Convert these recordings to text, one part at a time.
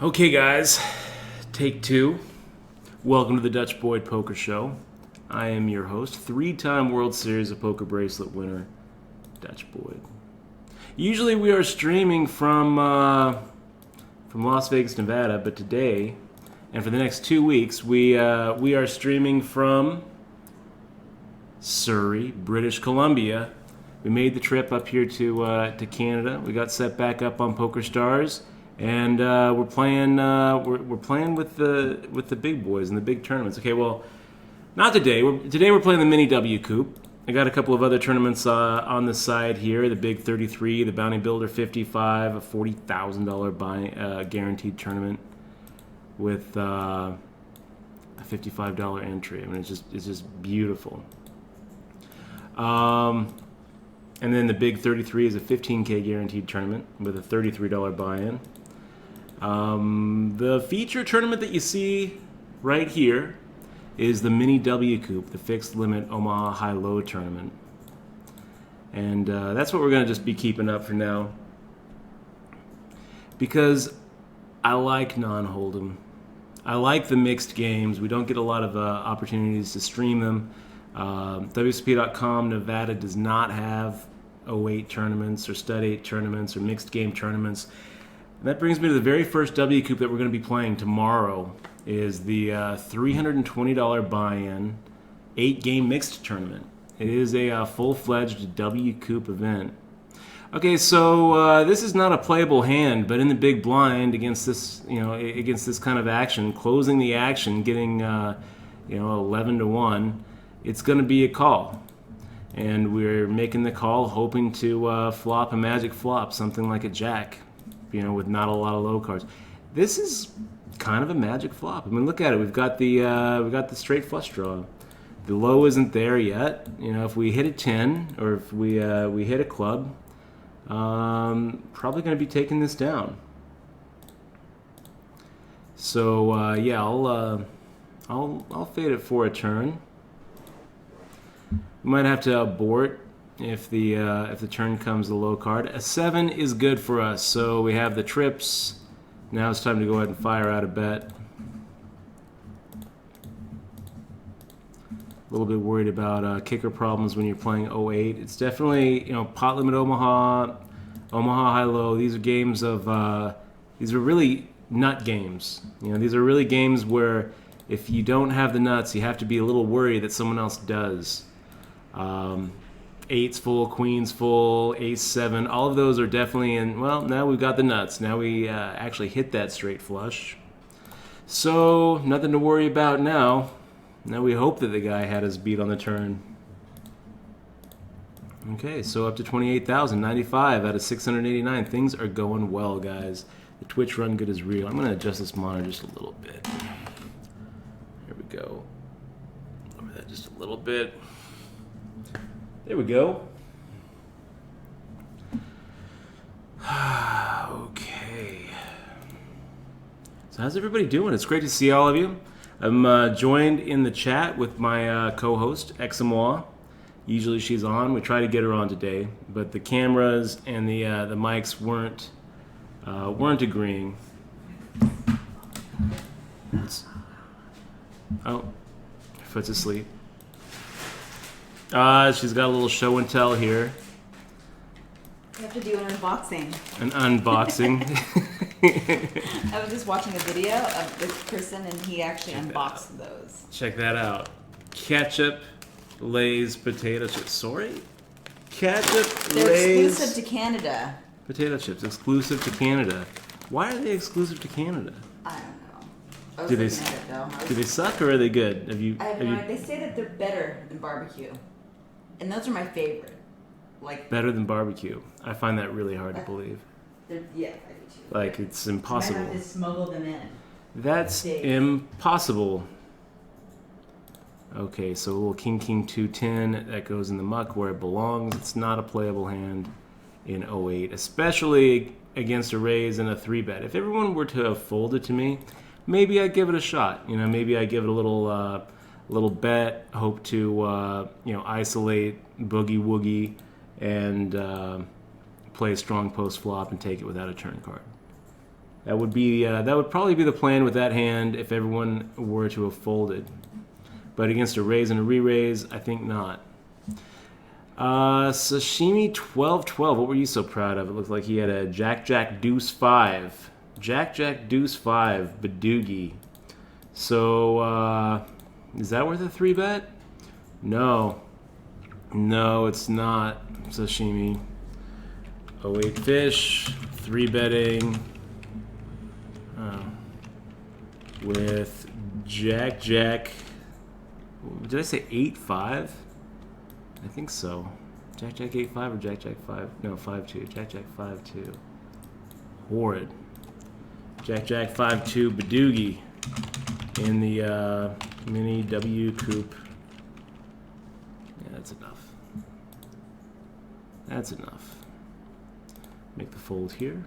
Okay, guys, take two. Welcome to the Dutch Boyd Poker Show. I am your host, three-time World Series of Poker bracelet winner, Dutch Boyd. Usually we are streaming from Las Vegas, Nevada, but today, and for the next 2 weeks, we are streaming from Surrey, British Columbia. We made the trip up here to Canada. We got set back up on PokerStars. And we're playing with the big boys in the big tournaments. Okay, well, not today. Today we're playing the Mini W Coupe. I got a couple of other tournaments on the side here. The Big 33, the Bounty Builder 55, a $40,000 guaranteed tournament with a $55 entry. I mean, it's just beautiful. And then the Big 33 is a $15K guaranteed tournament with a $33 buy-in. The feature tournament that you see right here is the Mini W Coupe, the fixed limit Omaha High-Low tournament. And that's what we're going to just be keeping up for now. Because I like non-hold'em. I like the mixed games. We don't get a lot of opportunities to stream them. WSOP.com Nevada does not have 08 tournaments or Stud 8 tournaments or mixed game tournaments. And that brings me to the very first W Coupe that we're going to be playing tomorrow is the $320 buy-in 8-game mixed tournament. It is a full-fledged W Coupe event. Okay, so this is not a playable hand, but in the big blind against this, against this kind of action, closing the action, getting 11-1, it's going to be a call. And we're making the call hoping to flop a magic flop, something like a jack, with not a lot of low cards. This is kind of a magic flop. I mean, look at it. We've got the straight flush draw. The low isn't there yet. If we hit a 10 or if we hit a club, probably going to be taking this down. So yeah, I'll fade it for a turn. We might have to abort if the turn comes a low card. A 7 is good for us, so we have the trips. Now it's time to go ahead and fire out a bet. A little bit worried about kicker problems when you're playing 08. It's definitely, pot limit Omaha high-low. These are games of, these are really nut games. These are really games where if you don't have the nuts, you have to be a little worried that someone else does. 8's full, queen's full, ace 7, all of those are definitely in. Well, now we've got the nuts. Now we actually hit that straight flush. So, nothing to worry about now. Now we hope that the guy had us beat on the turn. Okay, so up to 28,095 out of 689. Things are going well, guys. The Twitch run good is real. I'm going to adjust this monitor just a little bit. Here we go. Lower that just a little bit. There we go. Okay. So how's everybody doing? It's great to see all of you. I'm joined in the chat with my co-host, Examois. Usually she's on. We try to get her on today, but the cameras and the mics weren't agreeing. Oh, foot's asleep. She's got a little show and tell here. You have to do an unboxing. An unboxing. I was just watching a video of this person, and he actually unboxed those. Check that out. Ketchup, Lay's potato chips. Sorry? Ketchup, They're Lay's... exclusive to Canada. Potato chips, exclusive to Canada. Why are they exclusive to Canada? I don't know. I was Do they, looking at it, though. do they suck or are they good? I have no idea. They say that they're better than barbecue. And those are my favorite. Better than barbecue. I find that really hard to believe. Yeah, I do too. It's impossible. I have to smuggle them in. That's impossible. Okay, so a little King 210 that goes in the muck where it belongs. It's not a playable hand in 08, especially against a raise and a 3-bet. If everyone were to have folded to me, maybe I'd give it a shot. Maybe I'd give it a little bet, hope to isolate boogie woogie and play a strong post flop and take it without a turn card. That would probably be the plan with that hand if everyone were to have folded. But against a raise and a re-raise, I think not. Sashimi 12-12. What were you so proud of? It looked like he had a Jack Deuce 5. Jack Deuce 5 Badugi. So is that worth a 3-bet? No, it's not. Sashimi. 08 fish. 3-betting. With Jack. Did I say 8-5? I think so. Jack 8-5 or Jack 5? No, 5-2. Jack 5-2. Horrid. Jack 5-2 Badugi in the mini W coupe. Yeah, that's enough. That's enough. Make the fold here.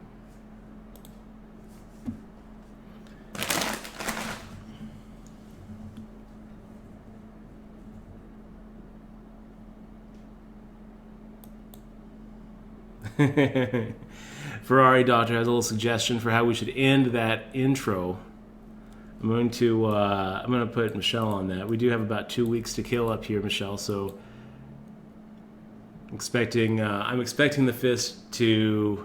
Ferrari Doctor has a little suggestion for how we should end that intro. I'm going to put Michelle on that. We do have about 2 weeks to kill up here, Michelle. So I'm expecting the fist to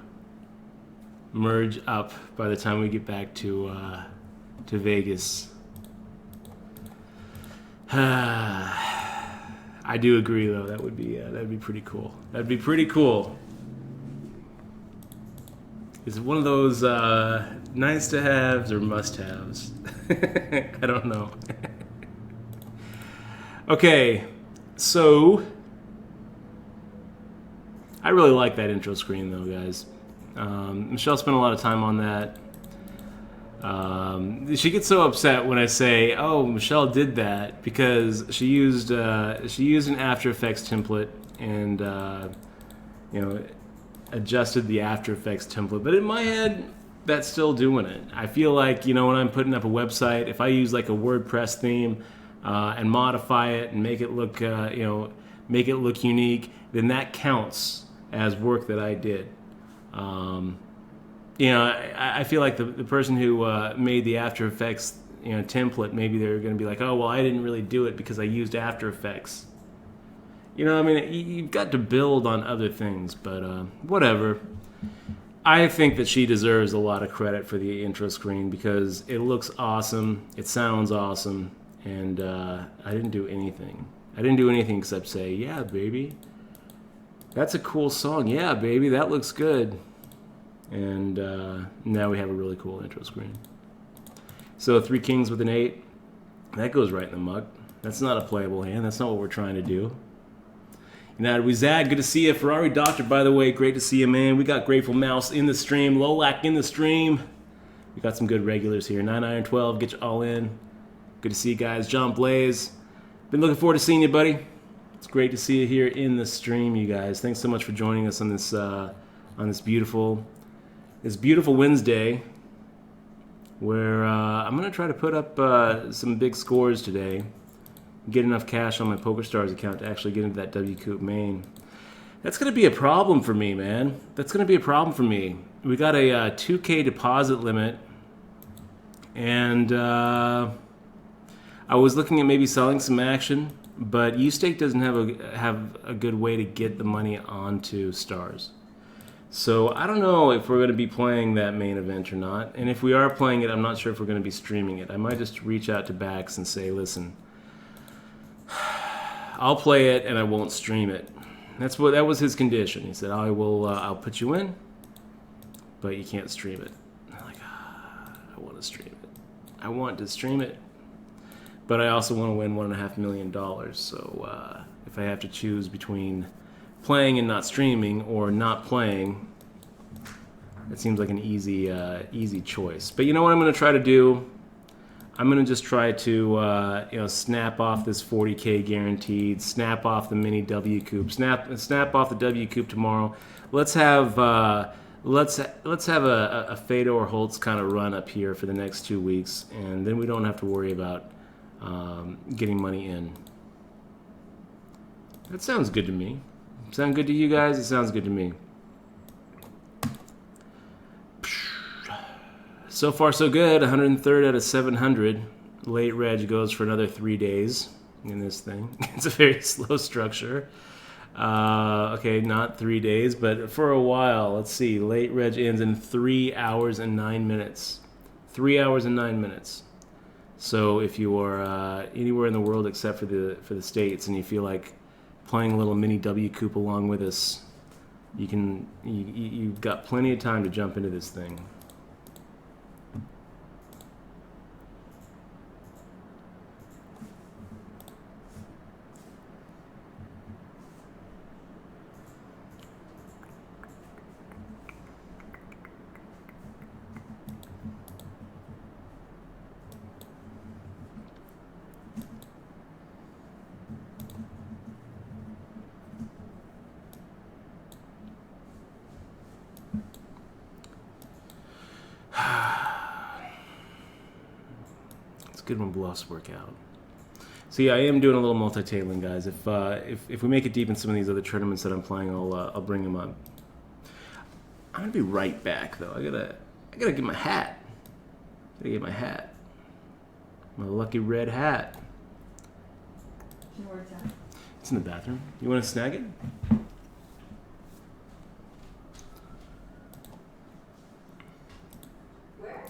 merge up by the time we get back to Vegas. I do agree, though. That'd be pretty cool. That'd be pretty cool. It's one of those nice to haves or must haves. I don't know. Okay, so I really like that intro screen, though, guys. Michelle spent a lot of time on that. She gets so upset when I say, "Oh, Michelle did that," because she used an After Effects template and adjusted the After Effects template. But in my head, that's still doing it. I feel like, when I'm putting up a website, if I use like a WordPress theme and modify it and make it look unique, then that counts as work that I did. I feel like the person who made the After Effects template, maybe they're going to be like, "Oh, well, I didn't really do it because I used After Effects." You've got to build on other things, but whatever. I think that she deserves a lot of credit for the intro screen because it looks awesome, it sounds awesome, and I didn't do anything. I didn't do anything except say, "Yeah, baby, that's a cool song. Yeah, baby, that looks good." And now we have a really cool intro screen. So 3 kings with an 8. That goes right in the mug. That's not a playable hand. That's not what we're trying to do. United we Zag, good to see you. Ferrari Doctor, by the way, great to see you, man. We got Grateful Mouse in the stream. Lolac in the stream. We got some good regulars here. 9 Iron 12, get you all in. Good to see you guys. John Blaze, been looking forward to seeing you, buddy. It's great to see you here in the stream, you guys. Thanks so much for joining us on this beautiful Wednesday, where I'm gonna try to put up some big scores today. Get enough cash on my PokerStars account to actually get into that W Coupe main. That's going to be a problem for me, man. That's going to be a problem for me. We got a 2K deposit limit, and I was looking at maybe selling some action, but UStake doesn't have a good way to get the money onto Stars. So I don't know if we're going to be playing that main event or not, and if we are playing it, I'm not sure if we're going to be streaming it. I might just reach out to Bax and say, "Listen, I'll play it and I won't stream it." That was his condition. He said, I'll put you in, but you can't stream it." I'm like, I want to stream it. I want to stream it, but I also want to win $1.5 million. So if I have to choose between playing and not streaming or not playing, it seems like an easy choice. But you know what I'm going to try to do? I'm going to just try to snap off this 40K guaranteed, snap off the mini W Coupe, snap off the W Coupe tomorrow. Let's have a Fedor or Holtz kind of run up here for the next 2 weeks, and then we don't have to worry about getting money in. That sounds good to me. Sound good to you guys? It sounds good to me. So far, so good. 103rd out of 700. Late reg goes for another 3 days in this thing. It's a very slow structure. Okay, not 3 days, but for a while. Let's see. Late reg ends in 3 hours and 9 minutes. 3 hours and 9 minutes. So if you are anywhere in the world except for the States, and you feel like playing a little mini W Coop along with us, you've got plenty of time to jump into this thing. It's good when bluffs work out. So yeah, I am doing a little multi-tabling, guys. If we make it deep in some of these other tournaments that I'm playing, I'll bring them up. I'm gonna be right back though. I gotta get my hat. Gotta get my hat. My lucky red hat. Where it's at? It's in the bathroom. You want to snag it? Where?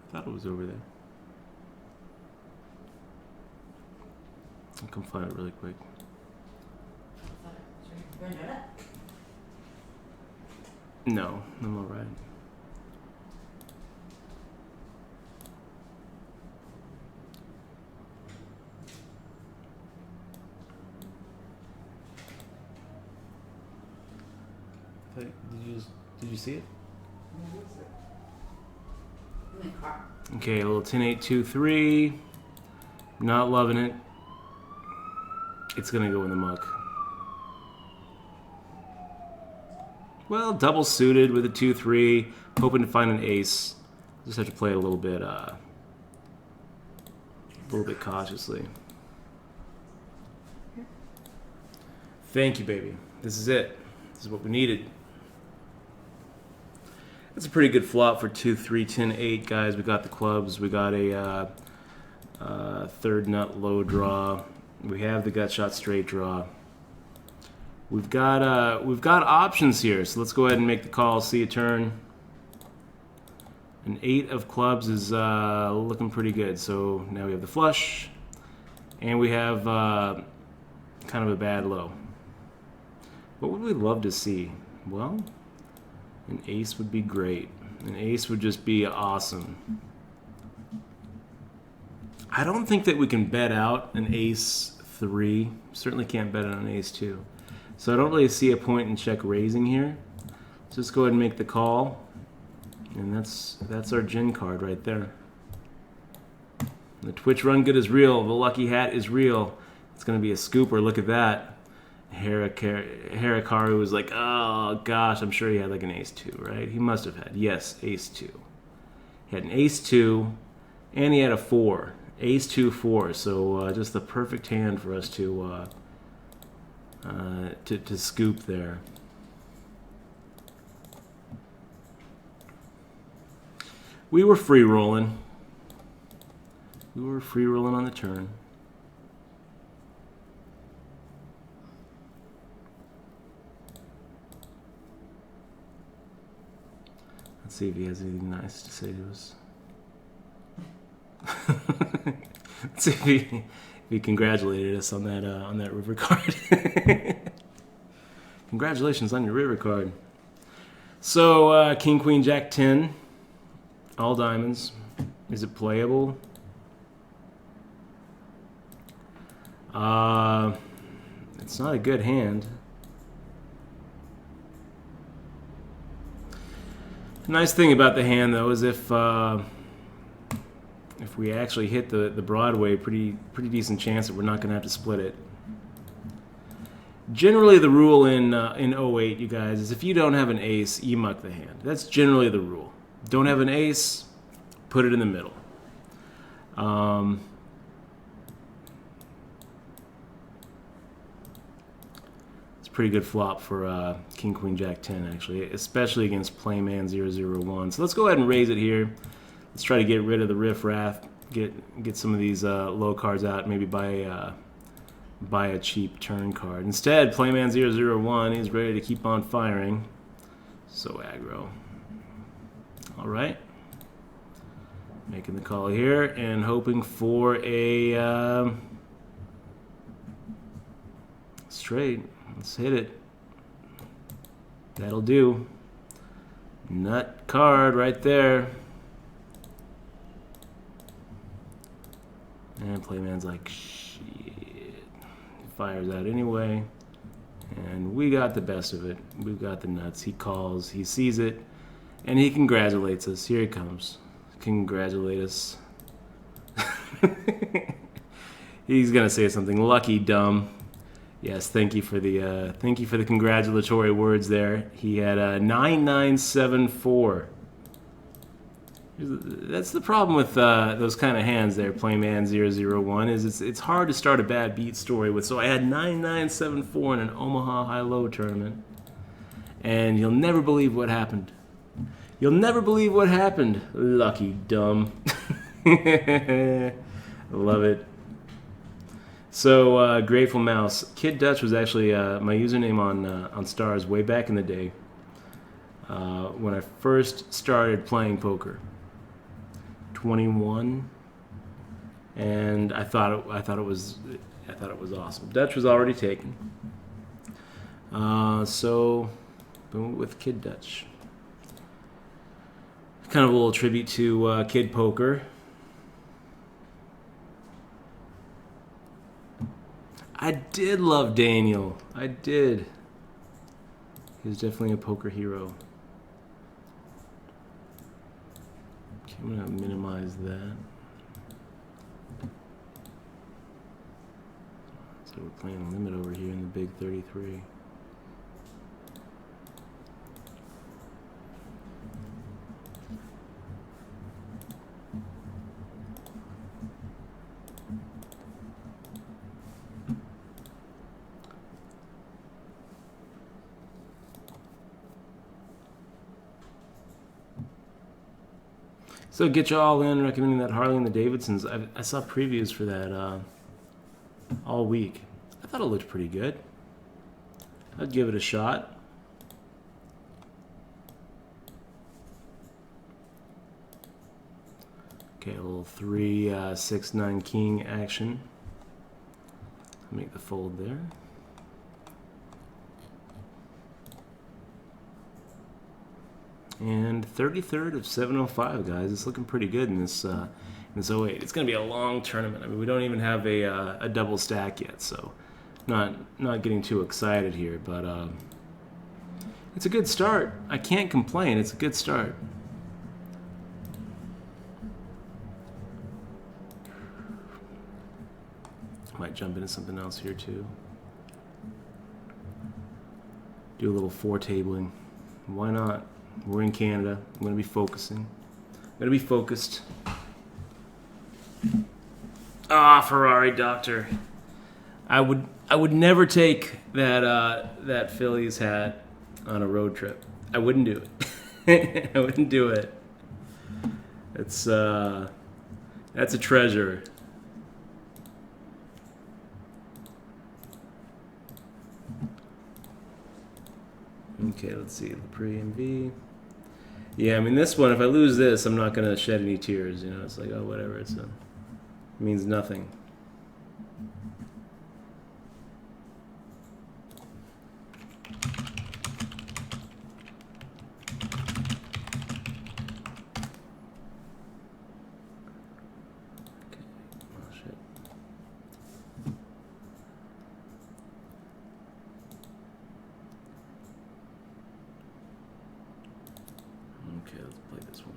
I thought it was over there. I'll come find it really quick. You want to do it? No, I'm all right. Did you see it? In the car. Okay, a little 10-8-2-3. Not loving it. It's gonna go in the muck. Well, double suited with a 2-3, hoping to find an ace. Just have to play it a little bit cautiously. Thank you, baby. This is it. This is what we needed. That's a pretty good flop for 2-3, 10-8, guys. We got the clubs. We got a third nut low draw. We have the gut shot straight draw. We've got options here, so let's go ahead and make the call. See a turn. An 8 of clubs is looking pretty good. So now we have the flush, and we have kind of a bad low. What would we love to see? Well, an ace would be great. An ace would just be awesome. I don't think that we can bet out an ace 3. Certainly can't bet on an ace 2. So I don't really see a point in check raising here. Let's just go ahead and make the call. And that's our gin card right there. The Twitch run good is real. The lucky hat is real. It's going to be a scooper. Look at that. Harikaru was like, oh gosh, I'm sure he had like an ace 2, right? He must have had. Yes, ace 2. He had an ace 2, and he had a 4. Ace 2 4. So just the perfect hand for us to scoop there. We were free rolling. We were free rolling on the turn. Let's see if he has anything nice to say to us. Let's see if he congratulated us on that river card. Congratulations on your river card. So King, Queen, Jack 10, all diamonds. Is it playable? It's not a good hand. The nice thing about the hand, though, is if we actually hit the Broadway, pretty decent chance that we're not going to have to split it. Generally, the rule in 08, you guys, is if you don't have an ace, you muck the hand. That's generally the rule. Don't have an ace, put it in the middle. pretty good flop for King, Queen, Jack 10, actually, especially against Playman 001. So let's go ahead and raise it here. Let's try to get rid of the riff-raff, get some of these low cards out, maybe buy a cheap turn card. Instead, Playman 001 is ready to keep on firing. So aggro. All right. Making the call here and hoping for a straight. Let's hit it. That'll do. Nut card right there. And Playman's like, shit. Fires out anyway. And we got the best of it. We've got the nuts. He calls. He sees it. And he congratulates us. Here he comes. Congratulate us. He's gonna say something. Lucky dumb. Yes, thank you for the congratulatory words there. He had a 9974. That's the problem with those kind of hands there, Playman 001, is it's hard to start a bad beat story with. So I had 9974 in an Omaha high-low tournament, and you'll never believe what happened. You'll never believe what happened. Lucky dumb. Love it. So, Grateful Mouse. Kid Dutch was actually my username on Stars way back in the day when I first started playing poker. 21, and I thought it was awesome. Dutch was already taken. So, with Kid Dutch. Kind of a little tribute to Kid Poker. I did love Daniel. I did. He was definitely a poker hero. Okay, I'm going to minimize that. So we're playing limit over here in the big 33. So get you all in, recommending that Harley and the Davidsons. I saw previews for that all week. I thought it looked pretty good. I'd give it a shot. Okay, a little 3, 6, 9 king action. Make the fold there. And 33rd of 705, guys. It's looking pretty good in this 08. It's going to be a long tournament. I mean, we don't even have a double stack yet, so not getting too excited here. But it's a good start. I can't complain. It's a good start. Might jump into something else here too. Do a little four-tabling. Why not? We're in Canada. I'm going to be focusing. I'm going to be focused. Ah, Ferrari Doctor. I would never take that Phillies hat on a road trip. I wouldn't do it. I wouldn't do it. It's that's a treasure. Okay, let's see, the pre-MV. Yeah, I mean, this one, if I lose this, I'm not going to shed any tears. You know, it's like, oh, whatever. It means nothing. Okay, let's play this one.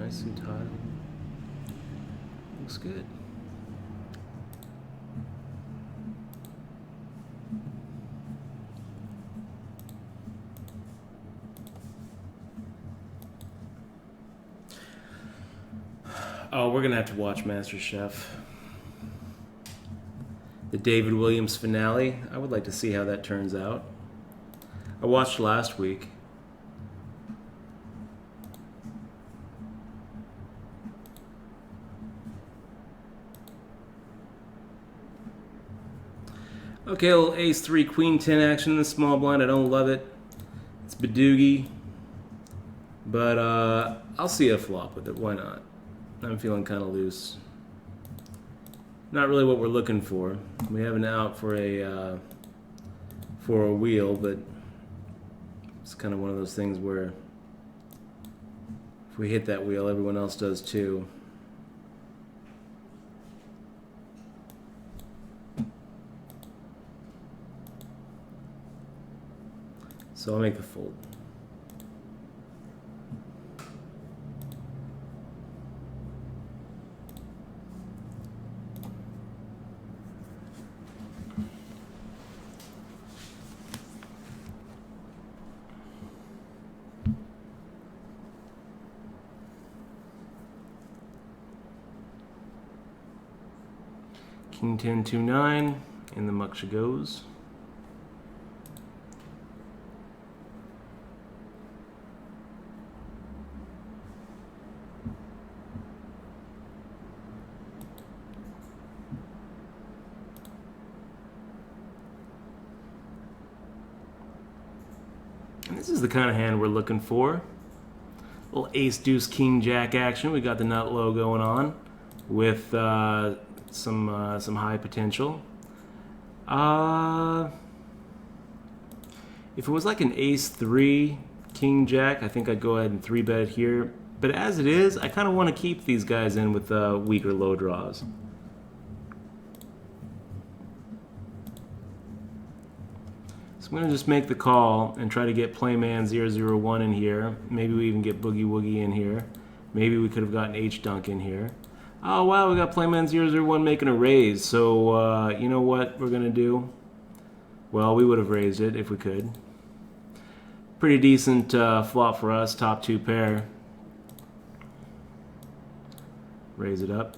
Nice and tile. Looks good. Oh, we're gonna have to watch MasterChef. The David Williams finale. I would like to see how that turns out. I watched last week. Okay, a little ace-3, queen-10 action in the small blind. I don't love it. It's Badoogie. But I'll see a flop with it. Why not? I'm feeling kind of loose. Not really what we're looking for. We have an out for a wheel, but it's kind of one of those things where if we hit that wheel, everyone else does too. So I'll make the fold. King 10 2 9, and the mucksha goes. And this is the kind of hand we're looking for. Little ace deuce king jack action. We got the nut low going on with some high potential. If it was like an ace-3 king jack, I think I'd go ahead and 3-bet it here. But as it is, I kind of want to keep these guys in with weaker low draws. So I'm going to just make the call and try to get playman 001 in here. Maybe we even get boogie woogie in here. Maybe we could have gotten h-dunk in here. Oh wow, we got playman 001 making a raise. So you know what we're going to do? Well, we would have raised it if we could. Pretty decent flop for us, top 2 pair. Raise it up.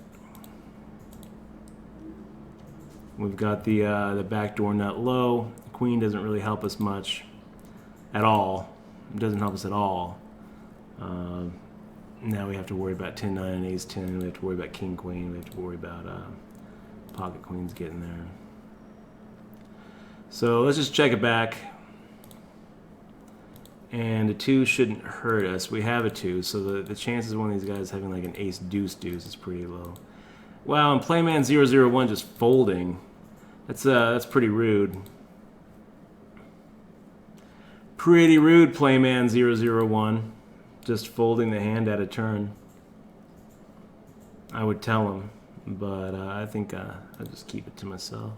We've got the backdoor nut low. The queen doesn't really help us much at all. It doesn't help us at all. Now we have to worry about 10-9 and ace-10. We have to worry about king-queen. We have to worry about pocket queens getting there. So let's just check it back. And a 2 shouldn't hurt us. We have a 2, so the chances of one of these guys having like an ace-deuce-deuce is pretty low. Wow, and playman 001 just folding. That's pretty rude. Pretty rude, playman 001. Just folding the hand at a turn. I would tell him, but I think I'll just keep it to myself.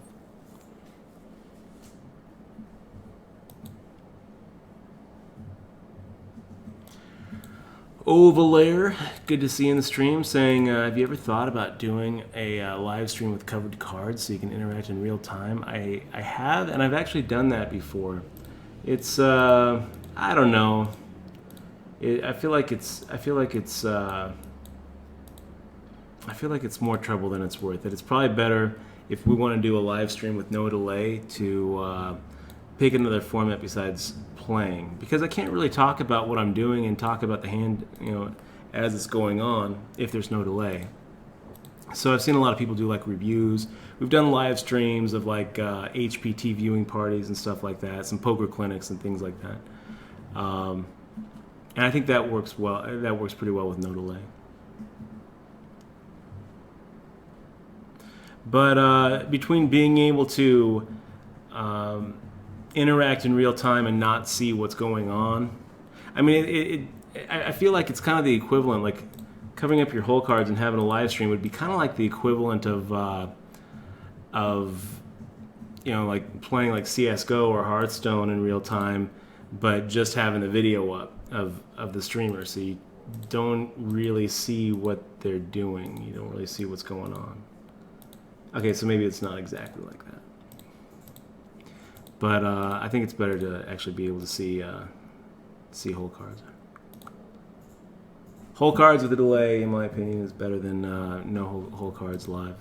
Ovalair, good to see you in the stream, saying, have you ever thought about doing a live stream with covered cards so you can interact in real time? I have, and I've actually done that before. It's I don't know. I feel like it's more trouble than it's worth. It's probably better if we want to do a live stream with no delay to pick another format besides playing, because I can't really talk about what I'm doing and talk about the hand, as it's going on if there's no delay. So I've seen a lot of people do like reviews. We've done live streams of like HPT viewing parties and stuff like that, some poker clinics and things like that. And I think that works well. That works pretty well with no delay. But between being able to interact in real time and not see what's going on, I mean, I feel like it's kind of the equivalent. Like covering up your hole cards and having a live stream would be kind of like the equivalent of like playing like CS:GO or Hearthstone in real time, but just having the video up of the streamer, so you don't really see what they're doing. You don't really see what's going on. Okay, so maybe it's not exactly like that. But I think it's better to actually be able to see whole cards. Whole cards with a delay, in my opinion, is better than no whole cards live.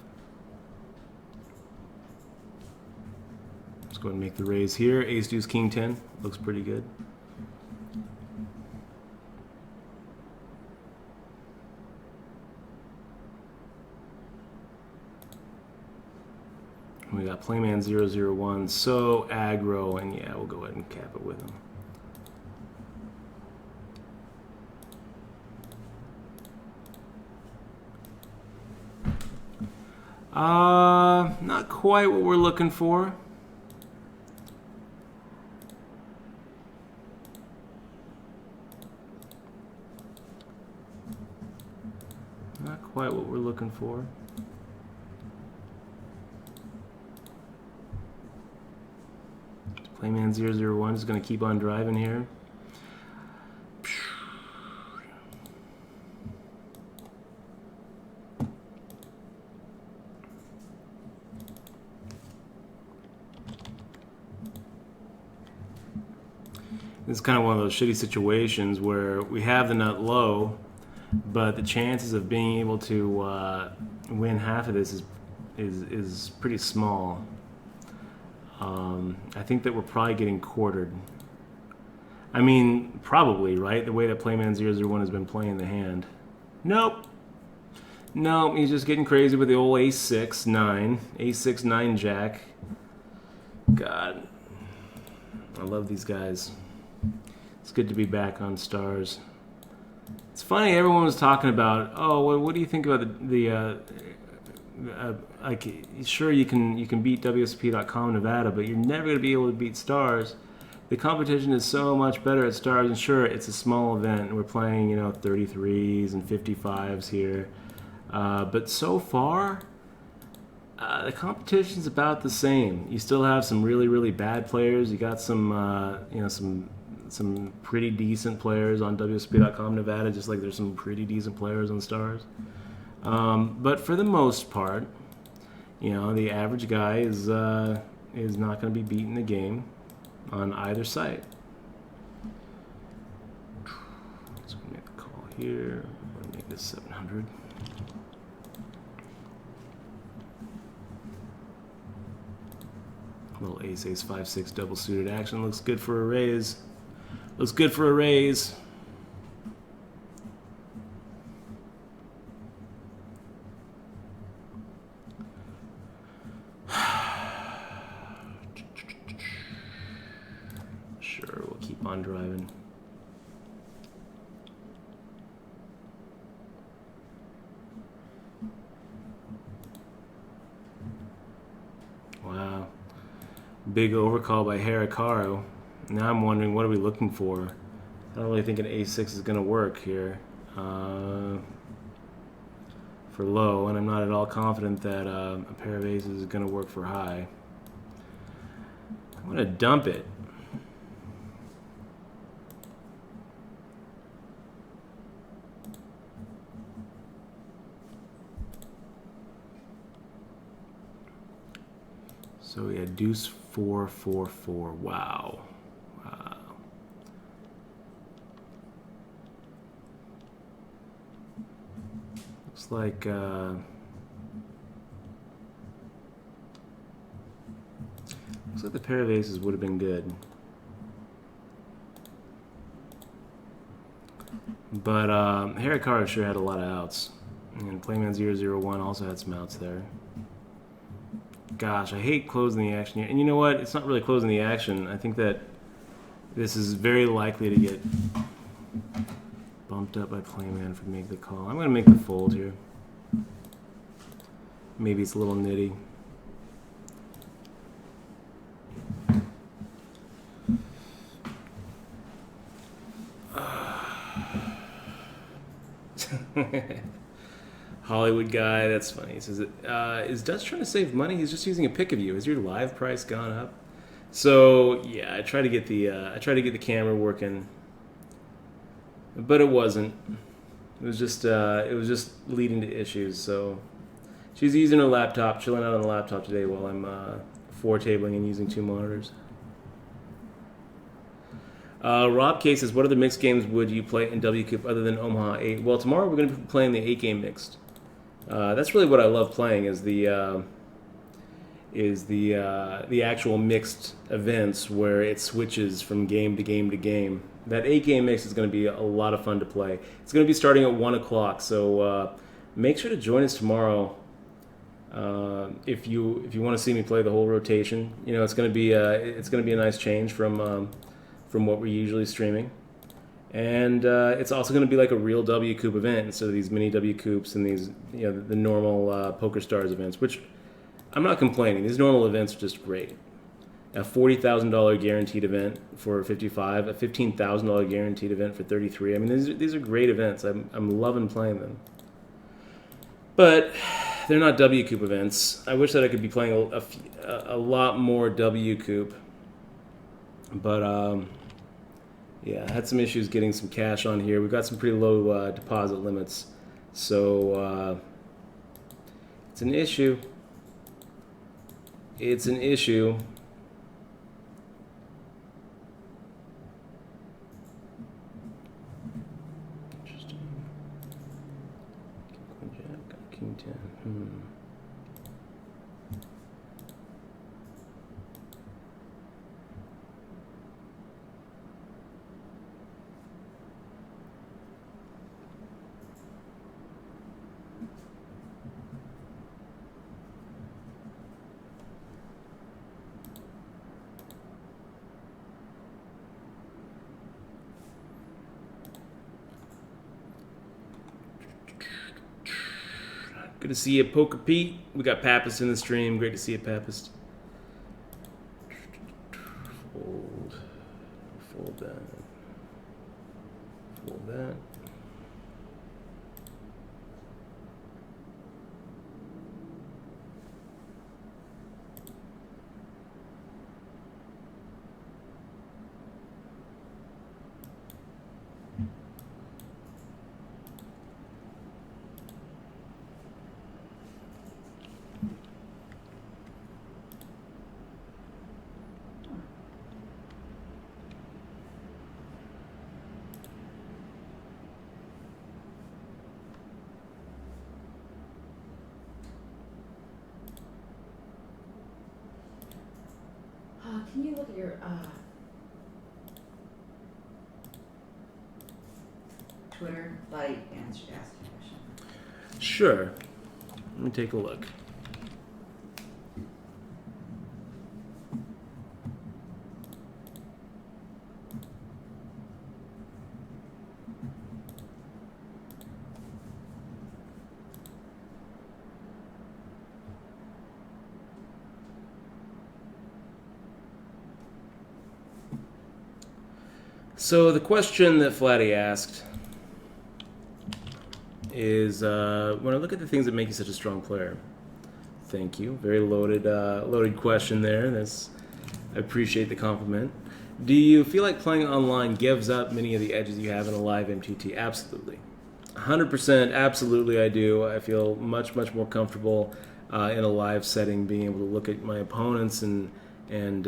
Let's go ahead and make the raise here. Ace, deuce, king, 10. Looks pretty good. We got Playman 001, so aggro, and yeah, we'll go ahead and cap it with him. Not quite what we're looking for. Not quite what we're looking for. Playman 001 is going to keep on driving here. This is kind of one of those shitty situations where we have the nut low, but the chances of being able to win half of this is pretty small. I think that we're probably getting quartered. I mean, probably, right? The way that Playman 001 has been playing the hand. Nope. Nope, he's just getting crazy with the old ace-6, 9. Ace-6, 9 jack. God. I love these guys. It's good to be back on Stars. It's funny, everyone was talking about, oh, what do you think about like, sure, you can beat WSOP.com Nevada, but you're never going to be able to beat Stars. The competition is so much better at Stars, and sure, it's a small event, and we're playing, 33s and 55s here. But so far, the competition's about the same. You still have some really, really bad players. You got some pretty decent players on WSOP.com Nevada, just like there's some pretty decent players on Stars. But for the most part, the average guy is not going to be beating the game on either site. So we make the call here. I'm going to make this 700. Little ace, ace, 5, 6 double suited action. Looks good for a raise. Looks good for a raise. Sure, we'll keep on driving. Wow. Big overcall by Hikaru. Now I'm wondering, what are we looking for? I don't really think an a6 is going to work here for low, and I'm not at all confident that a pair of aces is going to work for high. I'm going to dump it. So we had deuce 4, 4, 4. Wow. Wow. Looks like the pair of aces would have been good. But Hikaru sure had a lot of outs. And Playman 001 also had some outs there. Gosh, I hate closing the action here. And you know what? It's not really closing the action. I think that this is very likely to get bumped up by Playman for make the call. I'm going to make the fold here. Maybe it's a little nitty. Hollywood guy, that's funny. He says, is Dutch trying to save money? He's just using a pic of you. Has your live price gone up? So yeah, I try to get the camera working, but it wasn't. It was just leading to issues. So she's using her laptop, chilling out on the laptop today while I'm floor tabling and using 2 monitors. Rob K says, what other mixed games would you play in WCoop other than Omaha 8? Well, tomorrow we're going to be playing the 8-game mixed. That's really what I love playing is the actual mixed events where it switches from game to game to game. That 8-game mix is going to be a lot of fun to play. It's going to be starting at 1 o'clock, so make sure to join us tomorrow if you want to see me play the whole rotation. You know, it's going to be a nice change from what we're usually streaming. And it's also going to be like a real WCoop event instead of these mini WCoops and these, you know, the normal Poker Stars events, which I'm not complaining. These normal events are just great. A $40,000 guaranteed event for 55, a $15,000 guaranteed event for 33. I mean, these are great events. I'm loving playing them. But they're not WCoop events. I wish that I could be playing a lot more WCoop. But yeah, I had some issues getting some cash on here. We've got some pretty low deposit limits, so it's an issue. It's an issue. Interesting. Queen Jack, King 10. Good to see you, Poker Pete. We got Papist in the stream. Great to see you, Papist. Fold that. Fold that. Can you look at your Twitter? Like, ask a question. Sure. Let me take a look. So the question that Flatty asked is, when I look at the things that make you such a strong player. Thank you. Very loaded question there. I appreciate the compliment. Do you feel like playing online gives up many of the edges you have in a live MTT? Absolutely. 100%, absolutely I do. I feel much more comfortable in a live setting, being able to look at my opponents and you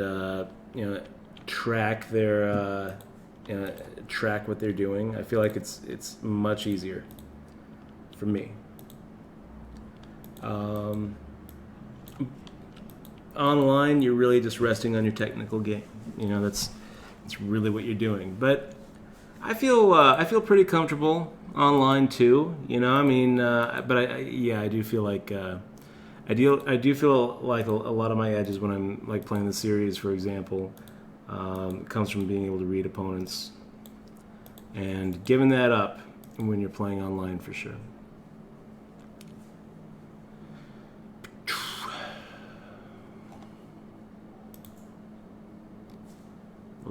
know, track their track what they're doing. I feel like it's much easier for me. Online, you're really just resting on your technical game. You know, that's really what you're doing. But I feel pretty comfortable online too. You know, I mean, but I do feel like I do feel like a lot of my edges when I'm like playing the series, for example, comes from being able to read opponents and giving that up when you're playing online for sure.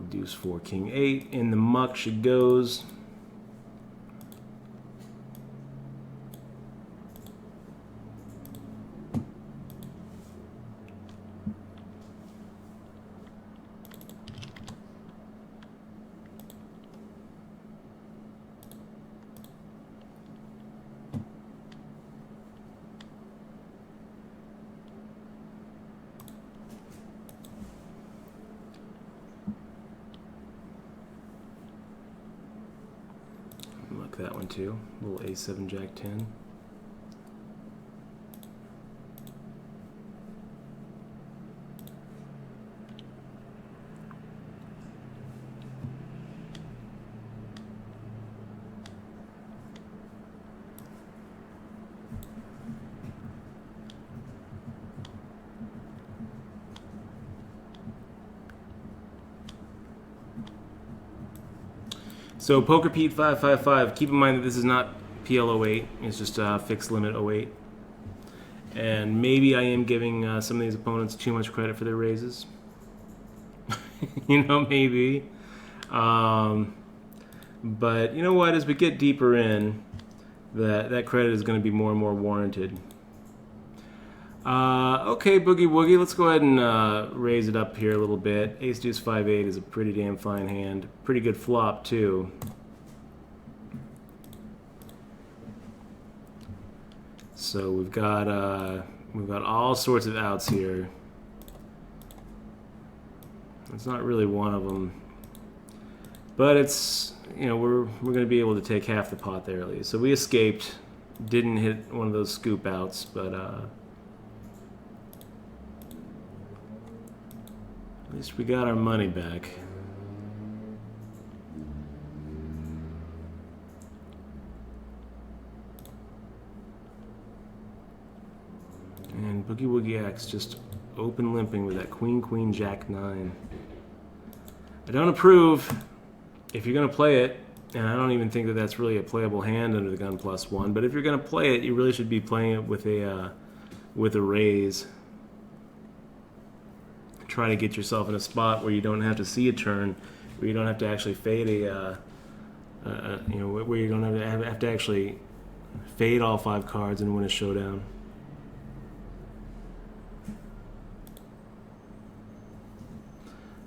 Deuce 4, King 8. In the muck she goes. that one too. Little A7 Jack 10. So Poker Pete 555. Keep in mind that this is not PL08. It's just a fixed limit 08. And maybe I am giving some of these opponents too much credit for their raises. Maybe. But you know what? As we get deeper in, that credit is going to be more and more warranted. Okay, Boogie Woogie, let's go ahead and raise it up here a little bit. Ace Deuce 5-8 is a pretty damn fine hand. Pretty good flop, too. So we've got all sorts of outs here. It's not really one of them. But it's, we're going to be able to take half the pot there at least. So we escaped. Didn't hit one of those scoop outs, but at least we got our money back. And Boogie Woogie X just open limping with that Queen Jack 9. I don't approve if you're going to play it, and I don't even think that that's really a playable hand under the gun +1, but if you're going to play it, you really should be playing it with a raise. Try to get yourself in a spot where you don't have to see a turn, where you don't have to actually fade where you don't have to actually fade all 5 cards and win a showdown.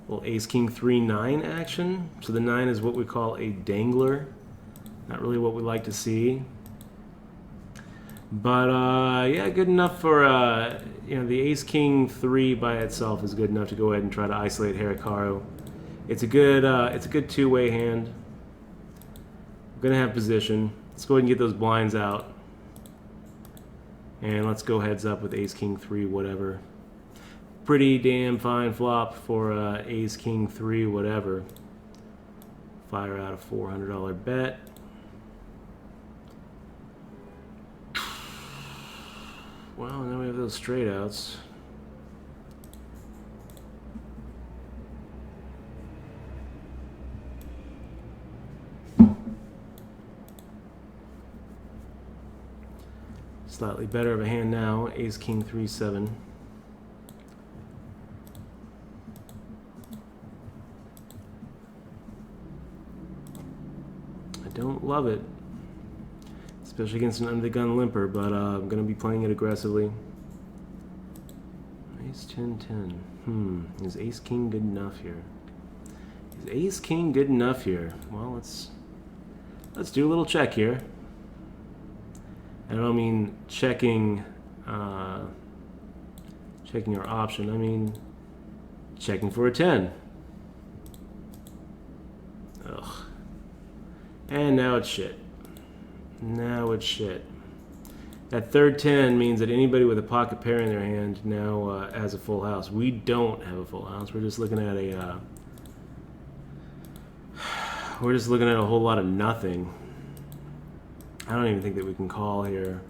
Well, Ace King 3-9 action. So the 9 is what we call a dangler. Not really what we like to see. But yeah, good enough for the Ace King 3 by itself is good enough to go ahead and try to isolate Hikaru. It's a good two-way hand. We're gonna have position. Let's go ahead and get those blinds out, and let's go heads up with Ace King 3 whatever. Pretty damn fine flop for Ace King 3 whatever. Fire out a $400 bet. Well, and then we have those straight outs. Slightly better of a hand now. Ace King 3-7. I don't love it, especially against an under-the-gun limper, but I'm going to be playing it aggressively. Ace 10-10. Is Ace King good enough here? Is Ace King good enough here? Well, let's do a little check here. I don't mean checking our option. I mean checking for a 10. Ugh. And now it's shit. Now it's shit. That third 10 means that anybody with a pocket pair in their hand now has a full house. We don't have a full house. We're just looking at a whole lot of nothing. I don't even think that we can call here.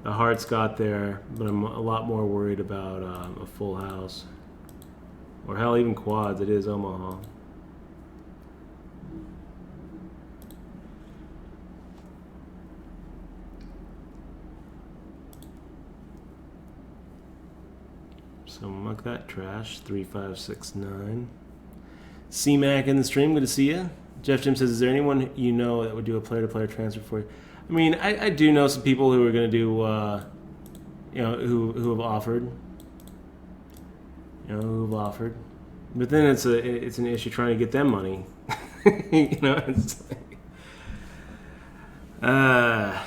The heart's got there, but I'm a lot more worried about a full house. Or hell, even quads. It is Omaha. So muck that trash. 3, 5, 6, 9. C-Mac in the stream. Good to see you. Jeff Jim says, is there anyone you know that would do a player-to-player transfer for you? I mean, I do know some people who are going to do, who have offered. Who have offered. But then it's an issue trying to get them money. It's like, I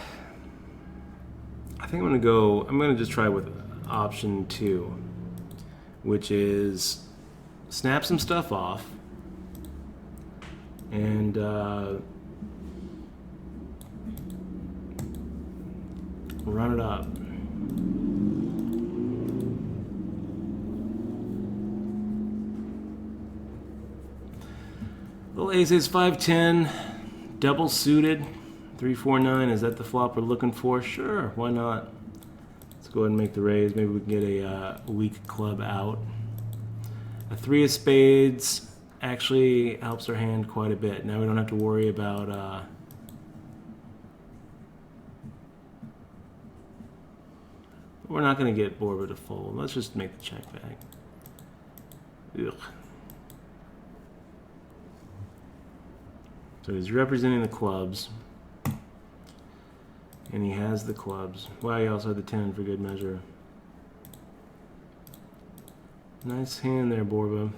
think I'm going to just try with option 2, which is snap some stuff off and Run it up. Little ace is 510, double suited, 349. Is that the flop we're looking for? Sure, why not? Let's go ahead and make the raise. Maybe we can get a weak club out. A 3 of spades actually helps our hand quite a bit. Now we don't have to worry about we're not going to get Borba to fold. Let's just make the check back. Ugh. So he's representing the clubs. And he has the clubs. Well, he also had the 10 for good measure. Nice hand there, Borba.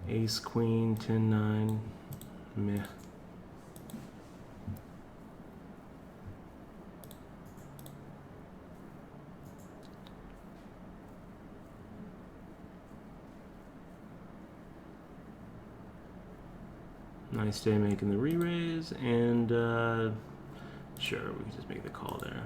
Ace, queen, 10, 9. Meh. Nice day making the re-raise, and sure, we can just make the call there.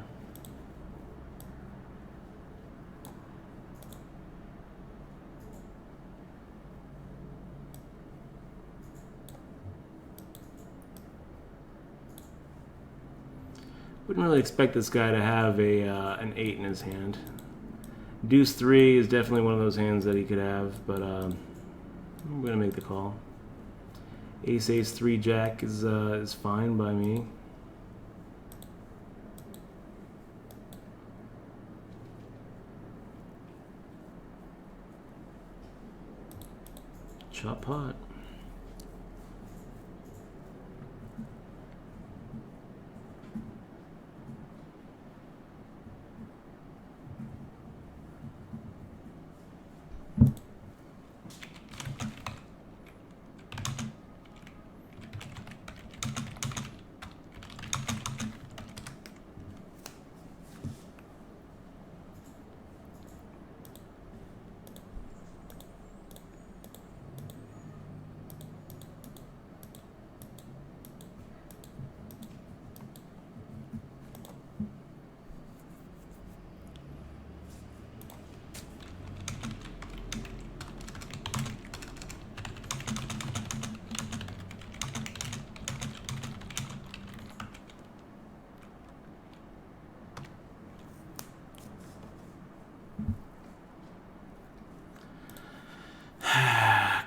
Wouldn't really expect this guy to have an 8 in his hand. Deuce 3 is definitely one of those hands that he could have, but I'm going to make the call. Ace, ace, 3, jack is fine by me. Chop pot.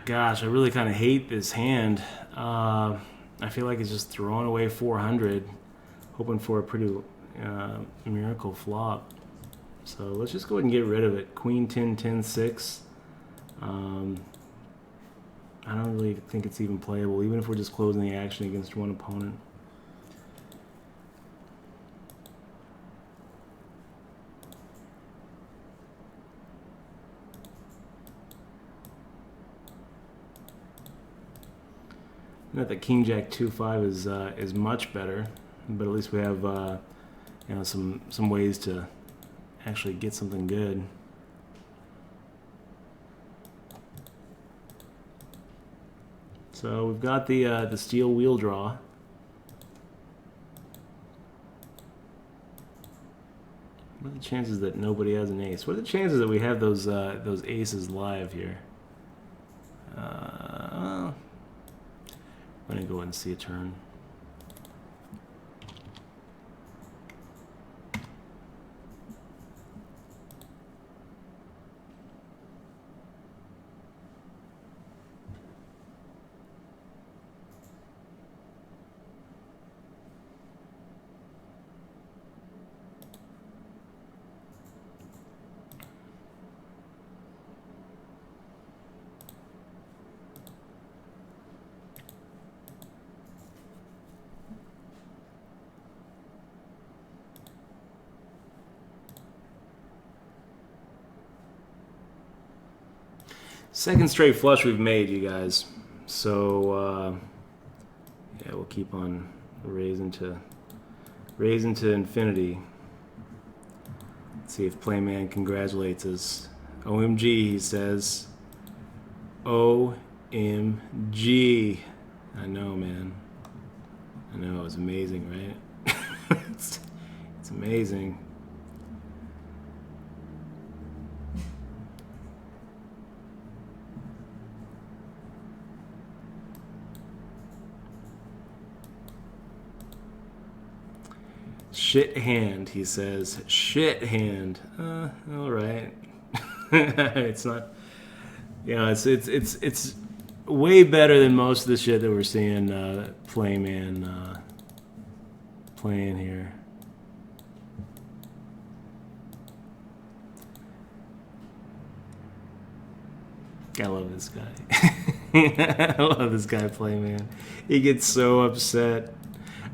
Gosh, I really kind of hate this hand. I feel like it's just throwing away 400, hoping for a pretty miracle flop. So let's just go ahead and get rid of it. Queen 10, 10, 6. I don't really think it's even playable, even if we're just closing the action against one opponent. Not that King Jack 2-5 is much better, but at least we have you know, some ways to actually get something good. So we've got the steel wheel draw. What are the chances that nobody has an ace? What are the chances that we have those aces live here? Well, I'm gonna go ahead and see a turn. Second straight flush we've made, you guys. So yeah, we'll keep on raising to infinity. Let's see if Playman congratulates us. OMG, he says. OMG. I know, man. I know, it was amazing, right? It's amazing. Shit hand, he says. Shit hand. All right. It's not. You know, it's way better than most of the shit that we're seeing Playman playing here. I love this guy. I love this guy Playman. He gets so upset.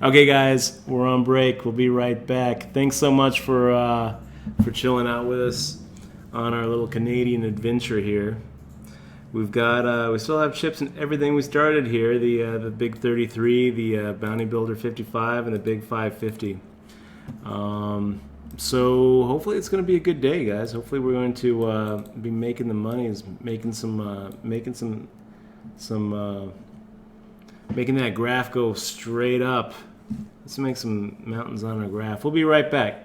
Okay, guys, we're on break. We'll be right back. Thanks so much for chilling out with us on our little Canadian adventure here. We've got we still have chips and everything. We started here the Big 33, the Bounty Builder 55, and the Big 550. So hopefully it's going to be a good day, guys. Hopefully we're going to be making the monies, making that graph go straight up. Let's make some mountains on our graph. We'll be right back.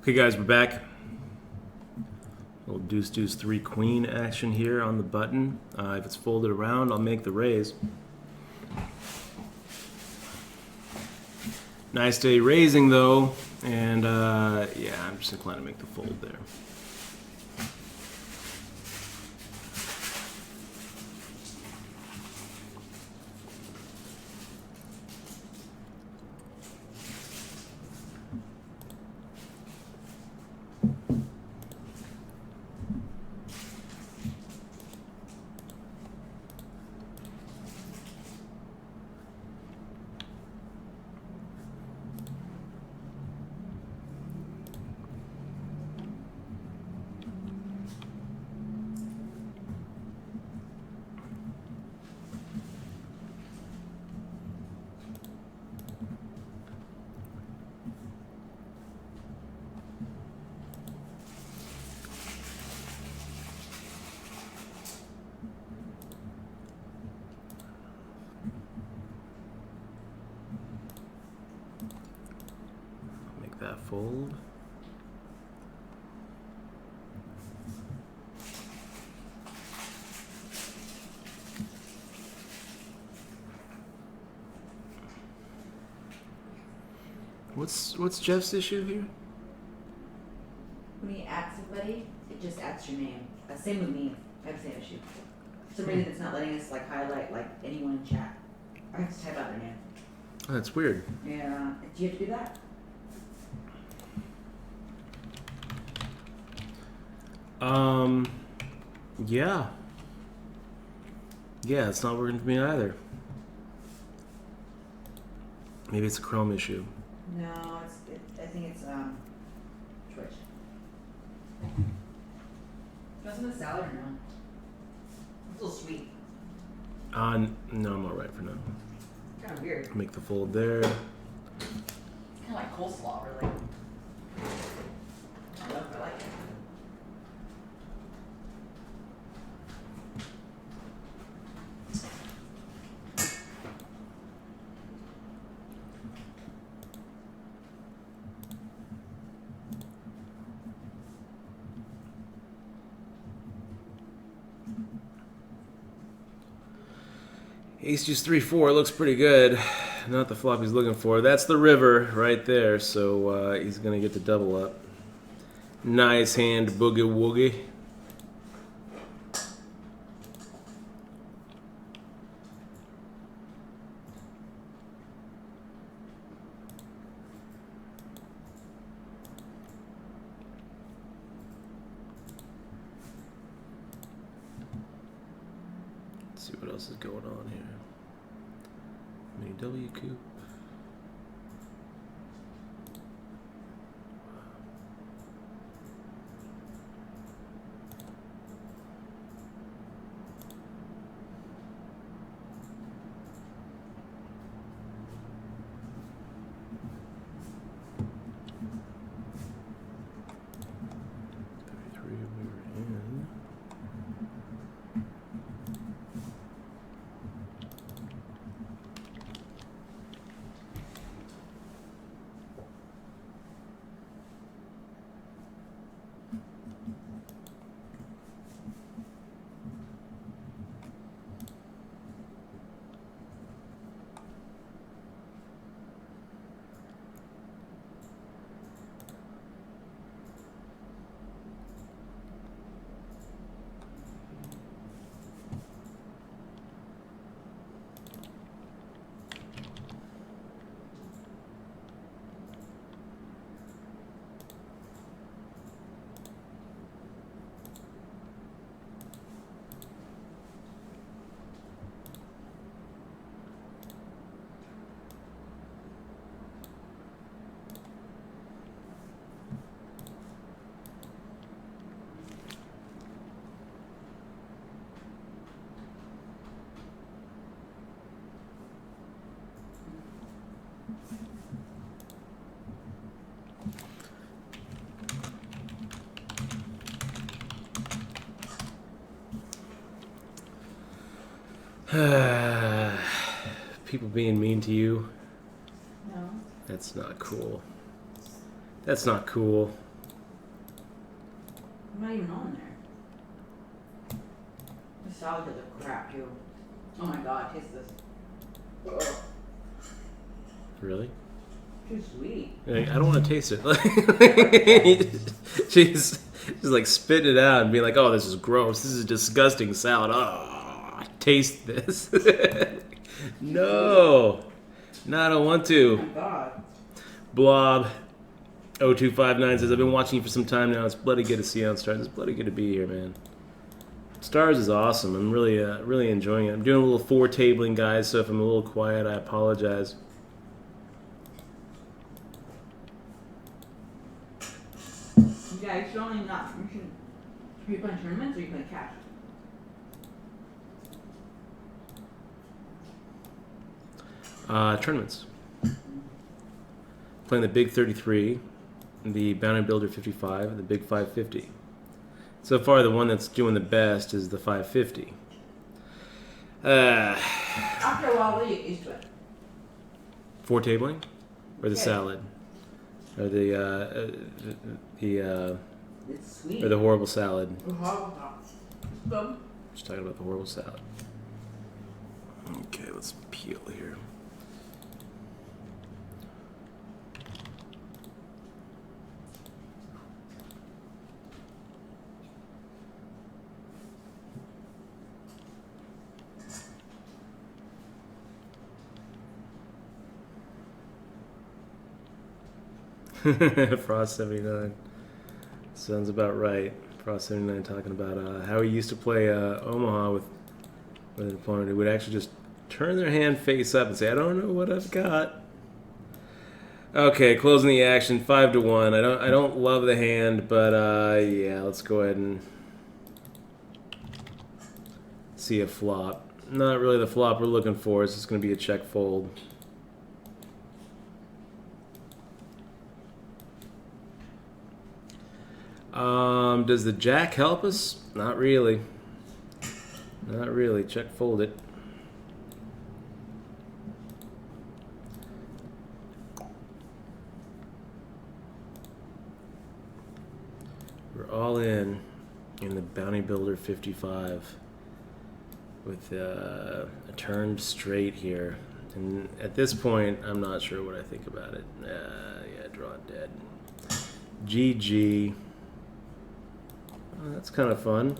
Okay, guys, we're back. Little deuce, deuce, three, queen action here on the button. If it's folded around, I'll make the raise. Nice day raising, though. And, yeah, I'm just inclined to make the fold there. Make that fold. What's Jeff's issue here? When you add somebody, it just adds your name. Same with me. I have the same issue. For some reason, it's not letting us like highlight like anyone in chat. I have to type out their name. Oh, that's weird. Yeah. Do you have to do that? Yeah. Yeah, it's not working for me either. Maybe it's a Chrome issue. No, I think it's Twitch. Want some of the salad or no? It's a little sweet. No, I'm alright for now. Kind of weird. Make the fold there. Kind of like coleslaw, really. I love it. I like it. Ace deuce 3-4 looks pretty good. Not the flop he's looking for. That's the river right there, so he's gonna get the double up. Nice hand, boogie woogie. Let's see what else is going on here. Mini W coupe. People being mean to you. No. That's not cool. That's not cool. I'm not even on there. The salad is a crap too. Oh my god, taste this. Ugh, Really? too sweet. Like, I don't want to taste it. she's like spitting it out and being like, "Oh, this is gross. This is a disgusting salad. Oh, taste this." No, I don't want Oh to. my god. Blob 0259 says, "I've been watching you for some time now. It's bloody good to see you on Stars. It's bloody good to be here, man. Stars is awesome. I'm really enjoying it. I'm doing a little 4 tabling, guys. So if I'm a little quiet, I apologize." Yeah, you should only not. You should. Are you playing tournaments or are you playing cash? Tournaments. Playing the Big 33, the Bounty Builder 55, and the Big 550. So far, the one that's doing the best is the 550. After a while, we'll get used to it. 4 tabling, or the Yeah. salad, or It's sweet. or the horrible salad. Go. Just talking about the horrible salad. Okay, let's peel here. Frost 79. Sounds about right. Frost 79 talking about how he used to play Omaha with an opponent who would actually just turn their hand face up and say, "I don't know what I've got." Okay, closing the action, 5-1. I don't love the hand, but yeah, let's go ahead and see a flop. Not really the flop we're looking for. It's just going to be a check fold. Does the jack help us? Not really. Not really. Check fold it. We're all in the Bounty Builder 55 with a turned straight here. And at this point, I'm not sure what I think about it. Yeah, draw dead. GG. Oh, that's kind of fun.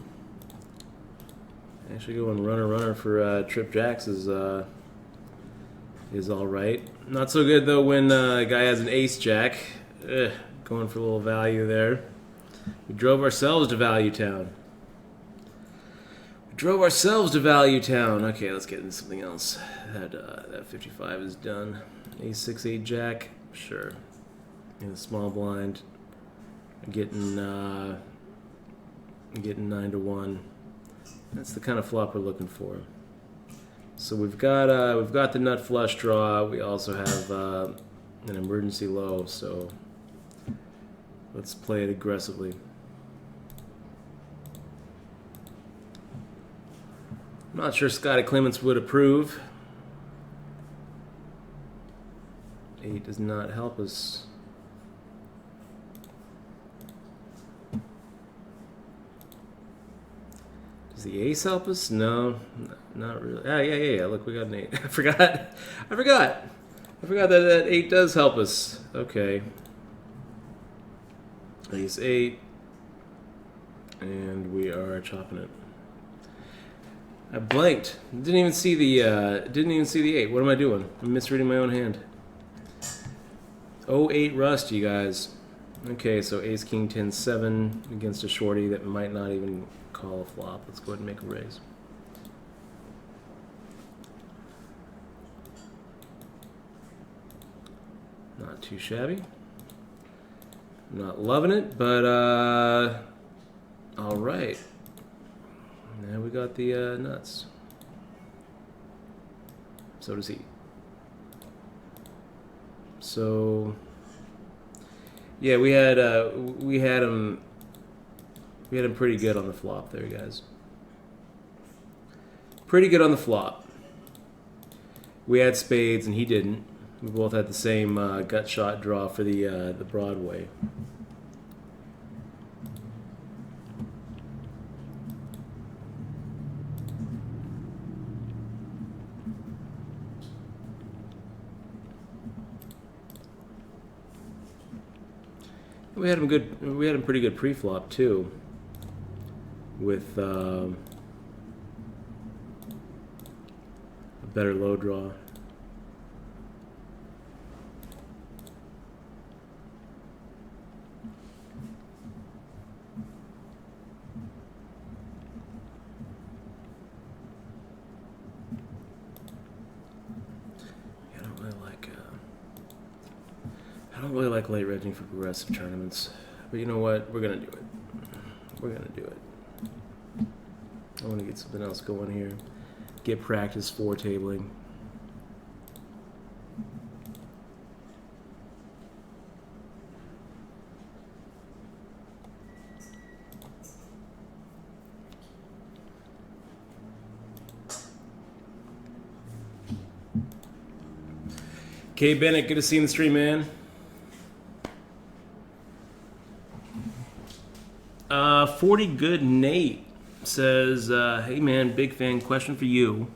Actually, going runner for Trip Jacks is all right. Not so good though when a guy has an ace jack. Going for a little value there. We drove ourselves to Value Town. Okay, let's get into something else. That 55 is done. Ace 6-8 jack, sure. In a small blind, getting 9-1. That's the kind of flop we're looking for. So we've got the nut flush draw. We also have an emergency low. So let's play it aggressively. I'm not sure Scotty Clements would approve. 8 does not help us. Does the ace help us? No, not really. Yeah. Look, we got an 8. I forgot that 8 does help us. Okay. Ace 8. And we are chopping it. I blanked. Didn't even see the 8. What am I doing? I'm misreading my own hand. 08 rust, you guys. Okay, so ace king 10-7 against a shorty that might not even call a flop. Let's go ahead and make a raise. Not too shabby. I'm not loving it, but all right. Now we got the nuts. So does he. So yeah, we had him pretty good on the flop there, guys. Pretty good on the flop. We had spades and he didn't. We both had the same gut shot draw for the Broadway. We had him good. We had him pretty good pre-flop too. With a better low draw. I don't really like late reging for progressive tournaments, but you know what? We're gonna do it. We're gonna do it. I want to get something else going here. Get practice for tabling. Kay Bennett, good to see you in the stream, man. 40 Good Nate says, hey man, big fan. Question for you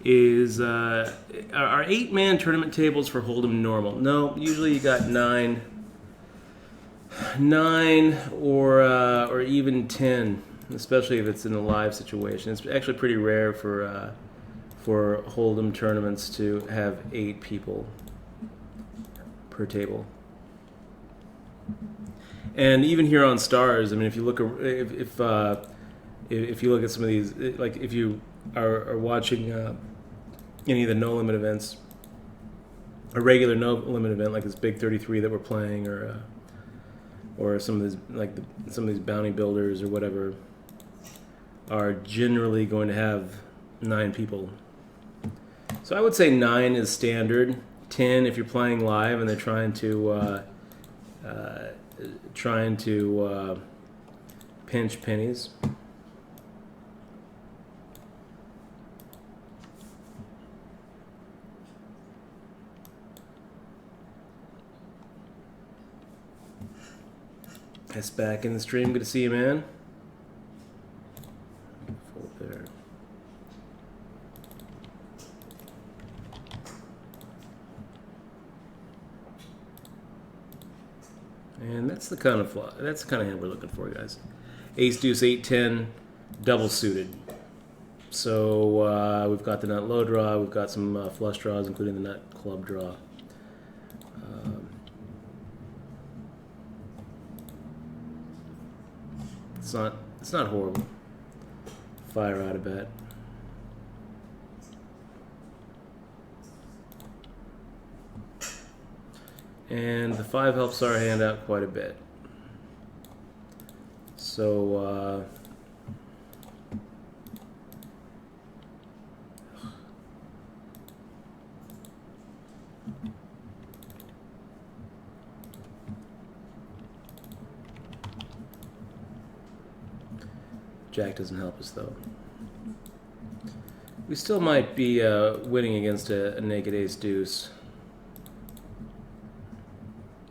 is, are 8-man tournament tables for Hold'em normal? No, usually you got 9 or even 10, especially if it's in a live situation. It's actually pretty rare for Hold'em tournaments to have 8 people per table. And even here on Stars, I mean, if you look if you look at some of these, like if you are watching any of the No Limit events, a regular No Limit event like this Big 33 that we're playing, or some of these some of these bounty builders or whatever, are generally going to have 9 people. So I would say 9 is standard. 10 if you're playing live and they're trying to pinch pennies. That's back in the stream. Good to see you, man. Fold there. And that's the kind of hand we're looking for, guys. Ace, deuce, 8, 10, double suited. So we've got the nut low draw. We've got some flush draws, including the nut club draw. It's not horrible. Fire out a bet. And the 5 helps our hand out quite a bit. So, Jack doesn't help us, though. We still might be winning against a naked ace deuce.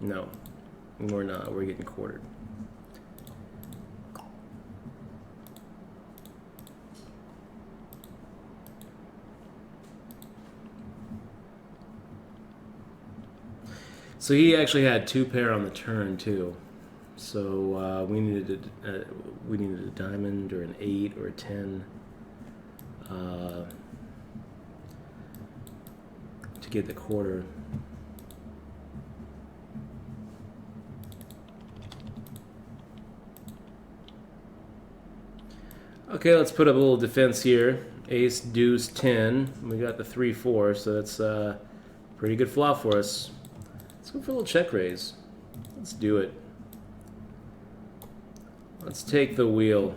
No, we're not. We're getting quartered. So he actually had 2 pair on the turn too. So we needed a diamond or an 8 or a 10 to get the quarter. Okay, let's put up a little defense here. Ace, deuce, 10. We got the 3-4, so that's a pretty good flop for us. Let's go for a little check raise. Let's do it. Let's take the wheel.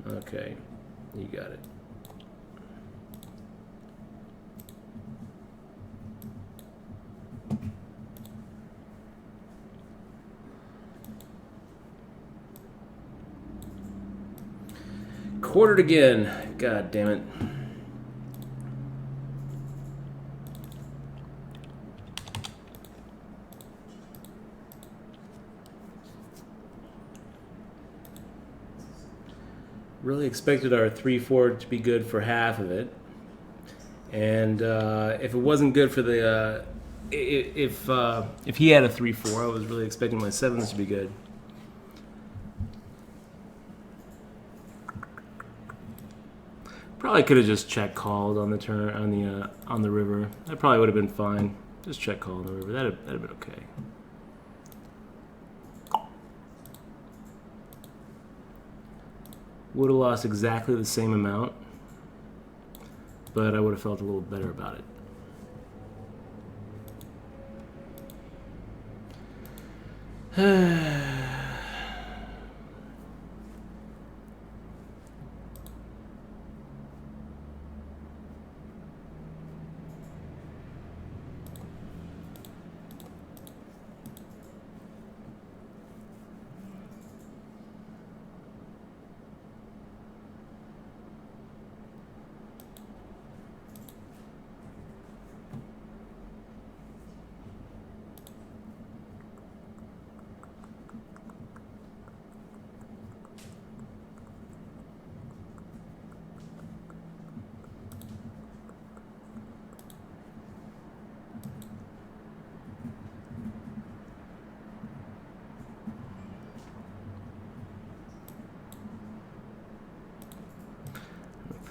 Okay, you got it. Quartered again. God damn it. Really expected our 3-4 to be good for half of it. And if it wasn't good for the if he had a 3-4, I was really expecting my sevens to be good. Probably could have just check called on the turn on the river. That probably would have been fine. Just check call on the river. That'd have been okay. Would have lost exactly the same amount, but I would have felt a little better about it.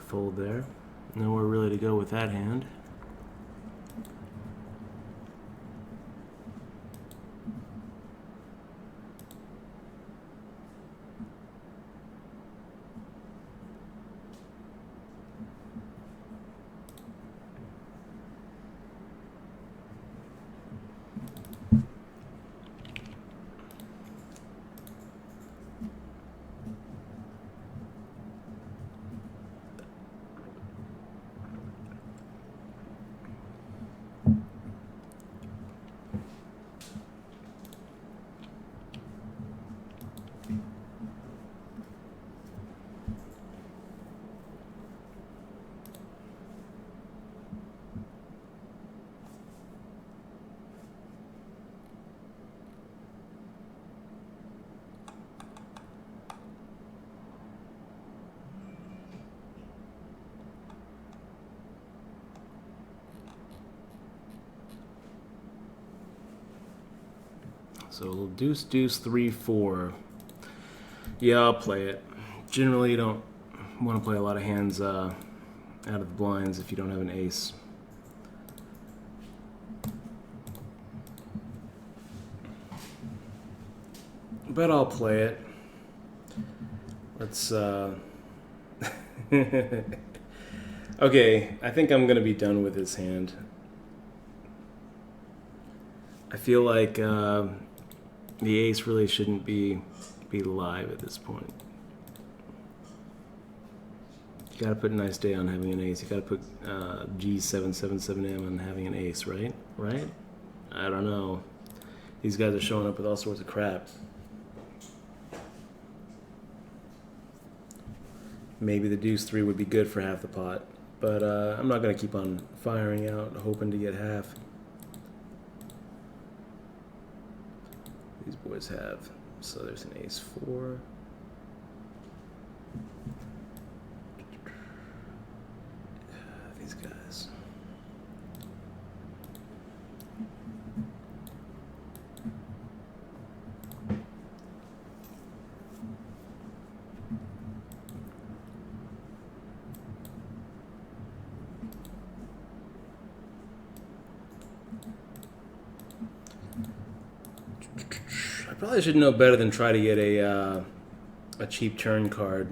Fold there. Nowhere really to go with that hand. So a little deuce, deuce, 3-4. Yeah, I'll play it. Generally, you don't want to play a lot of hands out of the blinds if you don't have an ace. But I'll play it. Let's, okay, I think I'm going to be done with this hand. I feel like the ace really shouldn't be live at this point. You gotta put a nice day on having an ace. You gotta put G777M on having an ace, right? Right? I don't know. These guys are showing up with all sorts of crap. Maybe the deuce 3 would be good for half the pot, but I'm not gonna keep on firing out hoping to get half. These boys have. So there's an ace 4. These guys. I probably should know better than try to get a cheap turn card.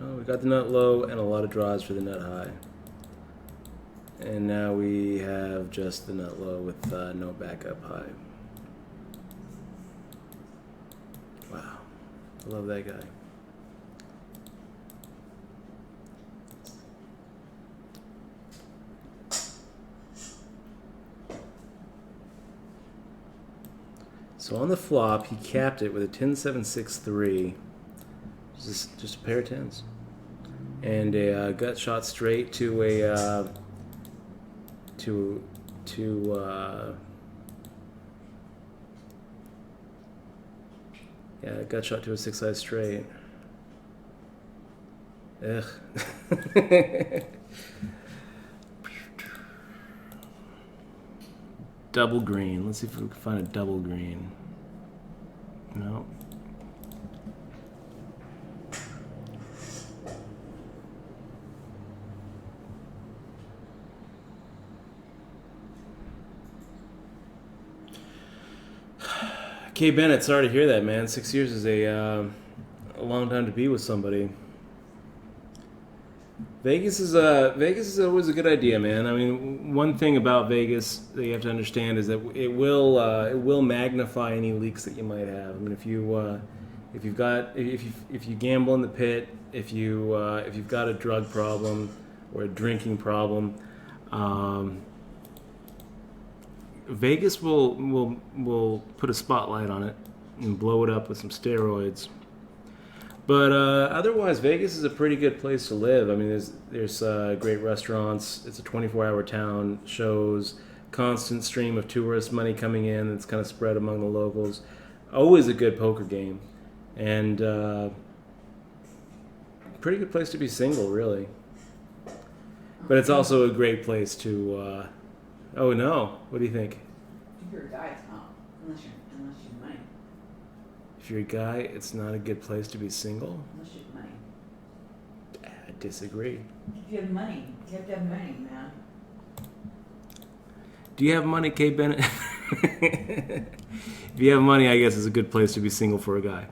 Oh, we got the nut low and a lot of draws for the nut high. And now we have just the nut low with no backup high. Wow, I love that guy. So on the flop, he capped it with a 10-7-6-3, just a pair of tens, and a gut shot straight to a gut shot to a 6-side straight. Ugh. Double green. Let's see if we can find a double green. No. Kay Bennett, sorry to hear that, man. 6 years is a long time to be with somebody. Vegas is always a good idea, man. I mean, one thing about Vegas that you have to understand is that it will magnify any leaks that you might have. I mean, if you gamble in the pit, if you've got a drug problem or a drinking problem, Vegas will put a spotlight on it and blow it up with some steroids. But otherwise, Vegas is a pretty good place to live. I mean, there's great restaurants. It's a 24-hour town. Shows, constant stream of tourist money coming in. That's kind of spread among the locals. Always a good poker game, and pretty good place to be single, really. But it's also a great place to. Oh no! What do you think? If you're a guy, it's not. Unless you're money. If you're a guy, it's not a good place to be single? Unless you have money. I disagree. If you have money, you have to have money, man. Do you have money, Kay Bennett? If you have money, I guess it's a good place to be single for a guy.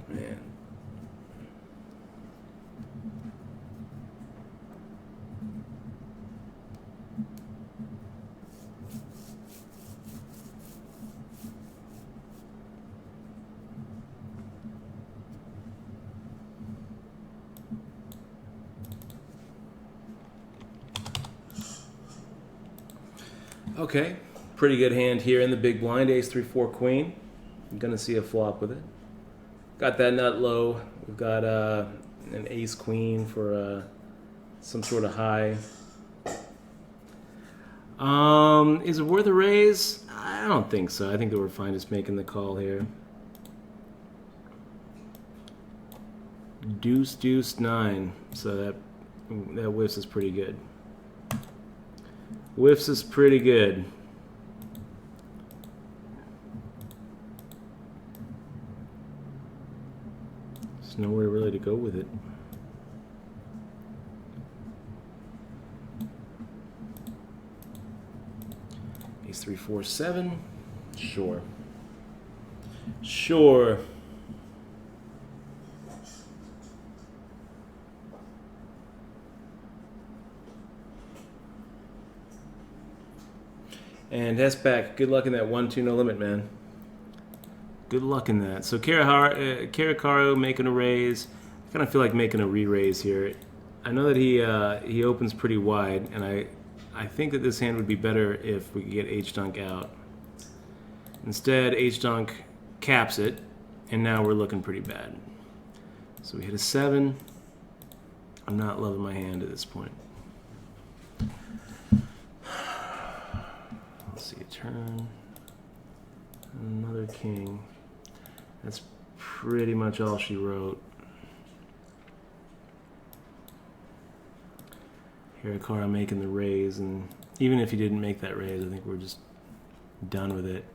Man. Okay, pretty good hand here in the big blind, ace 3-4 queen. I'm gonna see a flop with it. Got that nut low. We've got an ace queen for some sort of high. Is it worth a raise? I don't think so. I think that we're fine just making the call here. Deuce, deuce, 9. So that whiffs is pretty good. Whiffs is pretty good. There's nowhere really to go with it. Ace 3-4 7. Sure. Sure. And Hesback, good luck in that 1-2 no limit, man. Good luck in that. So Caracaro making a raise. I kind of feel like making a re-raise here. I know that he opens pretty wide, and I think that this hand would be better if we could get H-Dunk out. Instead, H-Dunk caps it, and now we're looking pretty bad. So we hit a 7. I'm not loving my hand at this point. Let's see, a turn. Another king. That's pretty much all she wrote. Hirakawa making the raise, and even if he didn't make that raise, I think we're just done with it.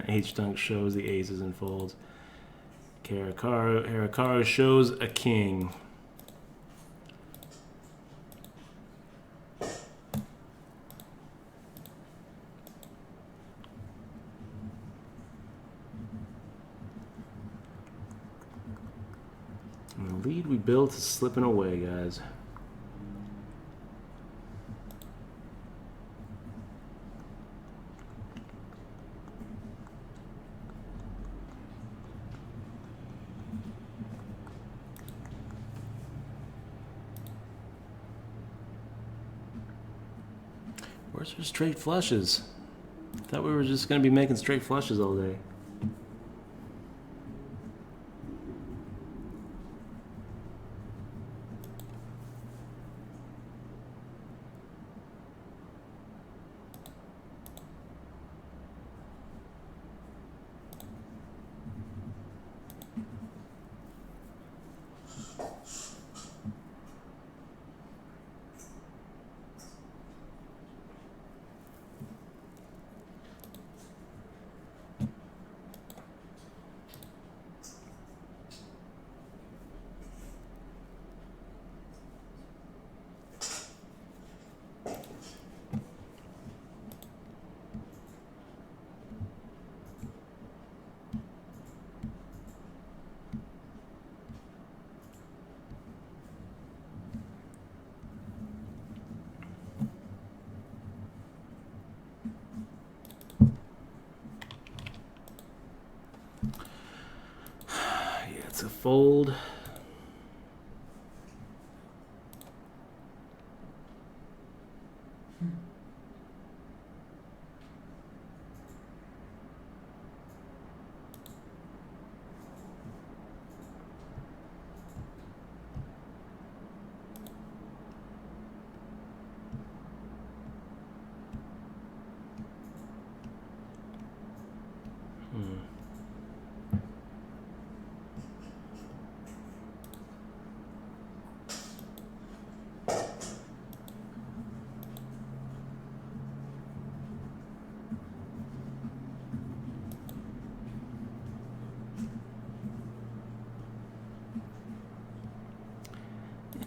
H-Dunk shows the aces and folds. Hirakawa shows a king. And the lead we built is slipping away, guys. Where's our straight flushes? Thought we were just going to be making straight flushes all day. fold.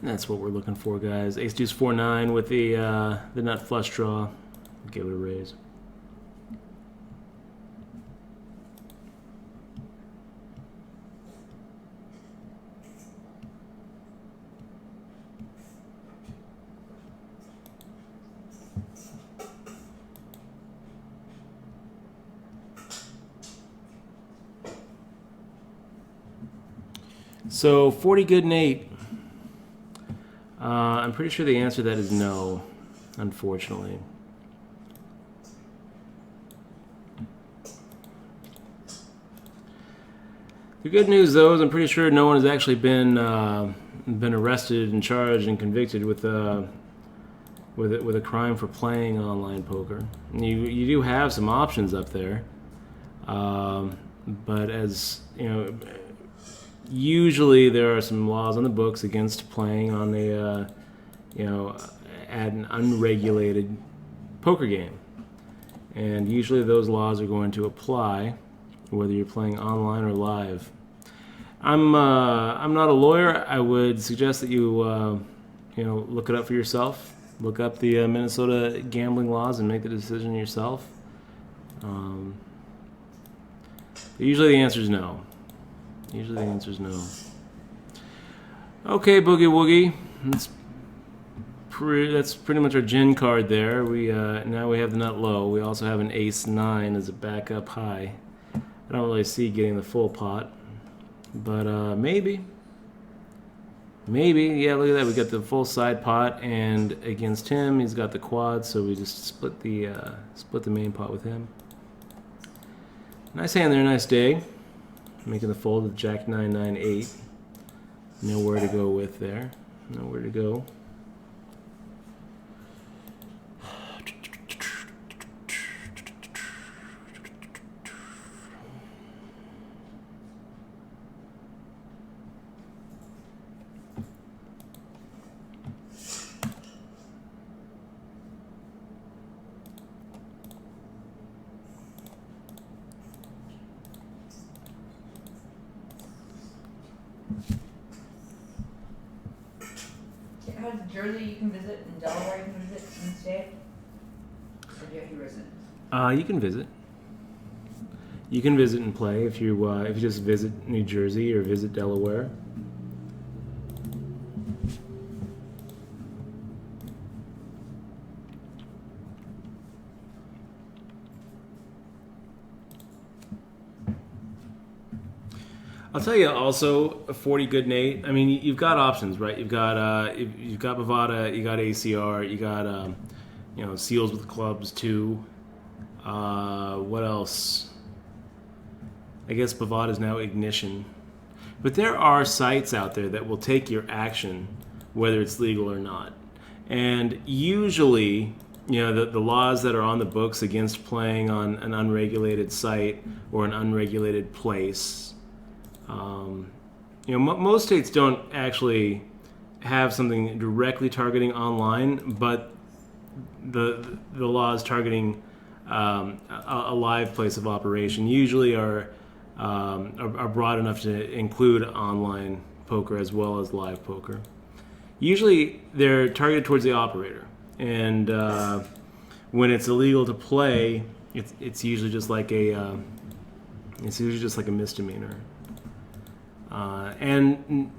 And that's what we're looking for, guys. Ace deuce 4-9 with the nut flush draw. Give it a raise. So 40 good and 8. I'm pretty sure the answer to that is no, unfortunately. The good news, though, is I'm pretty sure no one has actually been arrested and charged and convicted with a crime for playing online poker. You do have some options up there, but as you know, usually there are some laws on the books against playing on at an unregulated poker game, and usually those laws are going to apply whether you're playing online or live. I'm not a lawyer. I would suggest that you look it up for yourself. Look up the Minnesota gambling laws and make the decision yourself. Usually the answer is no. Okay, Boogie Woogie. That's pretty much our gin card there. We now we have the nut low. We also have an ace 9 as a backup high. I don't really see getting the full pot, but maybe. Yeah, look at that. We got the full side pot, and against him, he's got the quad, so we just split the main pot with him. Nice hand there, nice day. Making the fold with Jack 9-9-8. Nowhere to go with there. Nowhere to go. How's Jersey you can visit and Delaware you can visit and stay? Or do you have to visit? You can visit. You can visit and play if you just visit New Jersey or visit Delaware. I'll tell you also a 40 good Nate. I mean, you've got options, right? You've got Bovada, you got ACR, you got Seals with clubs too. What else? I guess Bovada is now Ignition, but there are sites out there that will take your action, whether it's legal or not. And usually, the laws that are on the books against playing on an unregulated site or an unregulated place. Most states don't actually have something directly targeting online, but the laws targeting a live place of operation usually are broad enough to include online poker as well as live poker. Usually they're targeted towards the operator, and when it's illegal to play, it's usually just like a misdemeanor. And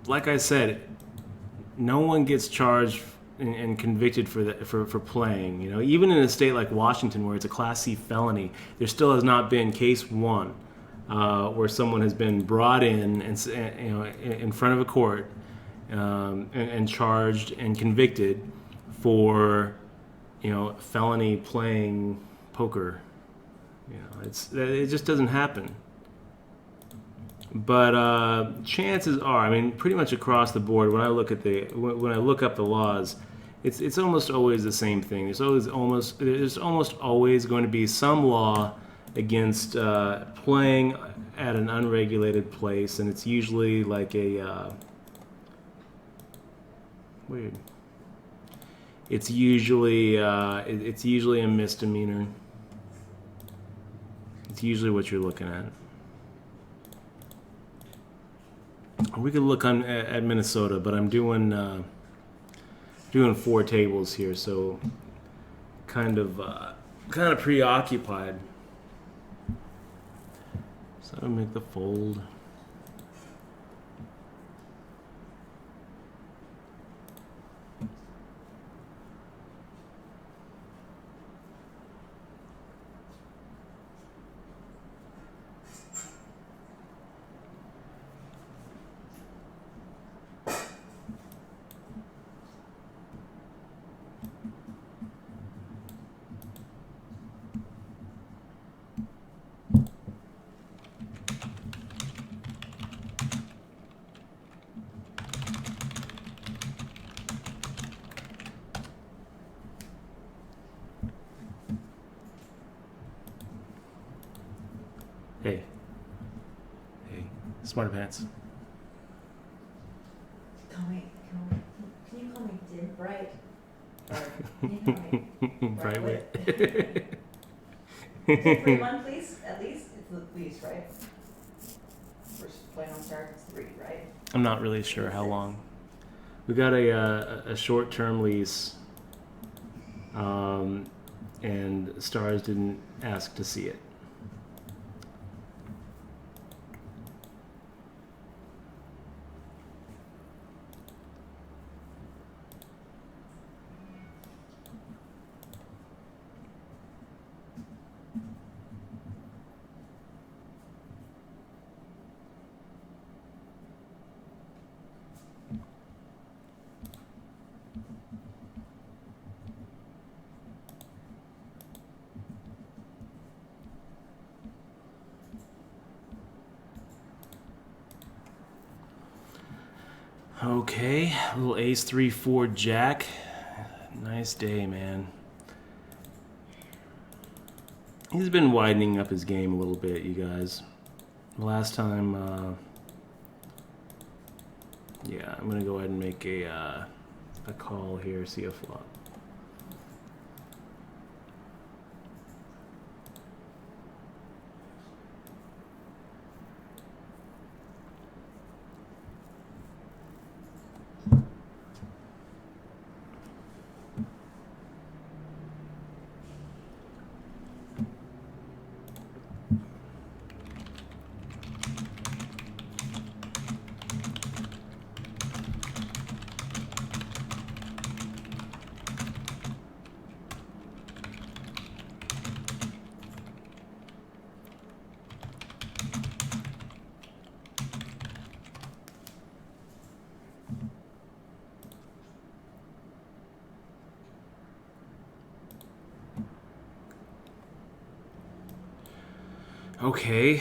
like I said, no one gets charged and convicted for playing. Even in a state like Washington, where it's a Class C felony, there still has not been case one where someone has been brought in and in front of a court and charged and convicted for felony playing poker. It just doesn't happen. But chances are, I mean, pretty much across the board, when I look up the laws, it's almost always the same thing. There's almost always going to be some law against playing at an unregulated place, and it's usually like a weird. It's usually a misdemeanor. It's usually what you're looking at. We could look at Minnesota, but I'm doing 4 tables here, so kind of preoccupied. So I'll make the fold. Hey, smarter pants. Can you call me Dim Bright? Or can you call me Brightwit. Is it 3-1, please? At least it's the least, right? We're playing on start. It's 3, right? I'm not really sure how long. We got a short-term lease, and Stars didn't ask to see it. Okay, a little ace 3-4 jack. Nice day, man. He's been widening up his game a little bit, you guys. Last time, yeah, I'm gonna go ahead and make a call here, see a flop. Okay.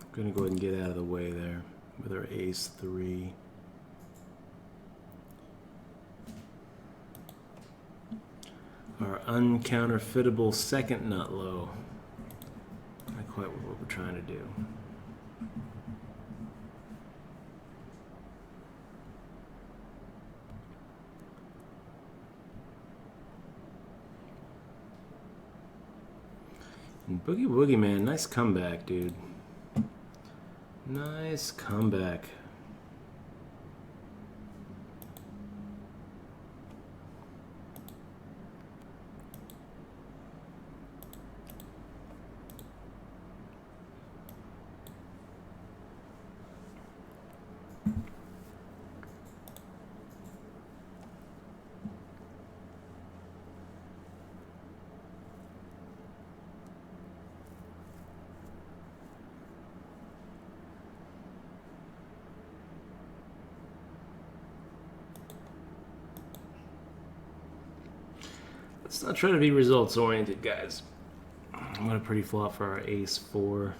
I'm gonna go ahead and get out of the way there with our ace 3. Our uncounterfeitable second nut low. Not quite what we're trying to do. And Boogie Woogie, man, nice comeback, dude. Nice comeback. not try to be results oriented, guys. What a pretty flop for our ace 4.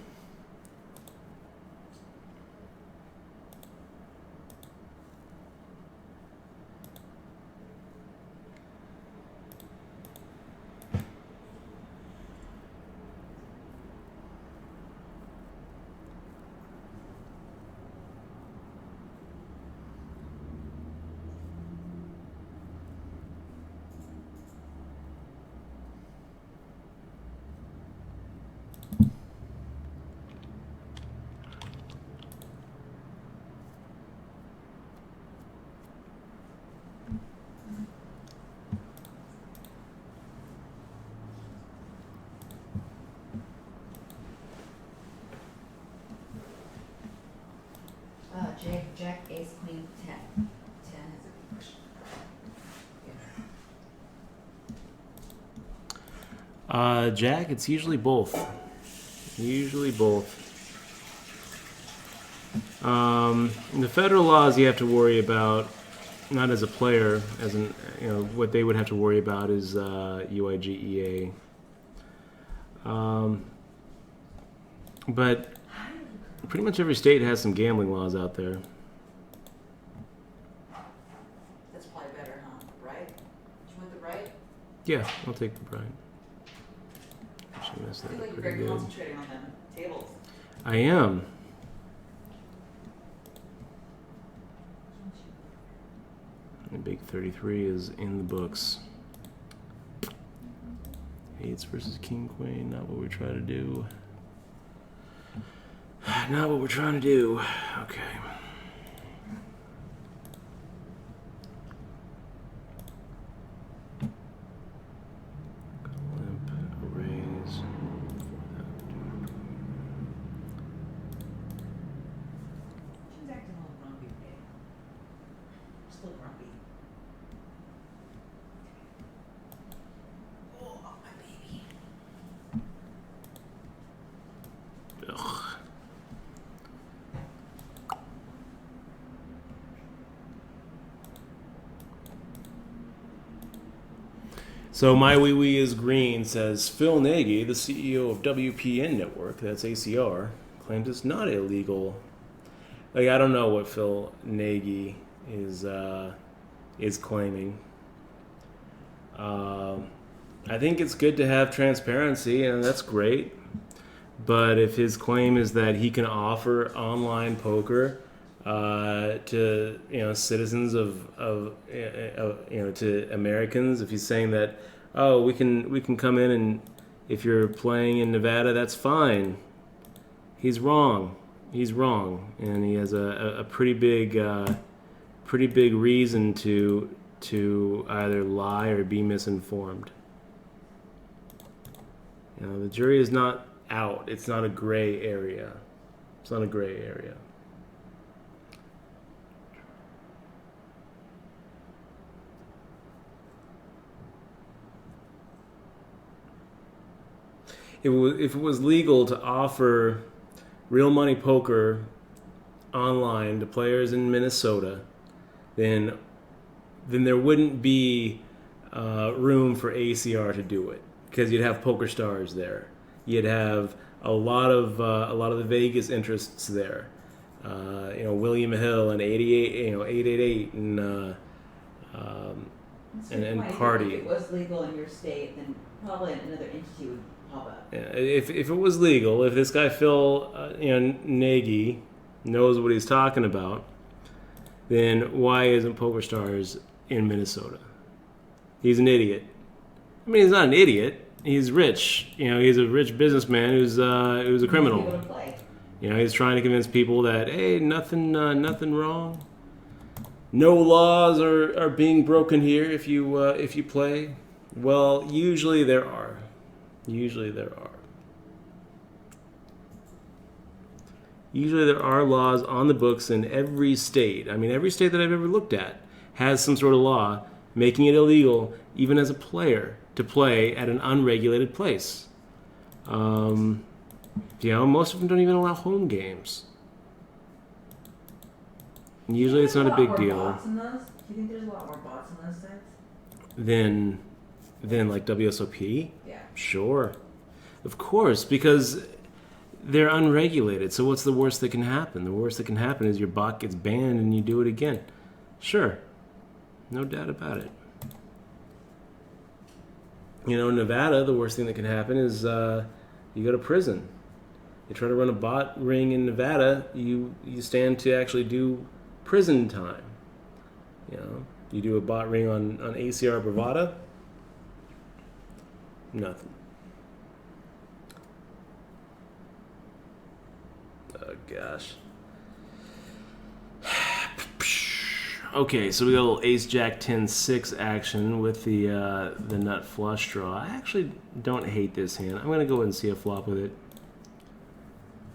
Jack, ace, queen, 10. 10 is a push. Jack, it's usually both. Usually both. The federal laws you have to worry about, not as a player, as an what they would have to worry about is UIGEA. But pretty much every state has some gambling laws out there. That's probably better, huh? Right? Do you want the right? Yeah, I'll take the bride. Actually, messed I that feel up like you're pretty very good. concentrating on them tables. I am. The big 33 is in the books. Eights versus king queen, not what we try to do. Not what we're trying to do. Okay. Limp, raise. She's acting a little grumpy today. Still grumpy. Oh, my baby. Ugh. So my wee wee is green says Phil Nagy, the CEO of WPN Network, that's ACR, claims it's not illegal. Like, I don't know what Phil Nagy is claiming. I think it's good to have transparency, and that's great. But if his claim is that he can offer online poker to citizens to Americans, if he's saying that, oh, we can come in, and if you're playing in Nevada, that's fine. He's wrong. He's wrong, and he has a pretty big reason to either lie or be misinformed. The jury is not out. It's not a gray area. It's not a gray area. If it was legal to offer real money poker online to players in Minnesota, then there wouldn't be room for ACR to do it, because you'd have Poker Stars there. You'd have a lot of the Vegas interests there. William Hill and 888 and Party. If it was legal in your state, then probably another entity would pop up. If it was legal, if this guy Phil Nagy knows what he's talking about, then why isn't Poker Stars in Minnesota? He's an idiot. I mean, he's not an idiot. He's rich. He's a rich businessman who's a criminal. Able to play. He's trying to convince people that, hey, nothing wrong. No laws are being broken here if you play. Well, usually there are. Usually there are laws on the books in every state. I mean, every state that I've ever looked at has some sort of law making it illegal, even as a player, to play at an unregulated place. Most of them don't even allow home games. Usually it's not a big deal. Bots in those? Do you think there's a lot more bots in those sites? Than than like WSOP? Yeah. Sure. Of course, because they're unregulated. So what's the worst that can happen? The worst that can happen is your bot gets banned and you do it again. Sure. No doubt about it. You know, in Nevada, the worst thing that can happen is you go to prison. You try to run a bot ring in Nevada, you stand to actually do prison time. You know, you do a bot ring on ACR Bravada, nothing. Oh gosh. Okay, so we got a little Ace Jack 10-6 action with the nut flush draw. I actually don't hate this hand. I'm gonna go ahead and see a flop with it.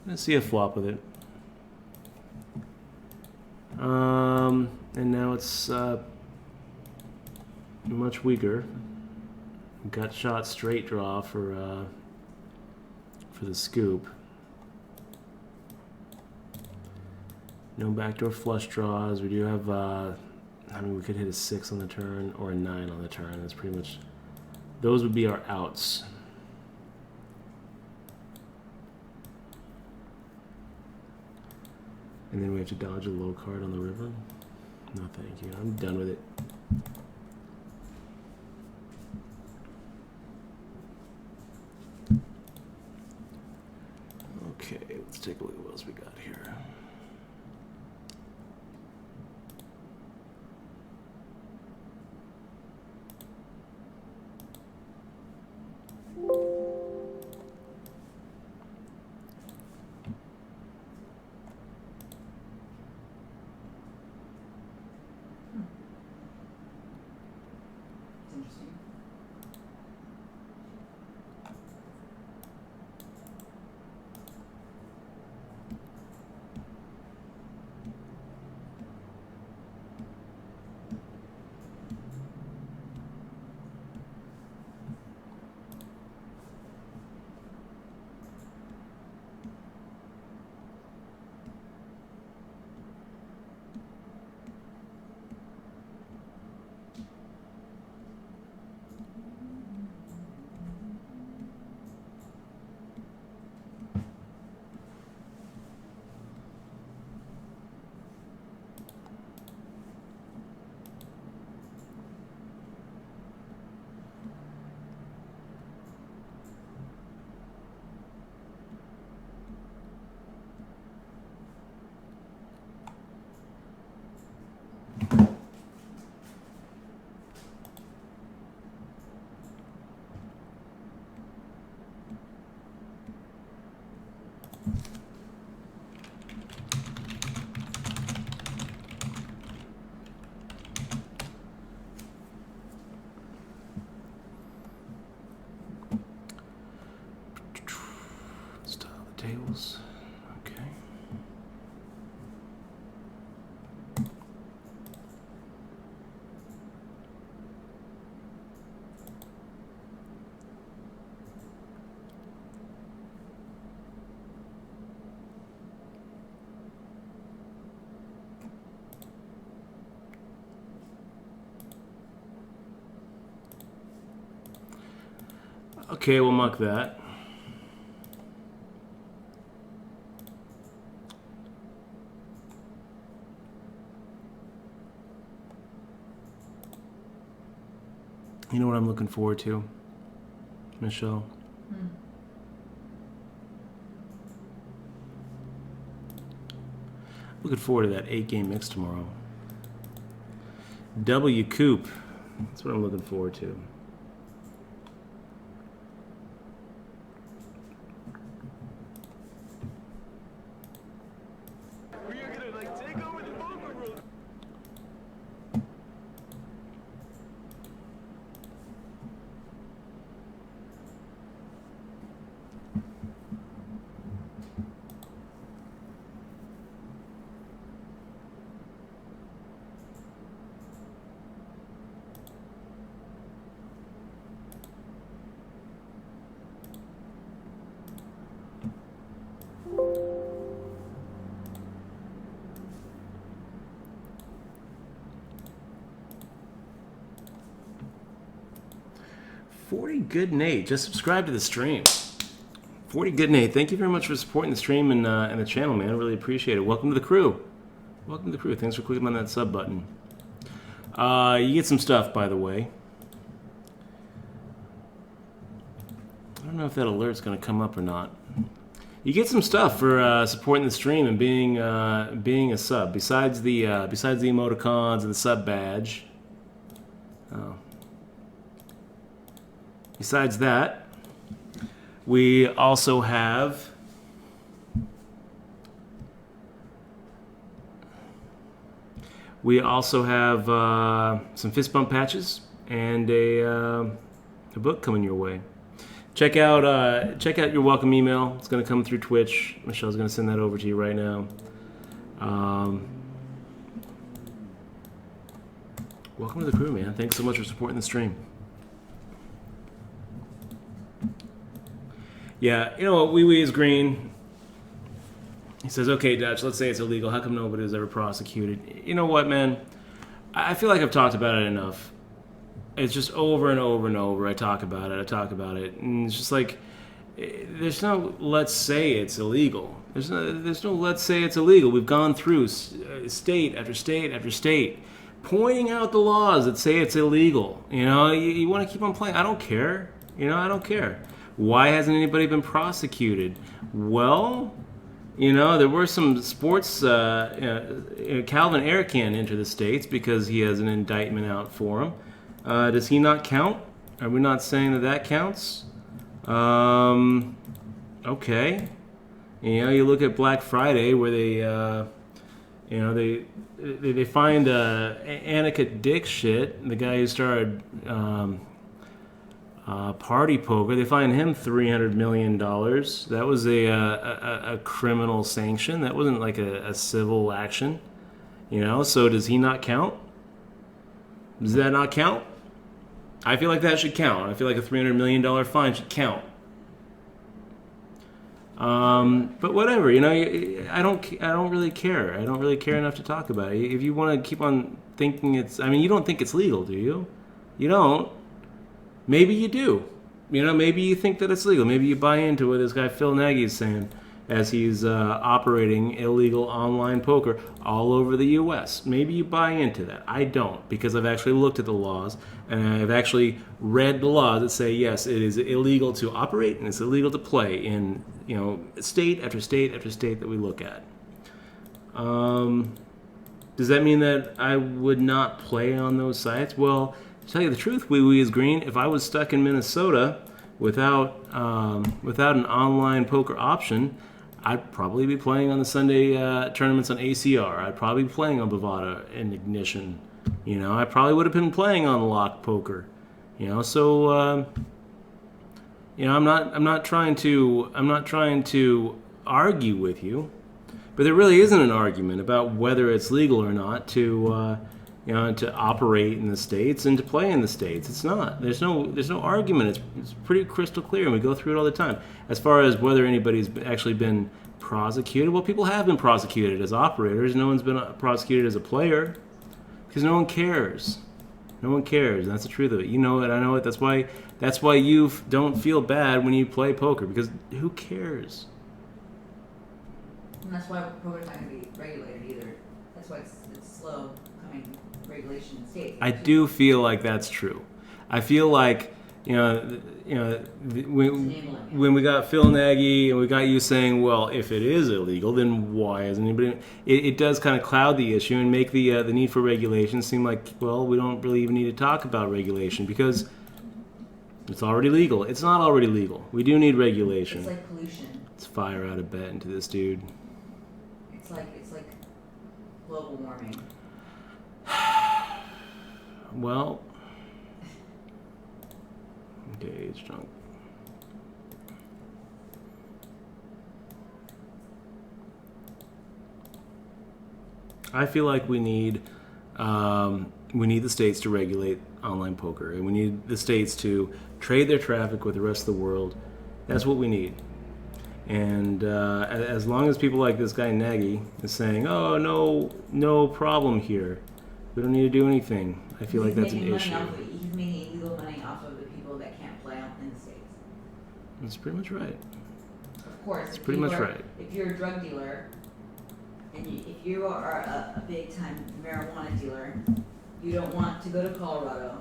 I'm gonna see a flop with it. And now it's much weaker. Gut shot straight draw for the scoop. No backdoor flush draws. We do have, I mean, we could hit a 6 on the turn or a 9 on the turn. That's pretty much, those would be our outs. And then we have to dodge a low card on the river. No, thank you. I'm done with it. Okay, let's take a look at what else we got here. It's interesting. Style the tables. Okay. Okay, we'll muck that. You know what I'm looking forward to, Michelle? Looking forward to that 8-game mix tomorrow. W Coop. That's what I'm looking forward to. 40 Good Nate, just subscribe to the stream. 40 Good Nate, thank you very much for supporting the stream and the channel, man. I really appreciate it. Welcome to the crew. Welcome to the crew. Thanks for clicking on that sub button. You get some stuff, by the way. I don't know if that alert's going to come up or not. You get some stuff for supporting the stream and being a sub. Besides the emoticons and the sub badge. Oh. Besides that, we also have some fist bump patches and a book coming your way. Check out your welcome email. It's going to come through Twitch. Michelle's going to send that over to you right now. Welcome to the crew, man. Thanks so much for supporting the stream. Yeah, you know what? Wee Wee is green. He says, okay, Dutch, let's say it's illegal. How come nobody was ever prosecuted? You know what, man? I feel like I've talked about it enough. It's just over and over and over. I talk about it. And it's just like, there's no let's say it's illegal. There's no let's say it's illegal. We've gone through state after state after state, pointing out the laws that say it's illegal. You know, you want to keep on playing. I don't care. I don't care. Why hasn't anybody been prosecuted? Well, there were some sports. Calvin Arikan entered the States because he has an indictment out for him. Does he not count? Are we not saying that counts? Okay. You look at Black Friday where they find Annika Dixit, the guy who started Party Poker. They find him $300 million. That was a criminal sanction. That wasn't like a civil action. So does he not count? Does that not count? I feel like that should count. I feel like a $300 million fine should count. But whatever, I don't really care. I don't really care enough to talk about it. If you want to keep on thinking you don't think it's legal, do you? You don't. Maybe you do. Maybe you think that it's legal. Maybe you buy into what this guy Phil Nagy is saying as he's operating illegal online poker all over the U.S. Maybe you buy into that. I don't, because I've actually looked at the laws and I've actually read the laws that say, yes, it is illegal to operate and it's illegal to play in state after state after state that we look at. Does that mean that I would not play on those sites? Well, to tell you the truth, Wee Wee is green. If I was stuck in Minnesota without an online poker option, I'd probably be playing on the Sunday tournaments on ACR. I'd probably be playing on Bovada and Ignition. I probably would have been playing on Lock Poker. So I'm not trying to argue with you, but there really isn't an argument about whether it's legal or not to operate in the States and to play in the States. It's not. There's no argument. It's pretty crystal clear, and we go through it all the time. As far as whether anybody's actually been prosecuted, well, people have been prosecuted as operators. No one's been prosecuted as a player because no one cares. No one cares. That's the truth of it. You know it. I know it. That's why you don't feel bad when you play poker, because who cares? And that's why poker's not going to be regulated either. That's why it's slow coming regulation in states. I do feel like that's true. I feel like when we got Phil Nagy and we got you saying, well, if it is illegal, then why hasn't anybody? It does kind of cloud the issue and make the need for regulation seem like, well, we don't really even need to talk about regulation because it's already legal. It's not already legal. We do need regulation. It's like pollution. Let's fire out a bet into this dude. It's like global warming. Well, okay, it's drunk. I feel like we need the states to regulate online poker, and we need the states to trade their traffic with the rest of the world. That's what we need. And as long as people like this guy Nagy is saying, "Oh, no problem here. We don't need to do anything," I feel like that's an issue. He's making illegal money off of the people that can't play. That's pretty much right. Of course, That's pretty much right. If you're a drug dealer, and if you are a big time marijuana dealer, you don't want to go to Colorado.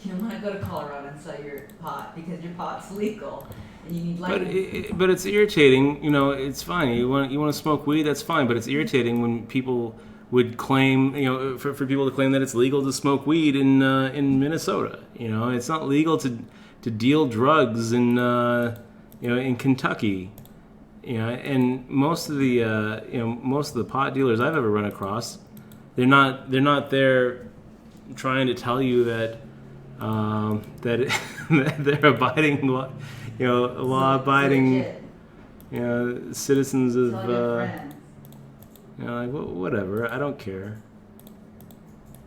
You don't want to go to Colorado and sell your pot because your pot's legal, and you need license. But it's irritating. You know, it's fine. You want to smoke weed, that's fine. But it's irritating when people would claim, you know, for people to claim that it's legal to smoke weed in Minnesota. You know, it's not legal to deal drugs in you know, in Kentucky. You know, and most of the pot dealers I've ever run across, they're not there trying to tell you that that they're abiding law, you know, law-abiding, you know, citizens of, Tell your friends. you know, like whatever. I don't care.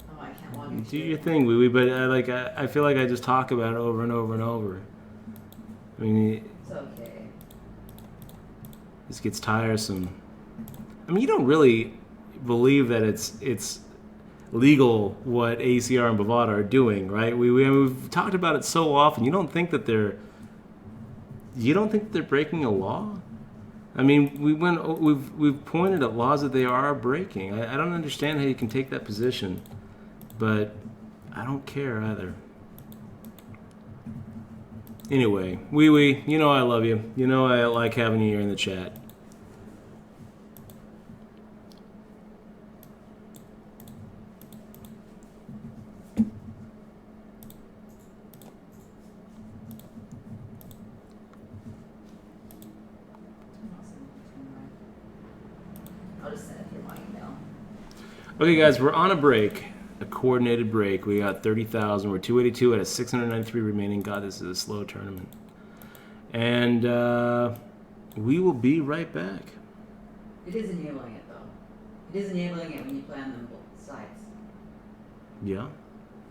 Oh, I can't walk into Do your it. thing, wee wee. But I feel like I just talk about it over and over and over. I mean, It's okay. this gets tiresome. I mean, you don't really believe that it's legal what ACR and Bovada are doing, right? We've talked about it so often. You don't think that they're breaking a law? I mean, we've pointed at laws that they are breaking. I don't understand how you can take that position, but I don't care either. Anyway, wee, you know I love you. You know I like having you here in the chat. I'll just send it through my email. Okay, guys, we're on a break, a coordinated break. We got 30,000. We're 282 out of 693 remaining. God, this is a slow tournament. And we will be right back. It is enabling it though. It is enabling it when you play on them both sides. Yeah,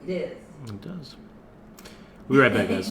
It is. it does. We'll be right back, guys.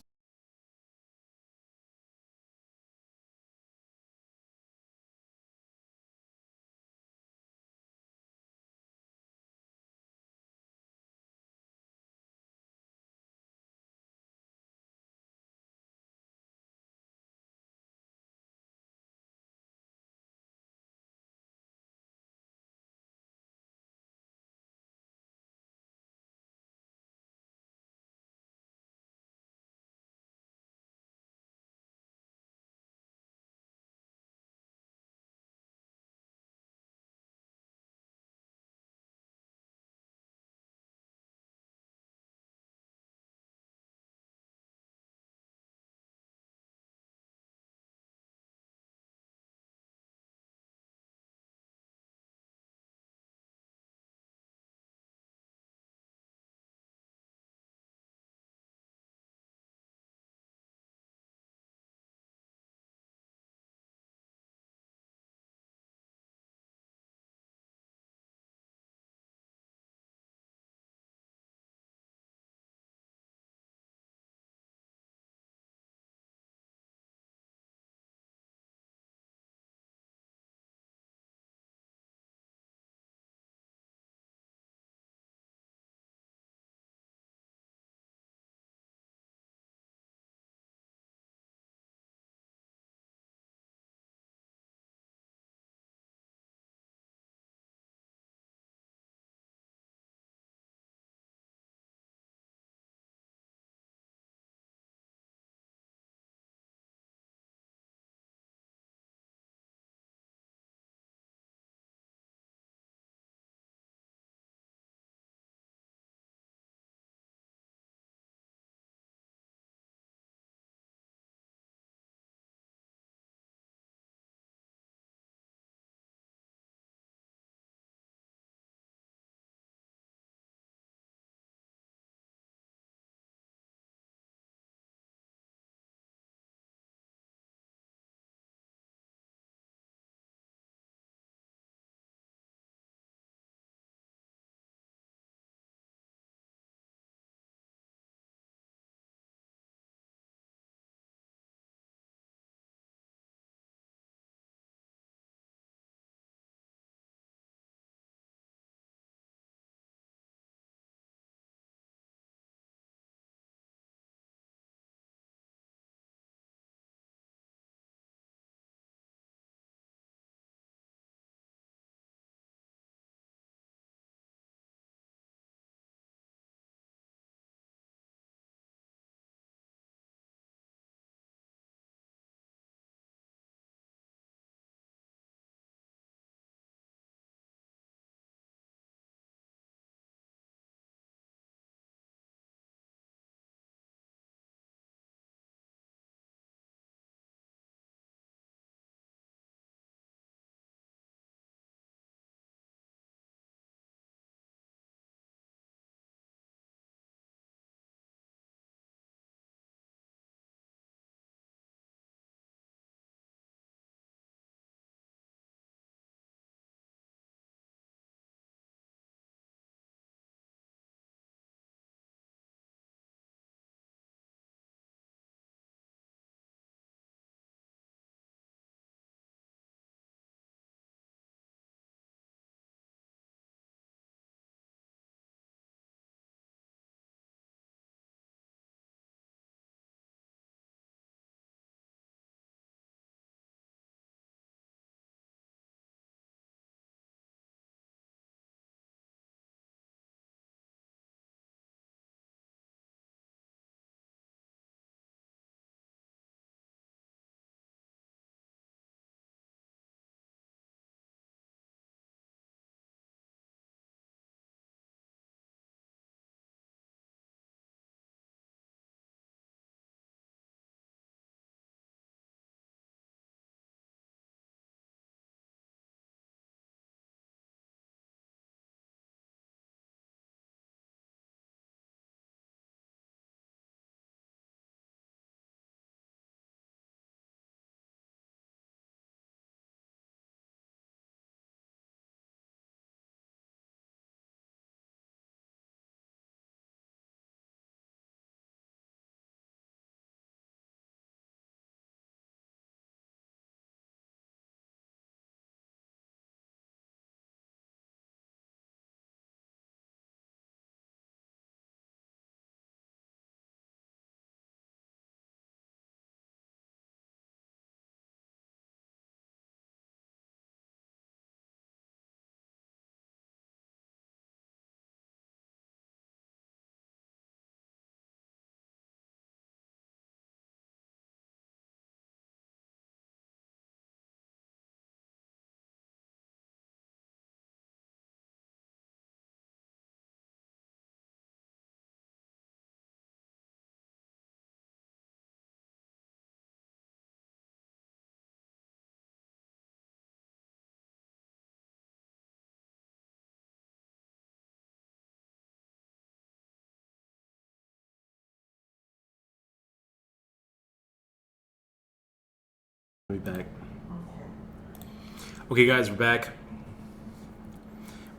Be back. Okay, guys, we're back.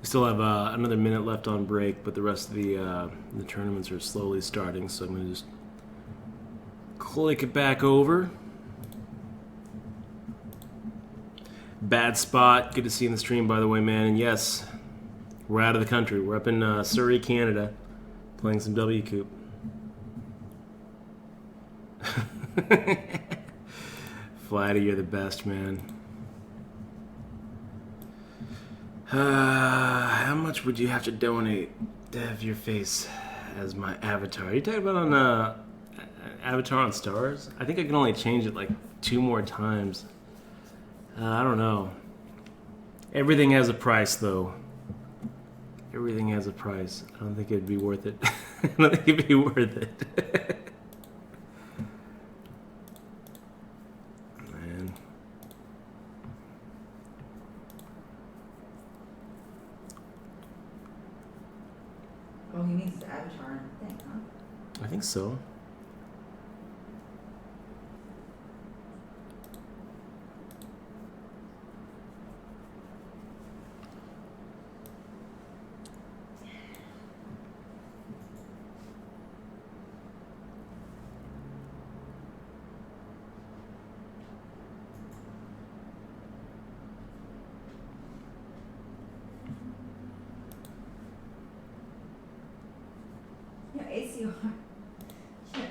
We still have another minute left on break, but the rest of the tournaments are slowly starting. So I'm gonna just click it back over. Bad spot. Good to see you in the stream, by the way, man. And yes, we're out of the country. We're up in Surrey, Canada, playing some WCOOP. Flatty, you're the best, man. How much would you have to donate to have your face as my avatar? Are you talking about on Avatar on Stars? I think I can only change it like 2 more times. I don't know. Everything has a price, though. Everything has a price. I don't think it'd be worth it. I don't think it'd be worth it. Man. Oh, he needs his avatar and thing, huh? I think so.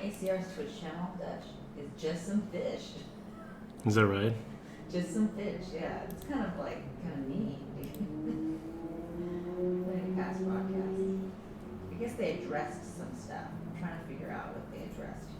ACR's Twitch channel, Dutch, is just some fish. Is that right? Just some fish, yeah. It's kind of neat. Like a past broadcast. I guess they addressed some stuff. I'm trying to figure out what they addressed here.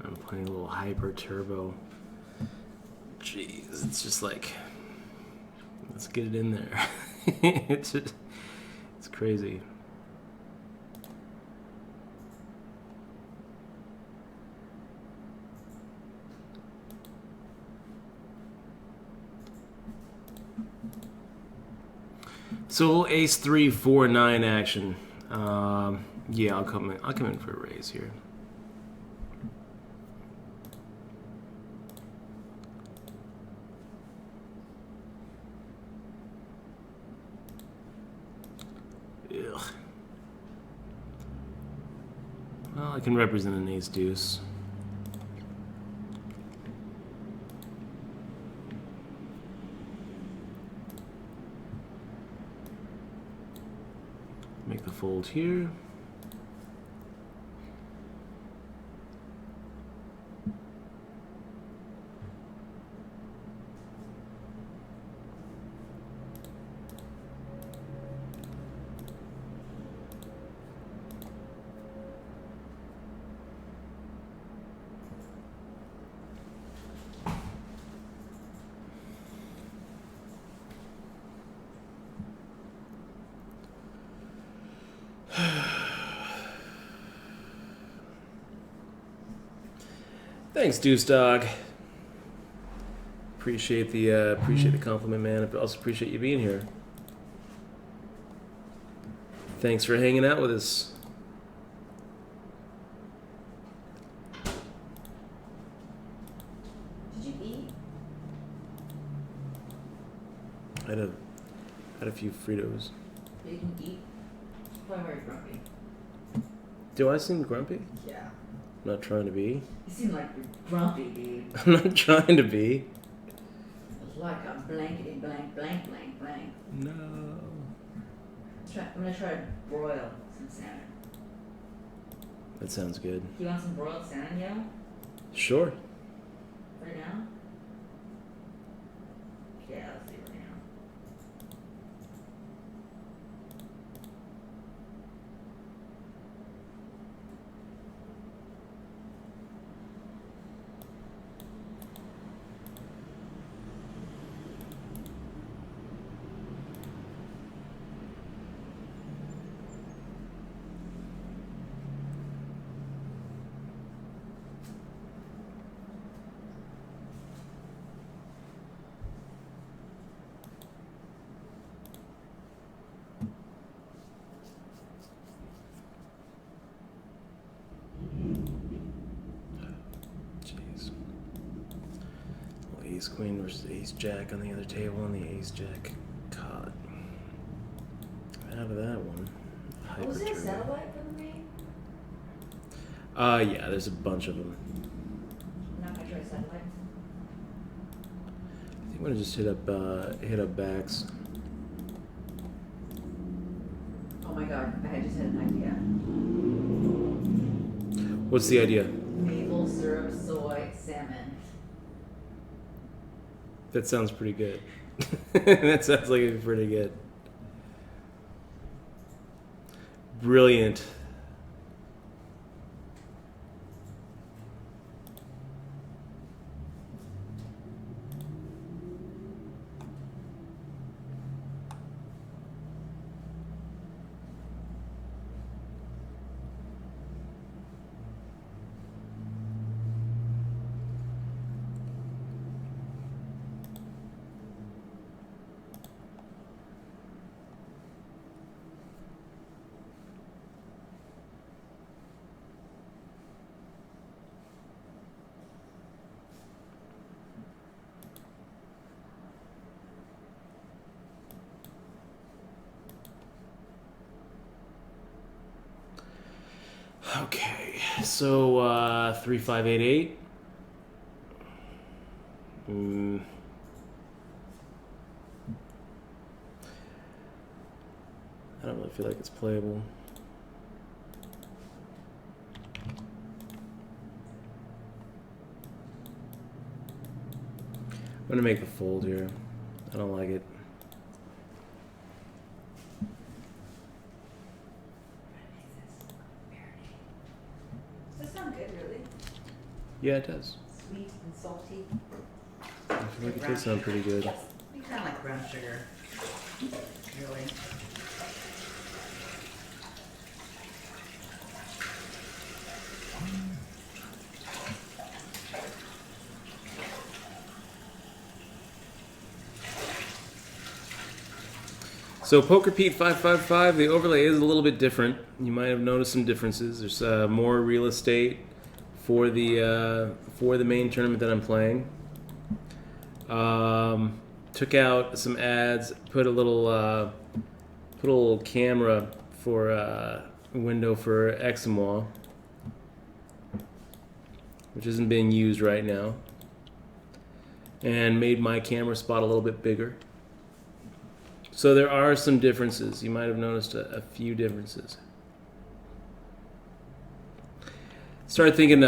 I'm playing a little Hyper Turbo. Jeez, it's just like, let's get it in there. It's crazy. So ace 3 4 9 action. Yeah, I'll come in for a raise here. Ugh. Well, I can represent an ace deuce. Make the fold here. Thanks, Deuce Dog. Appreciate the compliment, man. I also appreciate you being here. Thanks for hanging out with us. Did you eat? I had a few Fritos. You can eat? It's probably very grumpy. Do I seem grumpy? Yeah. I'm not trying to be. You seem like you're grumpy, dude. I'm not trying to be. It's like a blankety blank blank blank blank. No. I'm gonna try to broil some salmon. That sounds good. You want some broiled salmon, yo? Sure. Right now? Yeah, let's do it right now. ace queen versus ace jack on the other table, and the ace jack caught. Out of that one. Was there a satellite for the main? Yeah, there's a bunch of them. I'm not gonna try satellite. I think I'm gonna just hit up backs. Oh my god, I just had an idea. What's the idea? Maple syrup soy salmon. That sounds pretty good. That sounds like it's pretty good. Brilliant. Okay, so 3-5-8-8. I don't really feel like it's playable. I'm gonna make the fold here. I don't like it. Does that sound good, really? Yeah, it does. Sweet and salty. I feel like it does sound pretty good. Yes. You kind of like brown sugar. Really. So Poker Pete 555, the overlay is a little bit different. You might have noticed some differences. There's more real estate for the main tournament that I'm playing. Took out some ads, put a little camera for a window for Eximois, which isn't being used right now, and made my camera spot a little bit bigger. So there are some differences. You might have noticed a few differences. Started thinking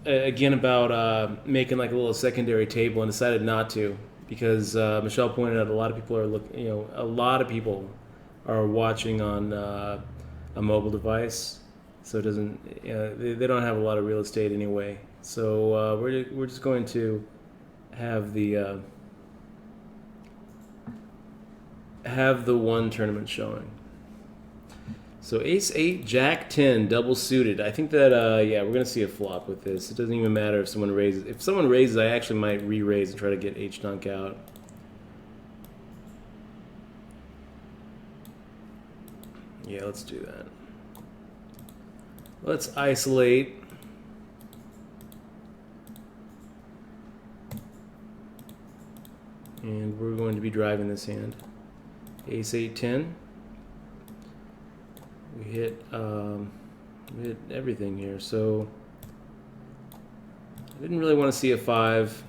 again about making like a little secondary table, and decided not to, because Michelle pointed out a lot of people are a lot of people are watching on a mobile device, so it doesn't they don't have a lot of real estate anyway. So we're just going to have the one tournament showing. So ace 8, jack 10, double suited. I think that we're gonna see a flop with this. It doesn't even matter if someone raises. If someone raises, I actually might re-raise and try to get H dunk out. Yeah, let's do that. Let's isolate. And we're going to be driving this hand. Ace 8 10. We hit everything here, so I didn't really want to see a 5.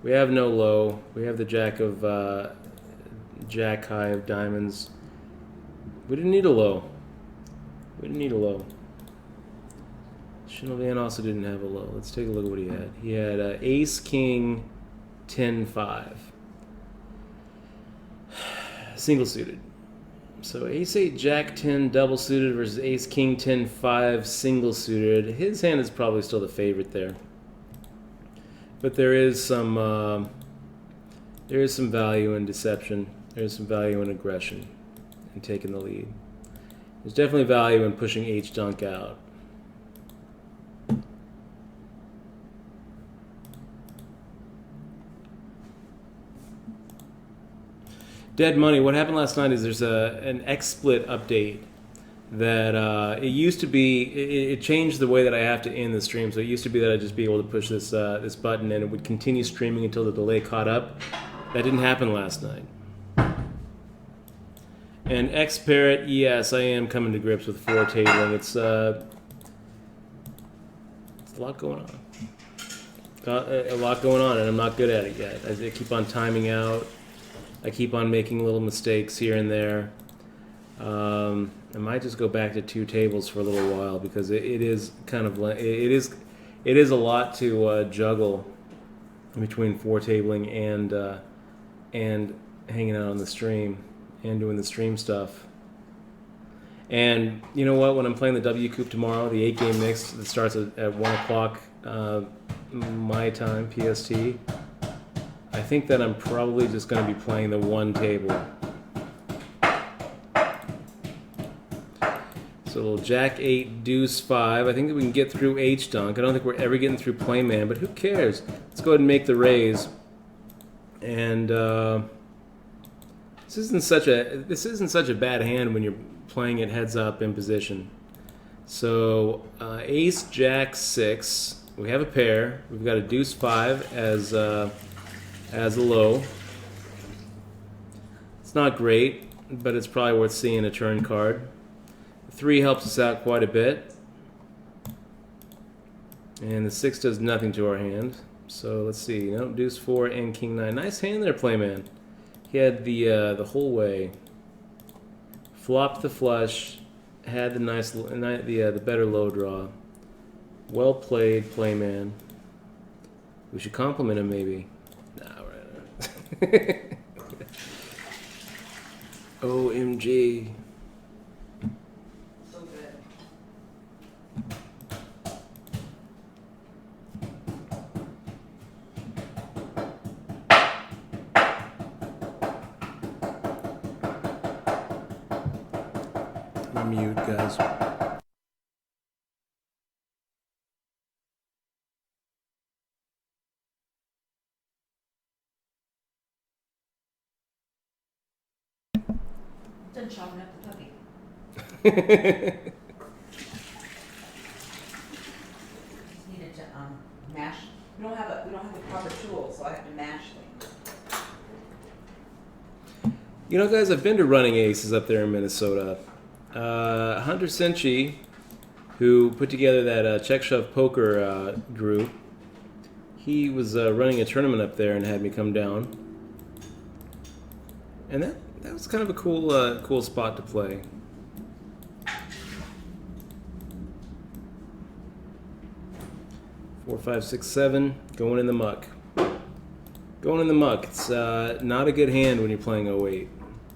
We have no low. We have the jack high of diamonds. We didn't need a low. Shinovan also didn't have a low. Let's take a look at what he had. He had ace king 10 5. Single suited. So ace 8 jack 10 double suited versus ace king 10 5 single suited. His hand is probably still the favorite there, but there is some value in deception. There is some value in aggression and taking the lead. There's definitely value in pushing H dunk out. Dead Money, what happened last night is there's an XSplit update that it used to be. It changed the way that I have to end the stream. So it used to be that I'd just be able to push this button and it would continue streaming until the delay caught up. That didn't happen last night. And X-Parrot, yes, I am coming to grips with 4 tabling. It's a lot going on. Got a lot going on, and I'm not good at it yet. I keep on timing out. I keep on making little mistakes here and there. I might just go back to 2 tables for a little while because it is kind of it is a lot to juggle between 4 tabling and hanging out on the stream and doing the stream stuff. And you know what? When I'm playing the W Coupe tomorrow, the 8-game mix that starts at 1 o'clock my time, PST, I think that I'm probably just going to be playing the 1 table. So a little Jack 8, Deuce 5. I think that we can get through H-Dunk. I don't think we're ever getting through Playman, but who cares? Let's go ahead and make the raise. And this isn't such a bad hand when you're playing it heads up in position. So Ace, Jack 6. We have a pair. We've got a Deuce 5 as a low. It's not great, but it's probably worth seeing a turn card. 3 helps us out quite a bit. And the 6 does nothing to our hand. So let's see. No, Deuce 4 and King 9. Nice hand there, Playman. He had the whole way. Flopped the flush. Had the better low draw. Well played, Playman. We should compliment him, maybe. Nah, right. OMG. So good. Mute, guys. Done chopping up the puppy. Just needed to mash. We don't have a proper tool, so I have to mash things. You know, guys, I've been to Running Aces up there in Minnesota. Hunter Senchi, who put together that Czech Shove Poker group, he was running a tournament up there and had me come down. And that was kind of a cool spot to play. Four, 5, 6, 7, going in the muck. Going in the muck. It's not a good hand when you're playing 08.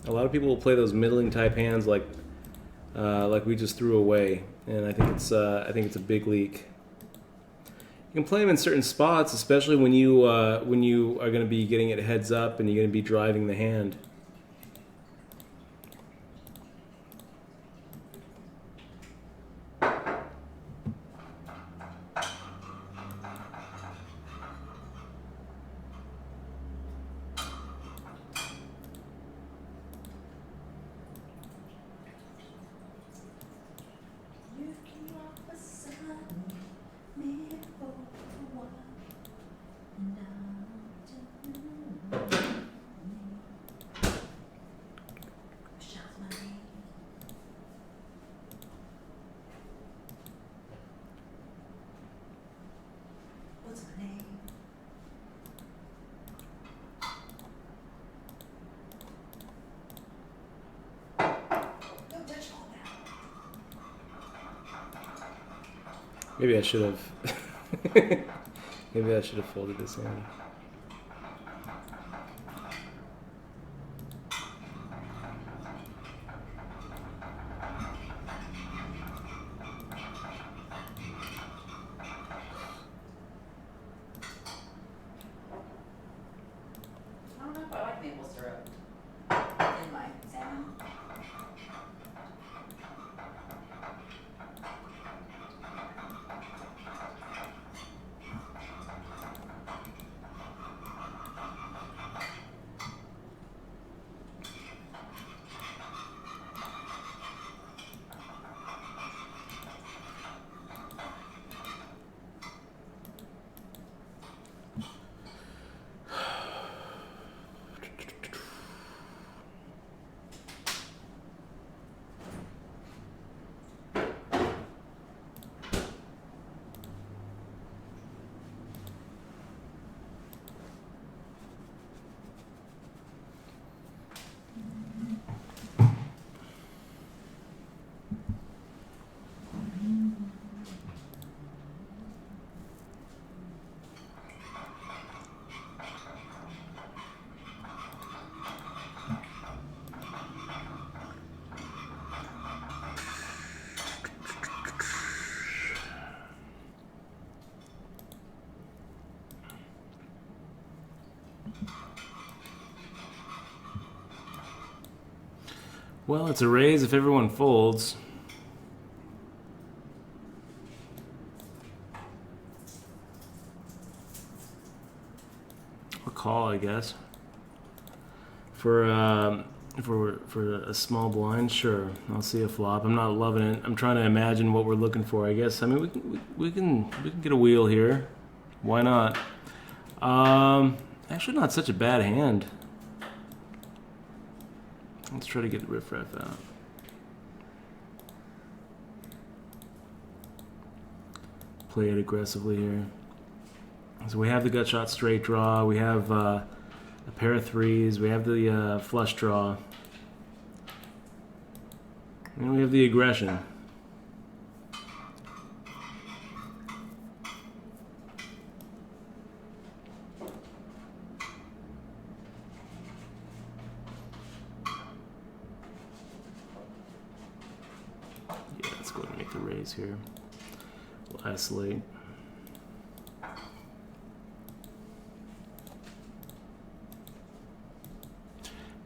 A lot of people will play those middling type hands like we just threw away, and I think it's a big leak. You can play them in certain spots, especially when you are going to be getting it heads up and you're going to be driving the hand. Maybe I should have. Maybe I should have folded this in. I don't know if I like maple syrup in my salmon. Well, it's a raise if everyone folds. Or call, I guess. For a small blind, sure. I'll see a flop. I'm not loving it. I'm trying to imagine what we're looking for. I guess. I mean, we can get a wheel here. Why not? Actually, not such a bad hand. Let's try to get the riffraff out. Play it aggressively here. So we have the gut shot straight draw. We have a pair of threes. We have the flush draw. And we have the aggression. Yeah, let's go ahead and make the raise here. We'll isolate.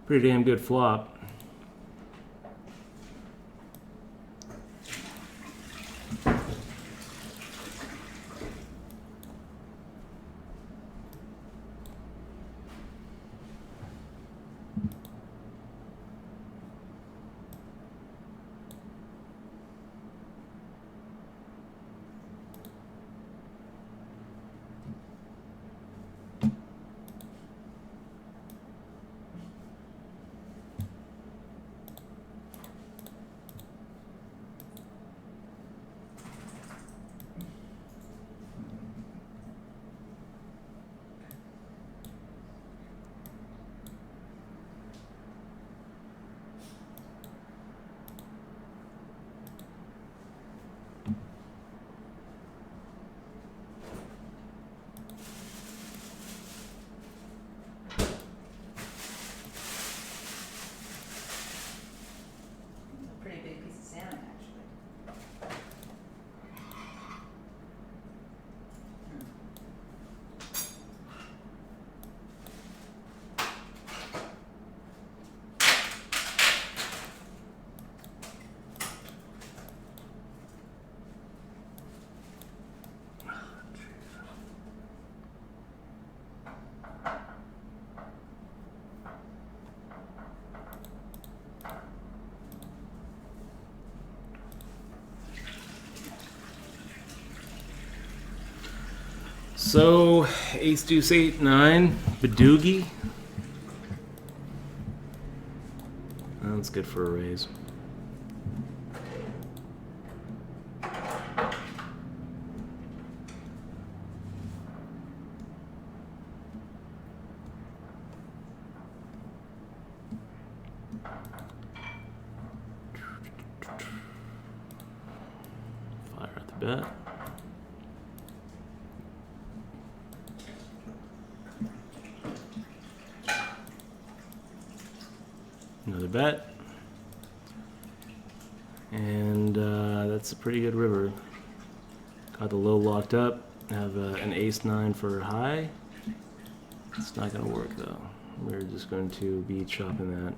Pretty damn good flop. Pretty big piece of salmon, actually. So, ace, deuce, 8, 9, Badoogie. That's good for a raise. Fire at the bet. Another bet. And that's a pretty good river. Got the low locked up. Have an ace 9 for high. It's not going to work though. We're just going to be chopping that.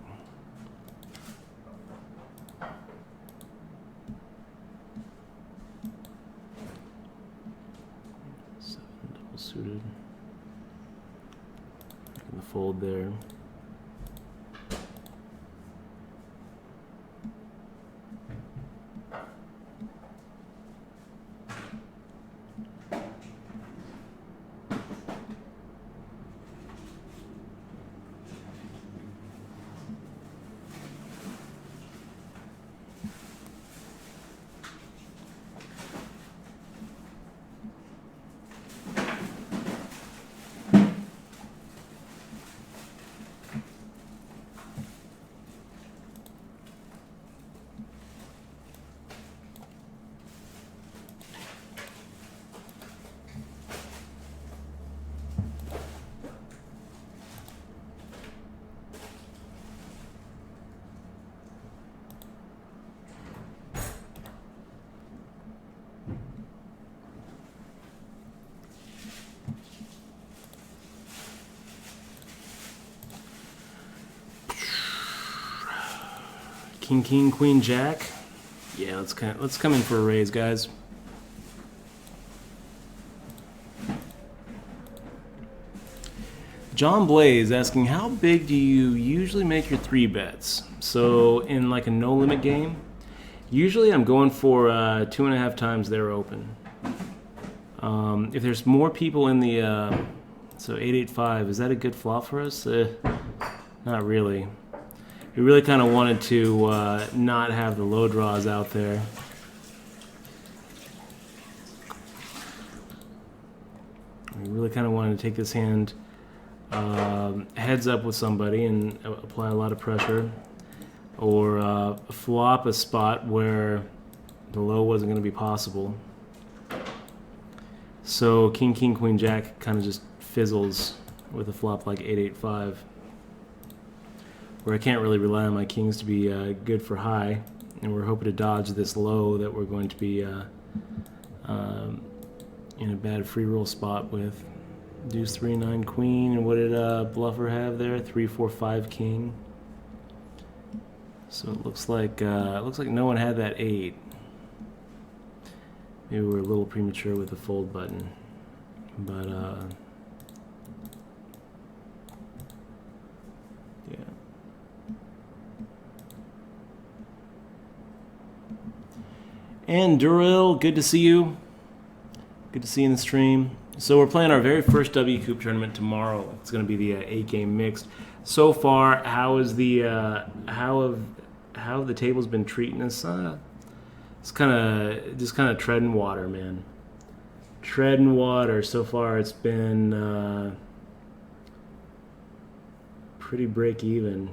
Seven double suited. Making the fold there. King, Queen, Jack. Yeah, let's come in for a raise, guys. John Blaze asking, how big do you usually make your 3 bets? So in like a no limit game, usually I'm going for 2.5 times their open. If there's more people in the so 885, is that a good flop for us? Not really. We really kind of wanted to not have the low draws out there. We really kind of wanted to take this hand heads up with somebody and apply a lot of pressure, or flop a spot where the low wasn't going to be possible. So King, Queen, Jack kind of just fizzles with a flop like 885, where I can't really rely on my kings to be good for high, and we're hoping to dodge this low that we're going to be in a bad free roll spot with. Deuce 3, 9, queen, and what did Bluffer have there? 3, 4, 5, king. So it looks like no one had that 8. Maybe we're a little premature with the fold button, but yeah. And Durrell, good to see you. Good to see you in the stream. So we're playing our very first W Coupe tournament tomorrow. It's going to be the 8-game mixed. So far, how have the tables been treating us? It's kind of treading water, man. Treading water. So far, it's been pretty break even.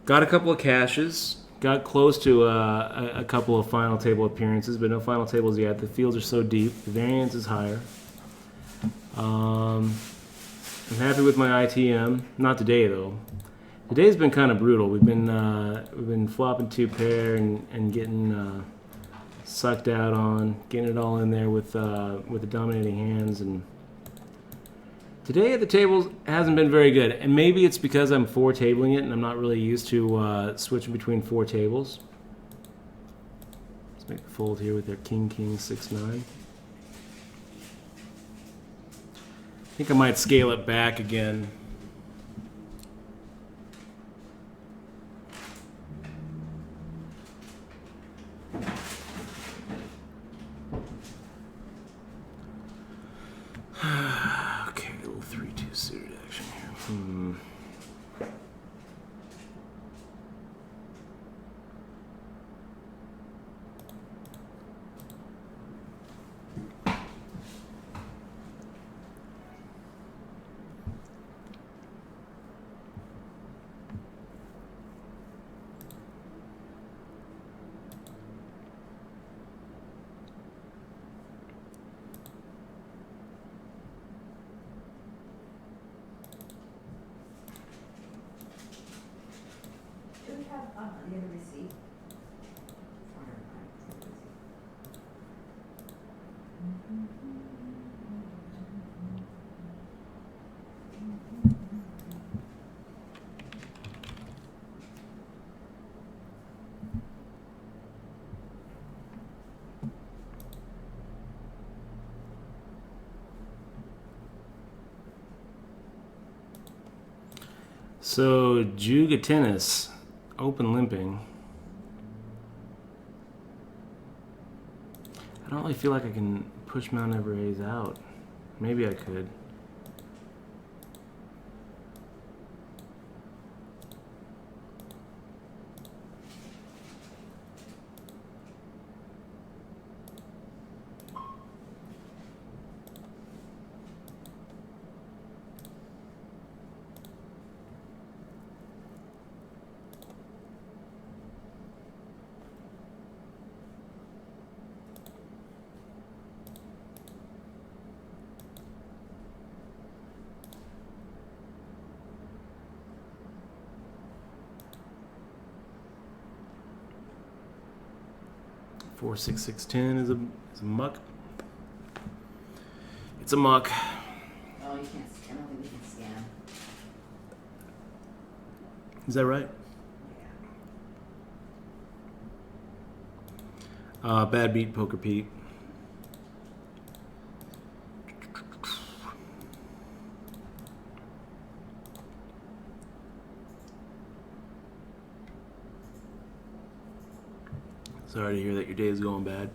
Got a couple of cashes. Got close to a couple of final table appearances, but no final tables yet. The fields are so deep. The variance is higher. I'm happy with my ITM. Not today, though. Today's been kind of brutal. We've been flopping 2 pair and getting sucked out on, getting it all in there with the dominating hands. And today at the tables hasn't been very good, and maybe it's because I'm 4-tabling it and I'm not really used to switching between 4 tables. Let's make the fold here with their King, 6, 9. I think I might scale it back again. Okay, a little 3-2 suited action here. Do we have the other receipt? So Juga Tennis, open limping. I don't really feel like I can push Mount Everest out. Maybe I could. Four, 6, 6, 10 is a muck. It's a muck. Oh, you can't. I don't think we can scan. Is that right? Bad Beat Poker Pete. Sorry to hear that your day is going bad.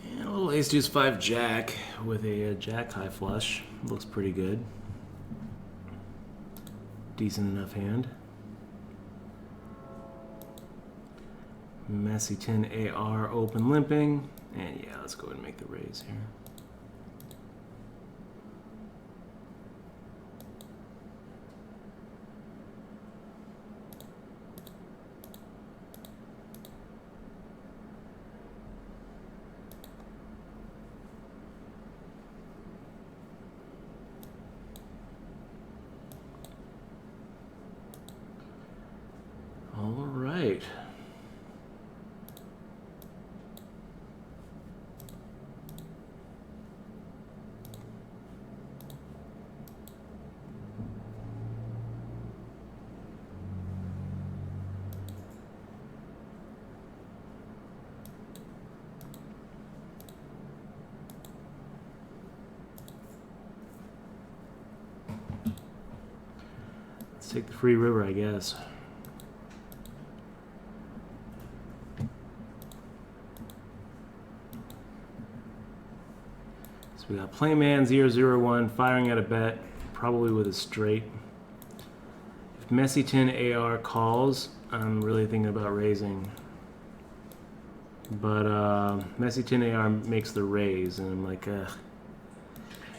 And a little ace deuce 5 jack with a jack high flush. Looks pretty good. Decent enough hand. Messy 10 AR open limping. And yeah, let's go ahead and make the raise here. All right. Let's take the free river, I guess. So we got Playman 001 firing at a bet, probably with a straight. If Messy 10 AR calls, I'm really thinking about raising. But Messy 10 AR makes the raise, and I'm like,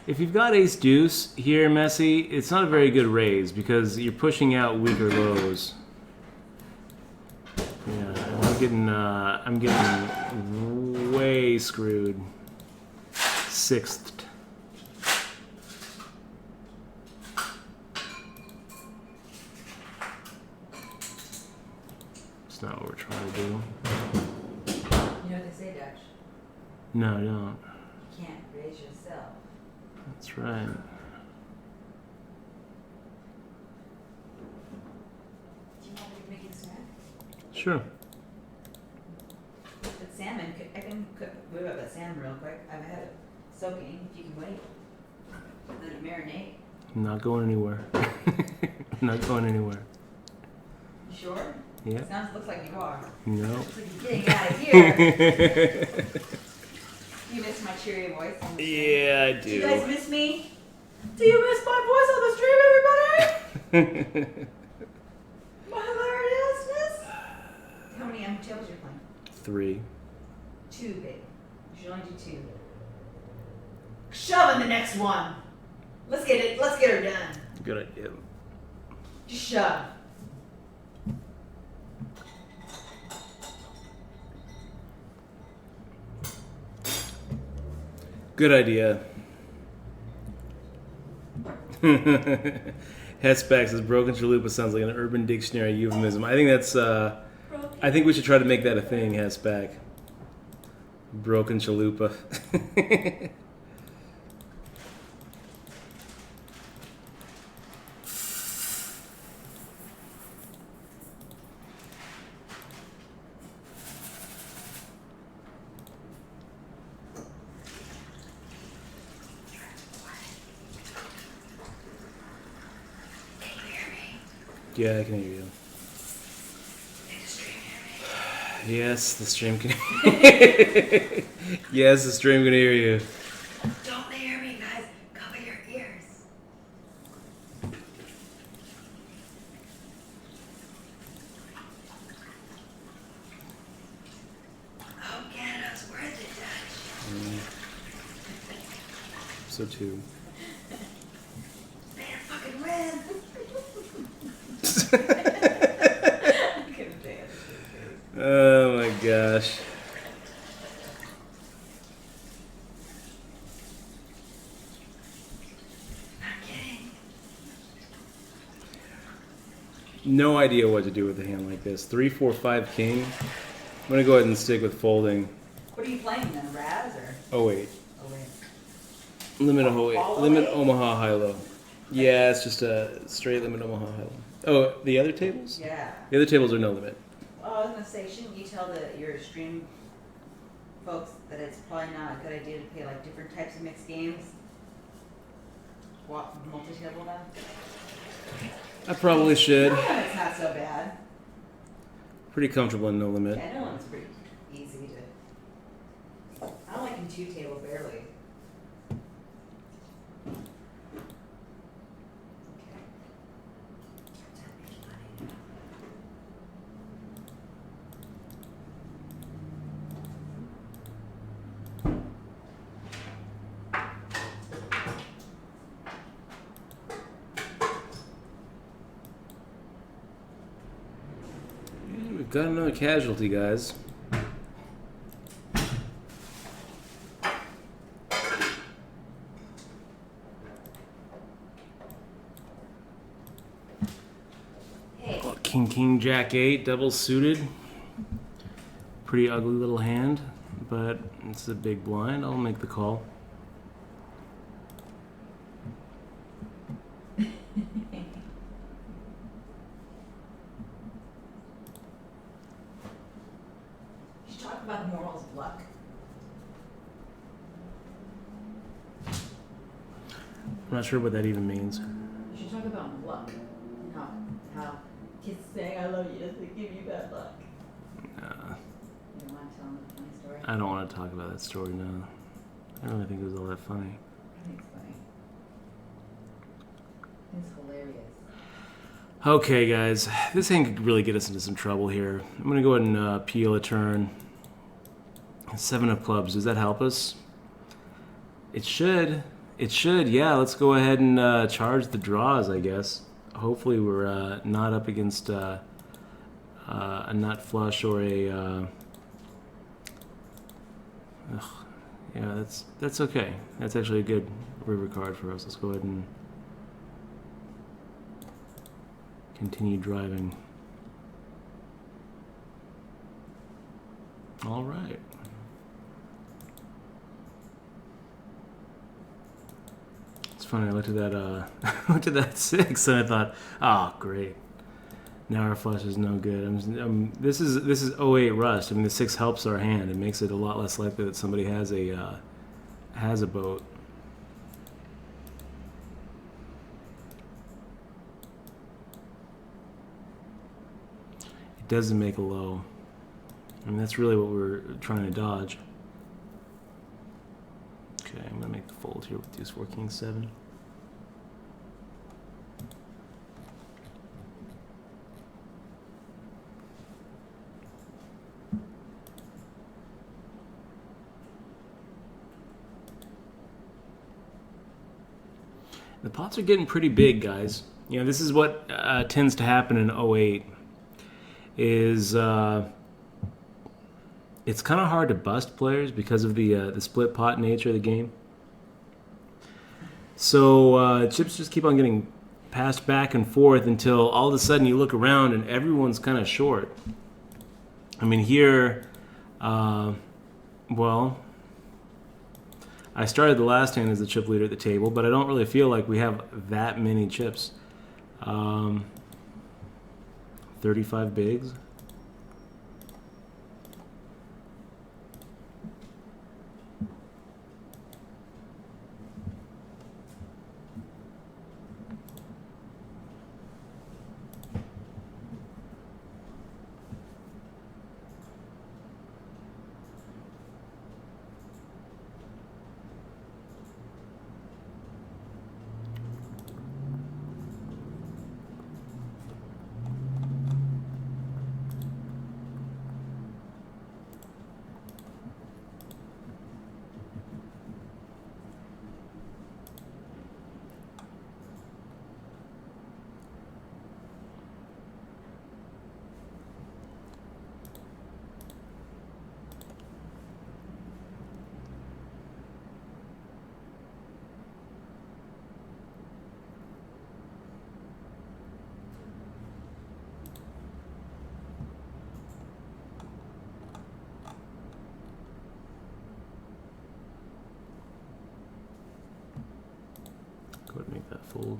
if you've got ace deuce here, Messy, it's not a very good raise because you're pushing out weaker lows. Yeah, I'm getting way screwed. Sixth. It's not what we're trying to do. You know what they say, Dutch? No, I don't. You can't raise yourself. That's right. Do you want me to make it a snack? Sure. But salmon, I can cook that salmon real quick. I've had it soaking, if you can wait. Let it marinate. I'm not going anywhere. I'm not going anywhere. You sure? Yeah. Looks like you are. No. Looks like you're getting out of here. You miss my cheery voice on the stream? Yeah, I Do you guys miss me? Do you miss my voice on the stream, everybody? My hilariousness? How many tables are you playing? 3. 2, babe. You should only do 2. Shove in the next one. Let's get it. Let's get her done. Good idea. Just shove. Good idea. Hetsback says broken chalupa sounds like an Urban Dictionary euphemism. I think that's. I think we should try to make that a thing. Hetsback. Broken chalupa. Yeah, I can hear you. Yes, the stream can. Yes, the stream can hear you. Don't hear me, guys. Cover your ears. Oh, Canada's worth it, Dutch. So too. Man, fucking win. Oh my gosh. No idea what to do with a hand like this. 3, 4, 5 king. I'm gonna go ahead and stick with folding. What are you playing then, Raz or? Oh wait, Oh wait. limit All Omaha high low. Yeah, it's just a straight limit Omaha high low. Oh, the other tables? Yeah. The other tables are no limit. Well, I was gonna say, shouldn't you tell your stream folks that it's probably not a good idea to play like different types of mixed games? What, multi-table now? I probably should. No limit's not so bad. Pretty comfortable in no limit. Yeah, no limit's pretty easy to. I don't like in 2-table barely. Okay. And we've got another casualty, guys. Hey, King, king, jack 8, double suited. Pretty ugly little hand, but it's a big blind. I'll make the call. you should talk about the morals of luck. I'm not sure what that even means. You should talk about luck. How kids saying I love you doesn't give you bad luck. You want to tell them a funny story? I don't want to talk about that story now. I don't really think it was all that funny. I think it's funny. It's hilarious. Okay, guys, this hand could really get us into some trouble here. I'm gonna go ahead and peel a turn. 7 of clubs. Does that help us? It should. It should. Yeah. Let's go ahead and charge the draws, I guess. Hopefully, we're not up against a nut flush or a. Yeah, that's okay. That's actually a good river card for us. Let's go ahead and continue driving. All right. It's funny. I looked at that. Looked at that 6, and I thought, "Oh, great. Now our flush is no good." This is 08 rust. I mean, the 6 helps our hand. It makes it a lot less likely that somebody has a boat. It doesn't make a low. I mean, that's really what we're trying to dodge. Okay, I'm gonna make the fold here with deuce 4 king 7. The pots are getting pretty big, guys. You know, this is what tends to happen in 08. Is it's kind of hard to bust players because of the split pot nature of the game. So chips just keep on getting passed back and forth until all of a sudden you look around and everyone's kind of short. I mean, here, well, I started the last hand as the chip leader at the table, but I don't really feel like we have that many chips. 35 bigs. fold.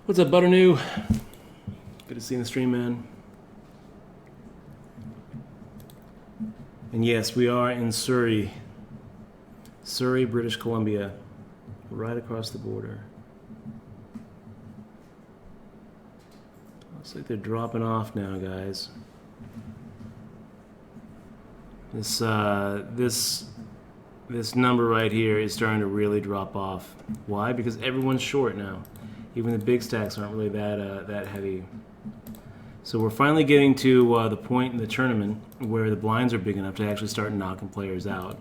What's up, Butternew? Good to see you in the stream, man. And yes, we are in Surrey, British Columbia, right across the border. Looks like they're dropping off now, guys. This number right here is starting to really drop off. Why? Because everyone's short now. Even the big stacks aren't really that heavy. So we're finally getting to the point in the tournament where the blinds are big enough to actually start knocking players out.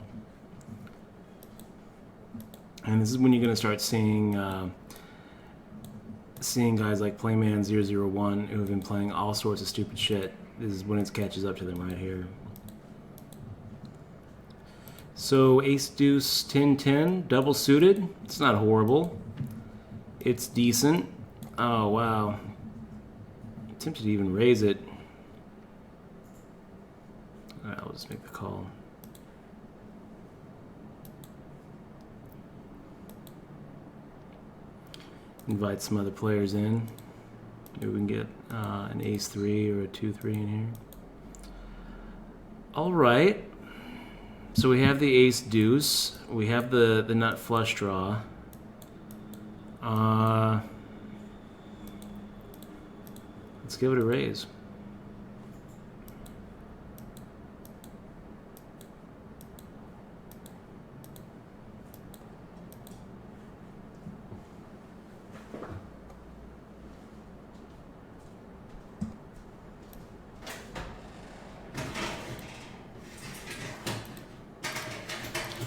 And this is when you're going to start seeing guys like Playman001 who have been playing all sorts of stupid shit. This is when it catches up to them right here. So ace deuce 10-10 double suited. It's not horrible. It's decent. Oh wow. Tempted to even raise it. Alright, I'll just make the call. Invite some other players in. Maybe we can get an ace-3 or a 2-3 in here. Alright. So we have the ace-deuce. We have the nut flush draw. Let's give it a raise.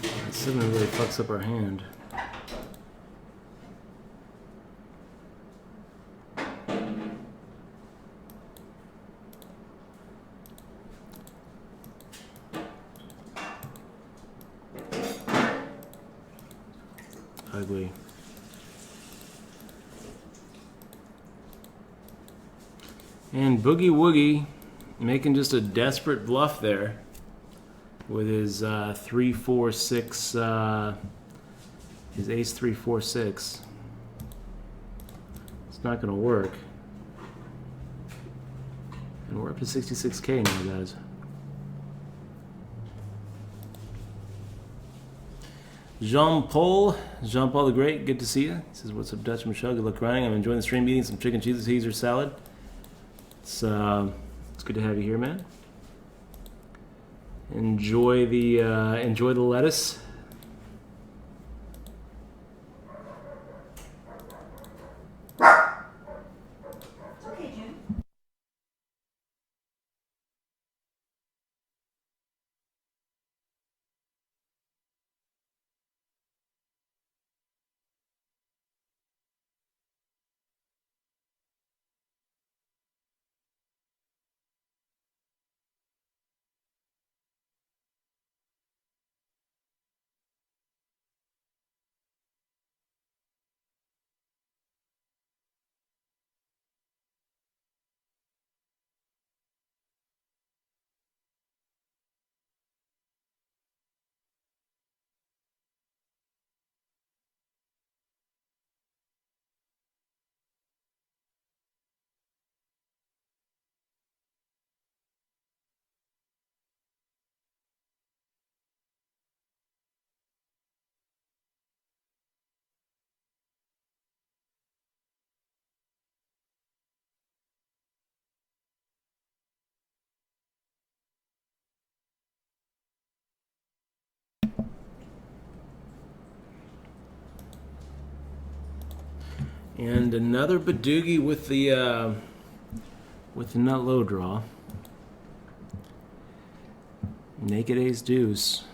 That 7 really fucks up our hand. Ugly. And Boogie Woogie making just a desperate bluff there with his 3-4-6, his ace 3-4-6. It's not going to work. And we're up to 66K now, guys. Jean-Paul the Great, good to see you. He says, what's up, Dutch Michelle? Good luck grinding. I'm enjoying the stream, eating some chicken cheese Caesar salad. It's good to have you here, man. Enjoy the lettuce. And another Badoogie with the nut low draw. Naked ace deuce.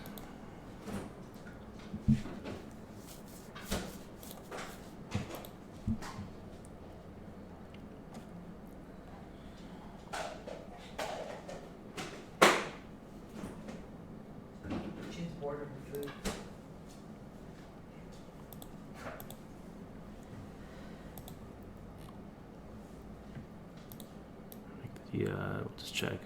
Choose border for food. Yeah, we'll just check.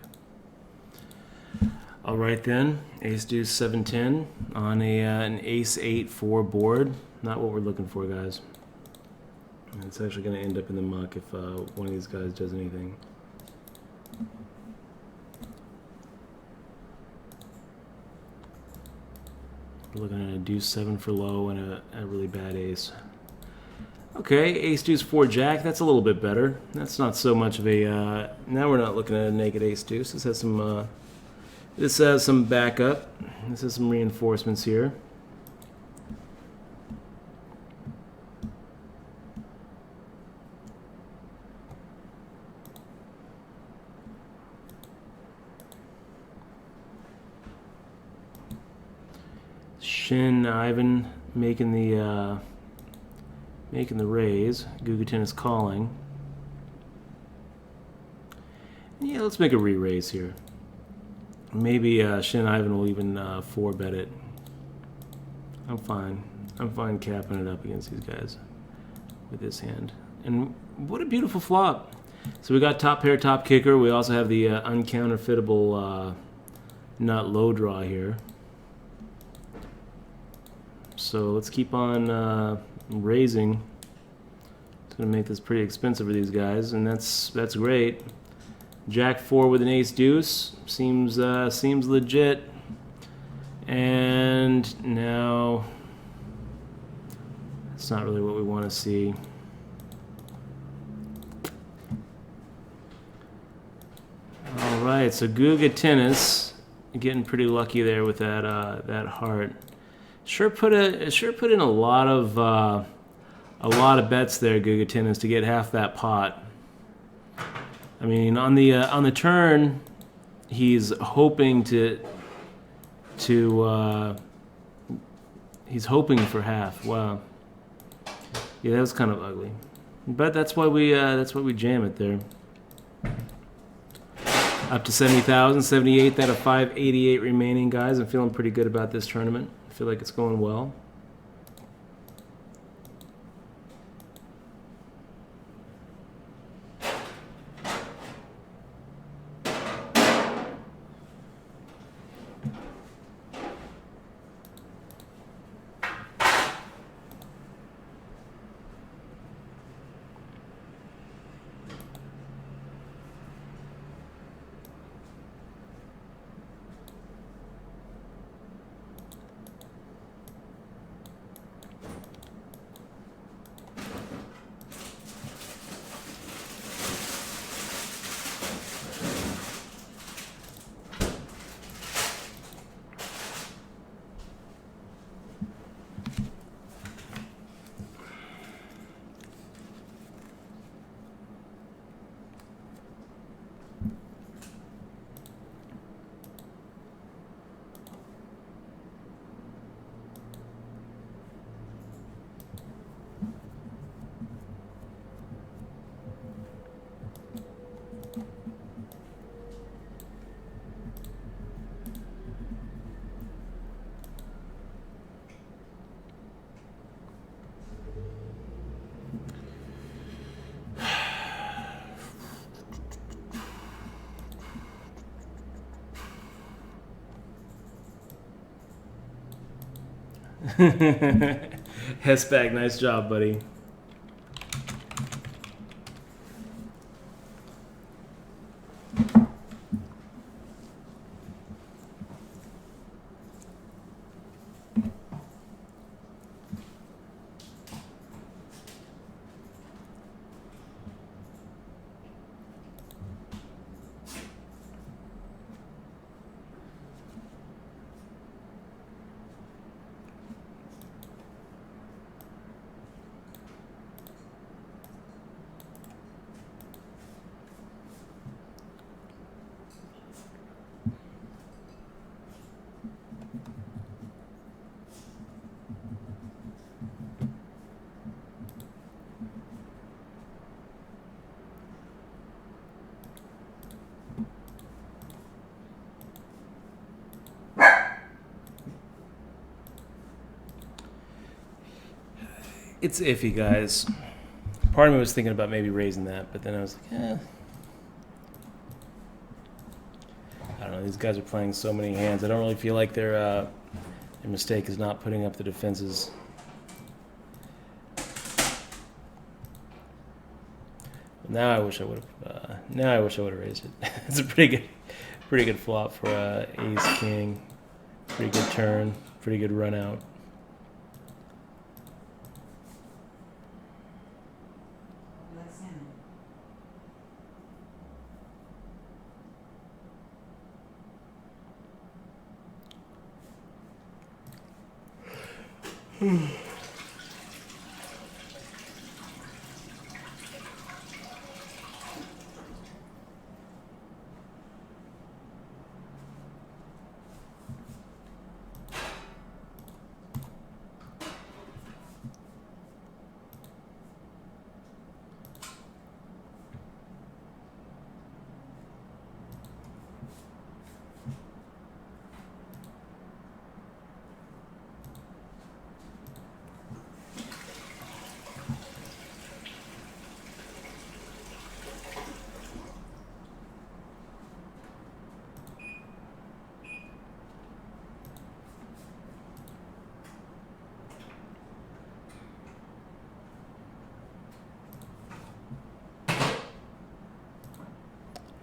All right then, ace deuce 7-10 on an ace 8-4 board. Not what we're looking for, guys. It's actually going to end up in the muck if one of these guys does anything. We're looking at a deuce 7 for low and a really bad ace. Okay, ace deuce 4 jack. That's a little bit better. That's not so much of a. Now we're not looking at a naked ace deuce. This has some. This has some backup. This has some reinforcements here. Shin Ivan making the raise. Gugatin is calling. Yeah, let's make a re-raise here. Maybe Shin Ivan will even 4-bet it. I'm fine. I'm fine capping it up against these guys with this hand. And what a beautiful flop. So we got top pair, top kicker. We also have the uncounterfeitable nut low draw here. So let's keep on raising. It's going to make this pretty expensive for these guys, and that's great. Jack 4 with an ace deuce seems legit. And now it's not really what we want to see. All right, so Guga Tennis getting pretty lucky there with that heart. Sure put in a lot of bets there, Guga Tennis, to get half that pot. I mean, on the turn, he's hoping he's hoping for half. Wow. Yeah, that was kind of ugly, but that's why we jam it there. Up to 70,000, 78 out of 588 remaining, guys. I'm feeling pretty good about this tournament. I feel like it's going well. Hessbag, nice job, buddy. It's iffy, guys. Part of me was thinking about maybe raising that, but then I was like, I don't know. These guys are playing so many hands. I don't really feel like their mistake is not putting up the defenses. Now I wish I would have. Now I wish I would have raised it. It's a pretty good flop for Ace King. Pretty good turn. Pretty good run out. Like salmon.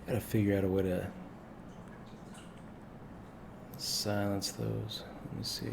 Gotta figure out a way to silence those. Let me see.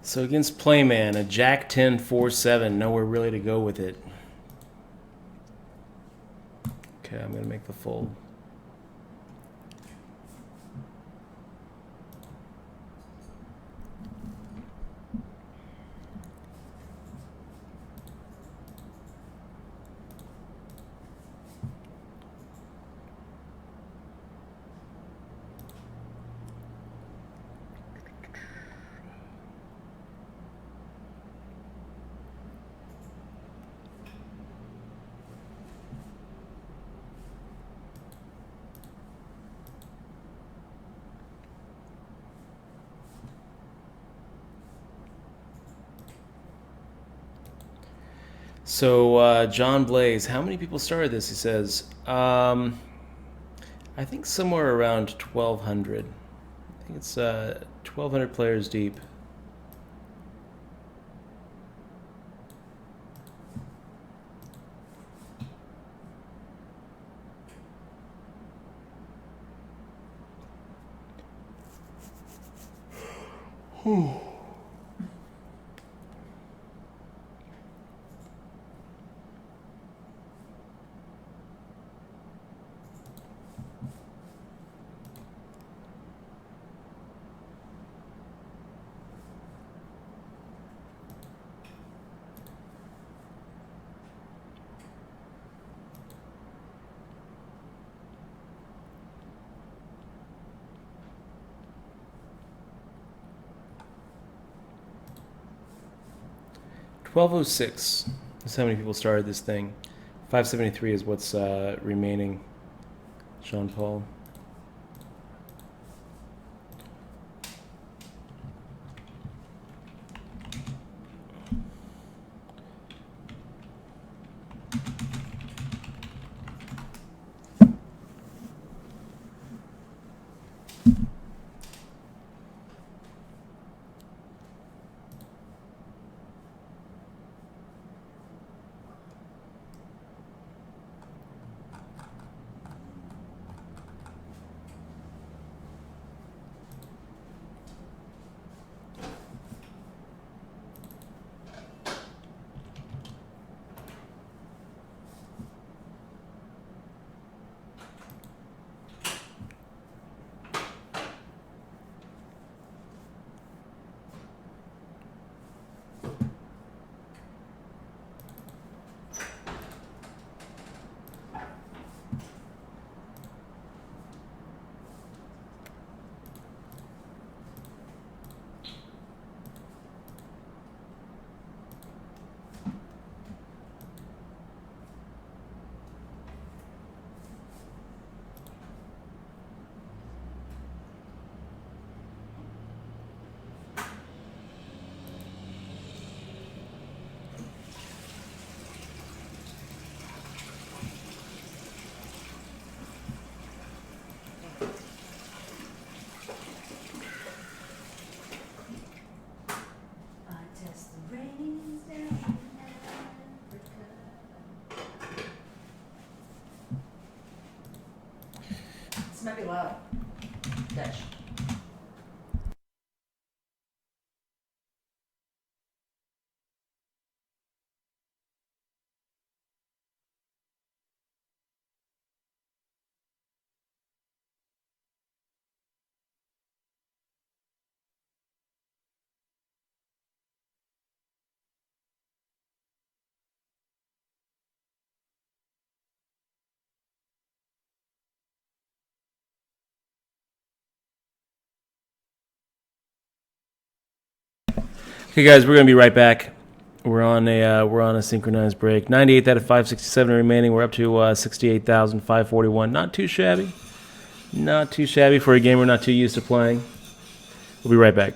So against Playman, a Jack 10 4-7, nowhere really to go with it. Okay, I'm gonna make the fold. So John Blaze, how many people started this? He says, I think somewhere around 1,200. I think it's 1,200 players deep. Whew. $12.06. That's how many people started this thing. 573 is what's remaining. Sean Paul. This might be loud. Dutch. Okay, guys, we're gonna be right back. We're on a synchronized break. 98 out of 567 remaining. We're up to 68,541. Not too shabby. Not too shabby for a game we're not too used to playing. We'll be right back.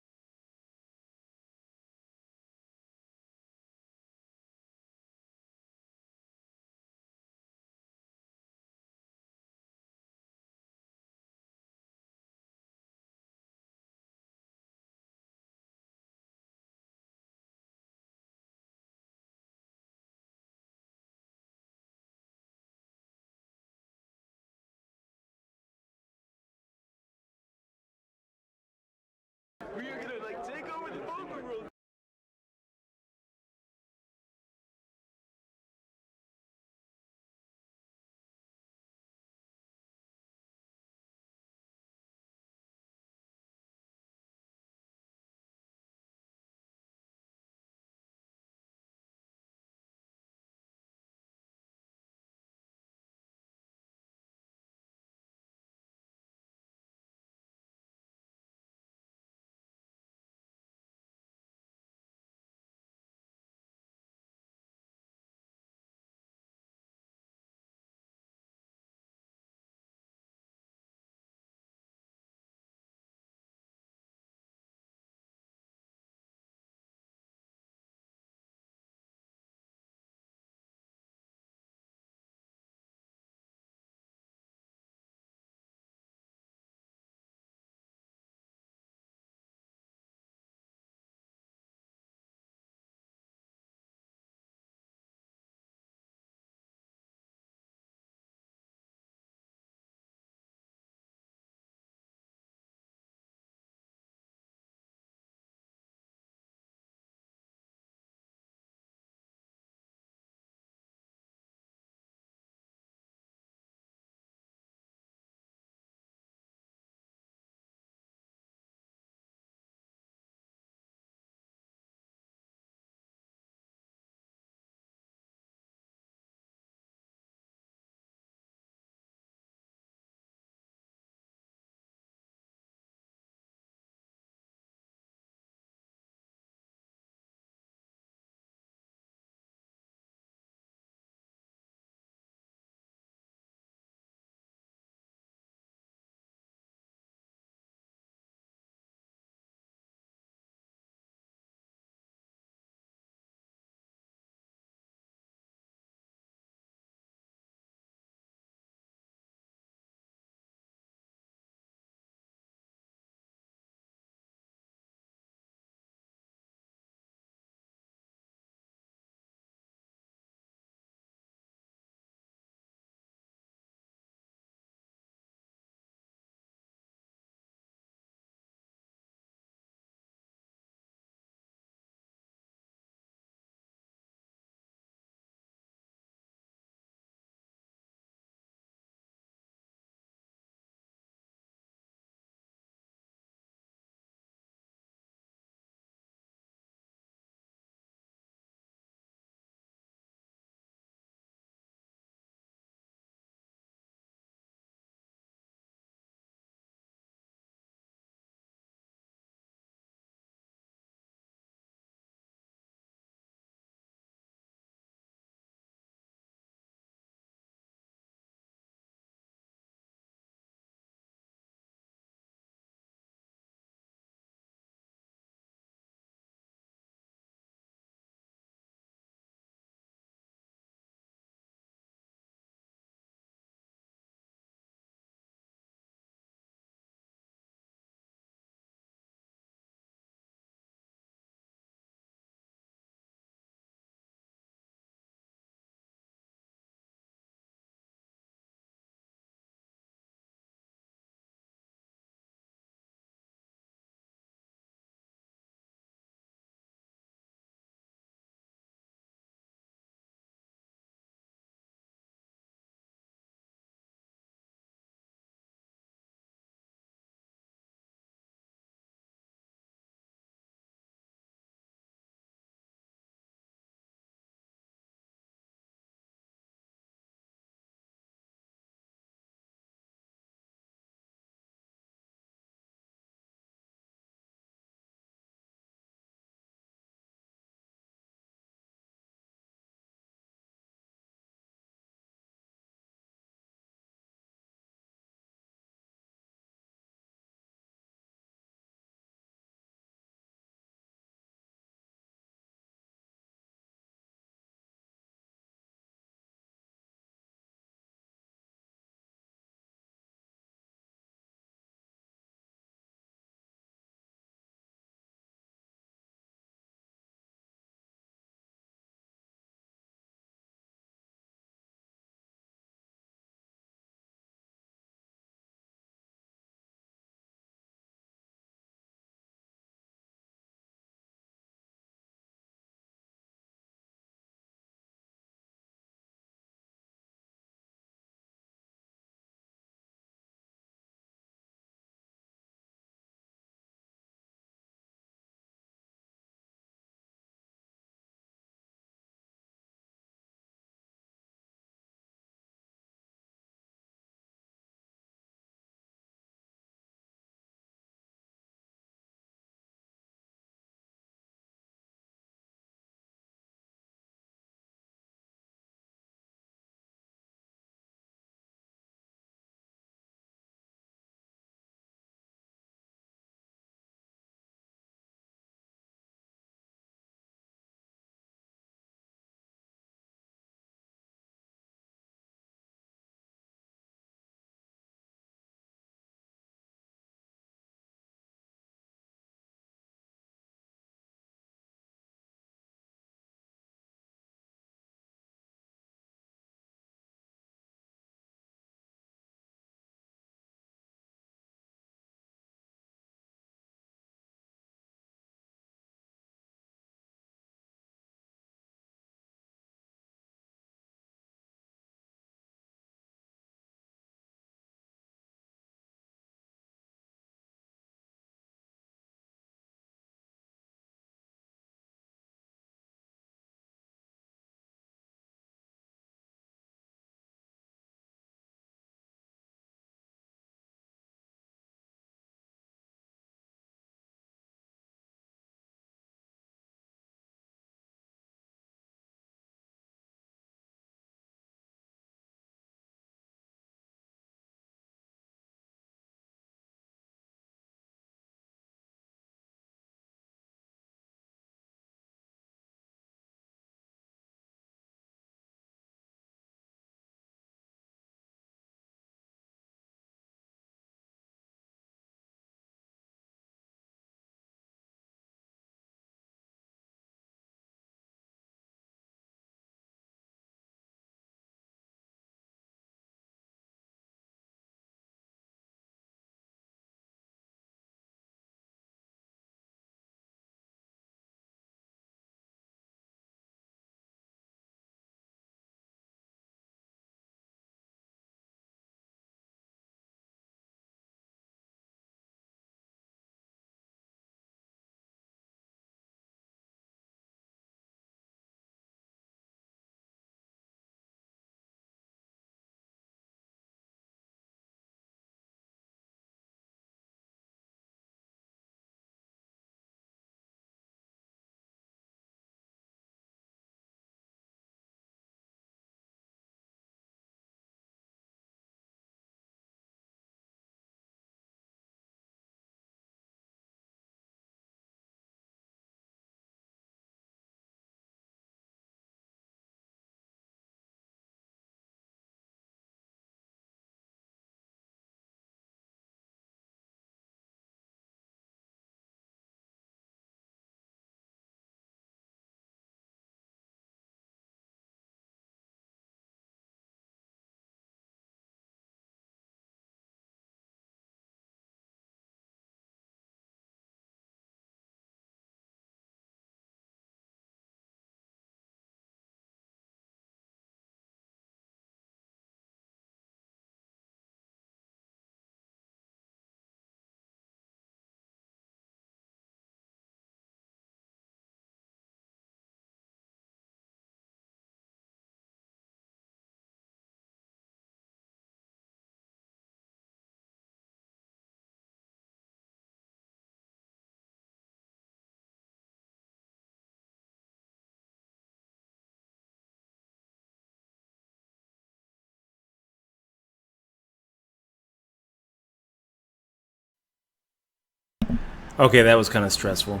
Okay, that was kind of stressful.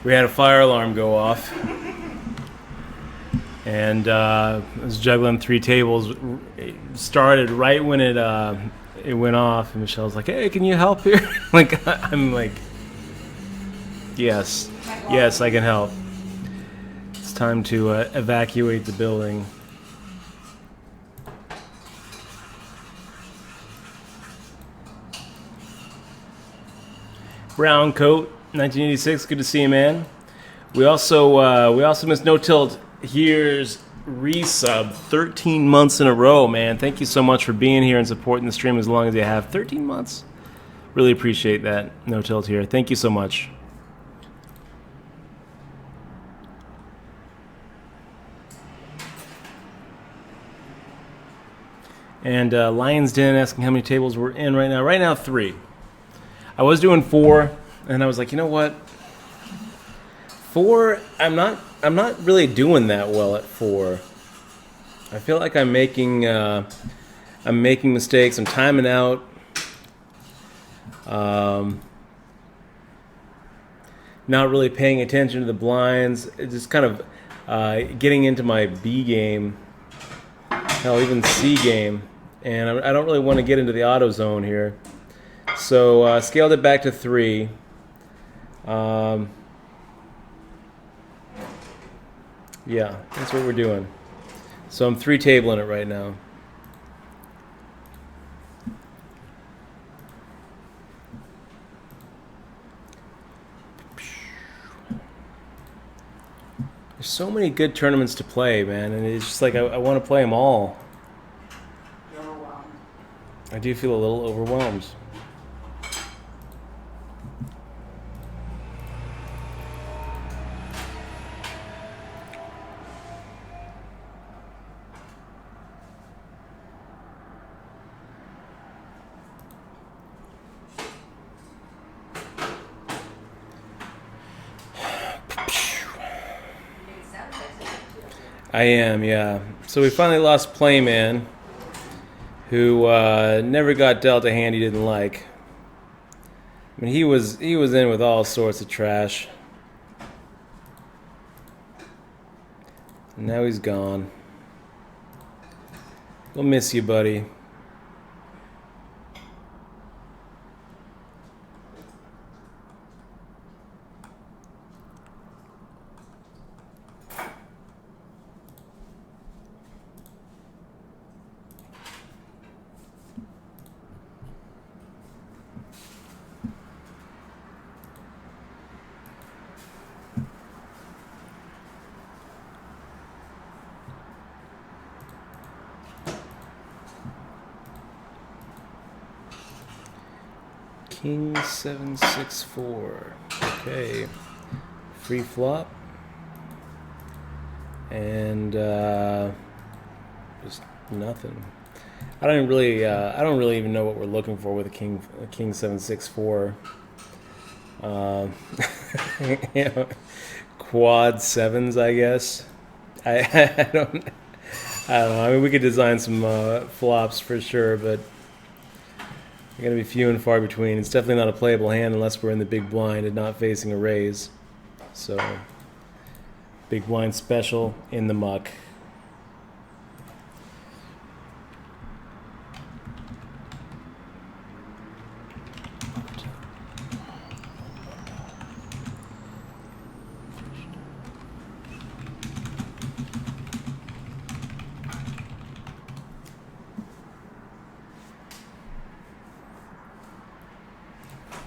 We had a fire alarm go off, and I was juggling 3 tables. It started right when it went off, and Michelle's like, "Hey, can you help here?" Like, I'm like, "Yes, yes, I can help." It's time to evacuate the building. Brown Coat, 1986. Good to see you, man. We also missed No Tilt. Here's resub 13 months in a row, man. Thank you so much for being here and supporting the stream as long as you have. 13 months. Really appreciate that. No Tilt here. Thank you so much. And Lion's Den asking how many tables we're in right now. Right now, 3. I was doing 4, and I was like, you know what? 4, I'm not really doing that well at 4. I feel like I'm making mistakes. I'm timing out. Not really paying attention to the blinds. It's just kind of getting into my B game, hell, even C game, and I don't really want to get into the auto zone here. So scaled it back to 3. Yeah, that's what we're doing. So I'm 3 tabling it right now. There's so many good tournaments to play, man, and it's just like I want to play them all. You're overwhelmed. I do feel a little overwhelmed. I am, yeah. So we finally lost Playman, who never got dealt a hand he didn't like. I mean, he was in with all sorts of trash. And now he's gone. We'll miss you, buddy. King 764. Okay. Free flop. And just nothing. I don't really even know what we're looking for with a King 764. You know, quad 7s, I guess. I don't know. I mean, we could design some flops for sure, but they're going to be few and far between. It's definitely not a playable hand unless we're in the big blind and not facing a raise. So, big blind special in the muck.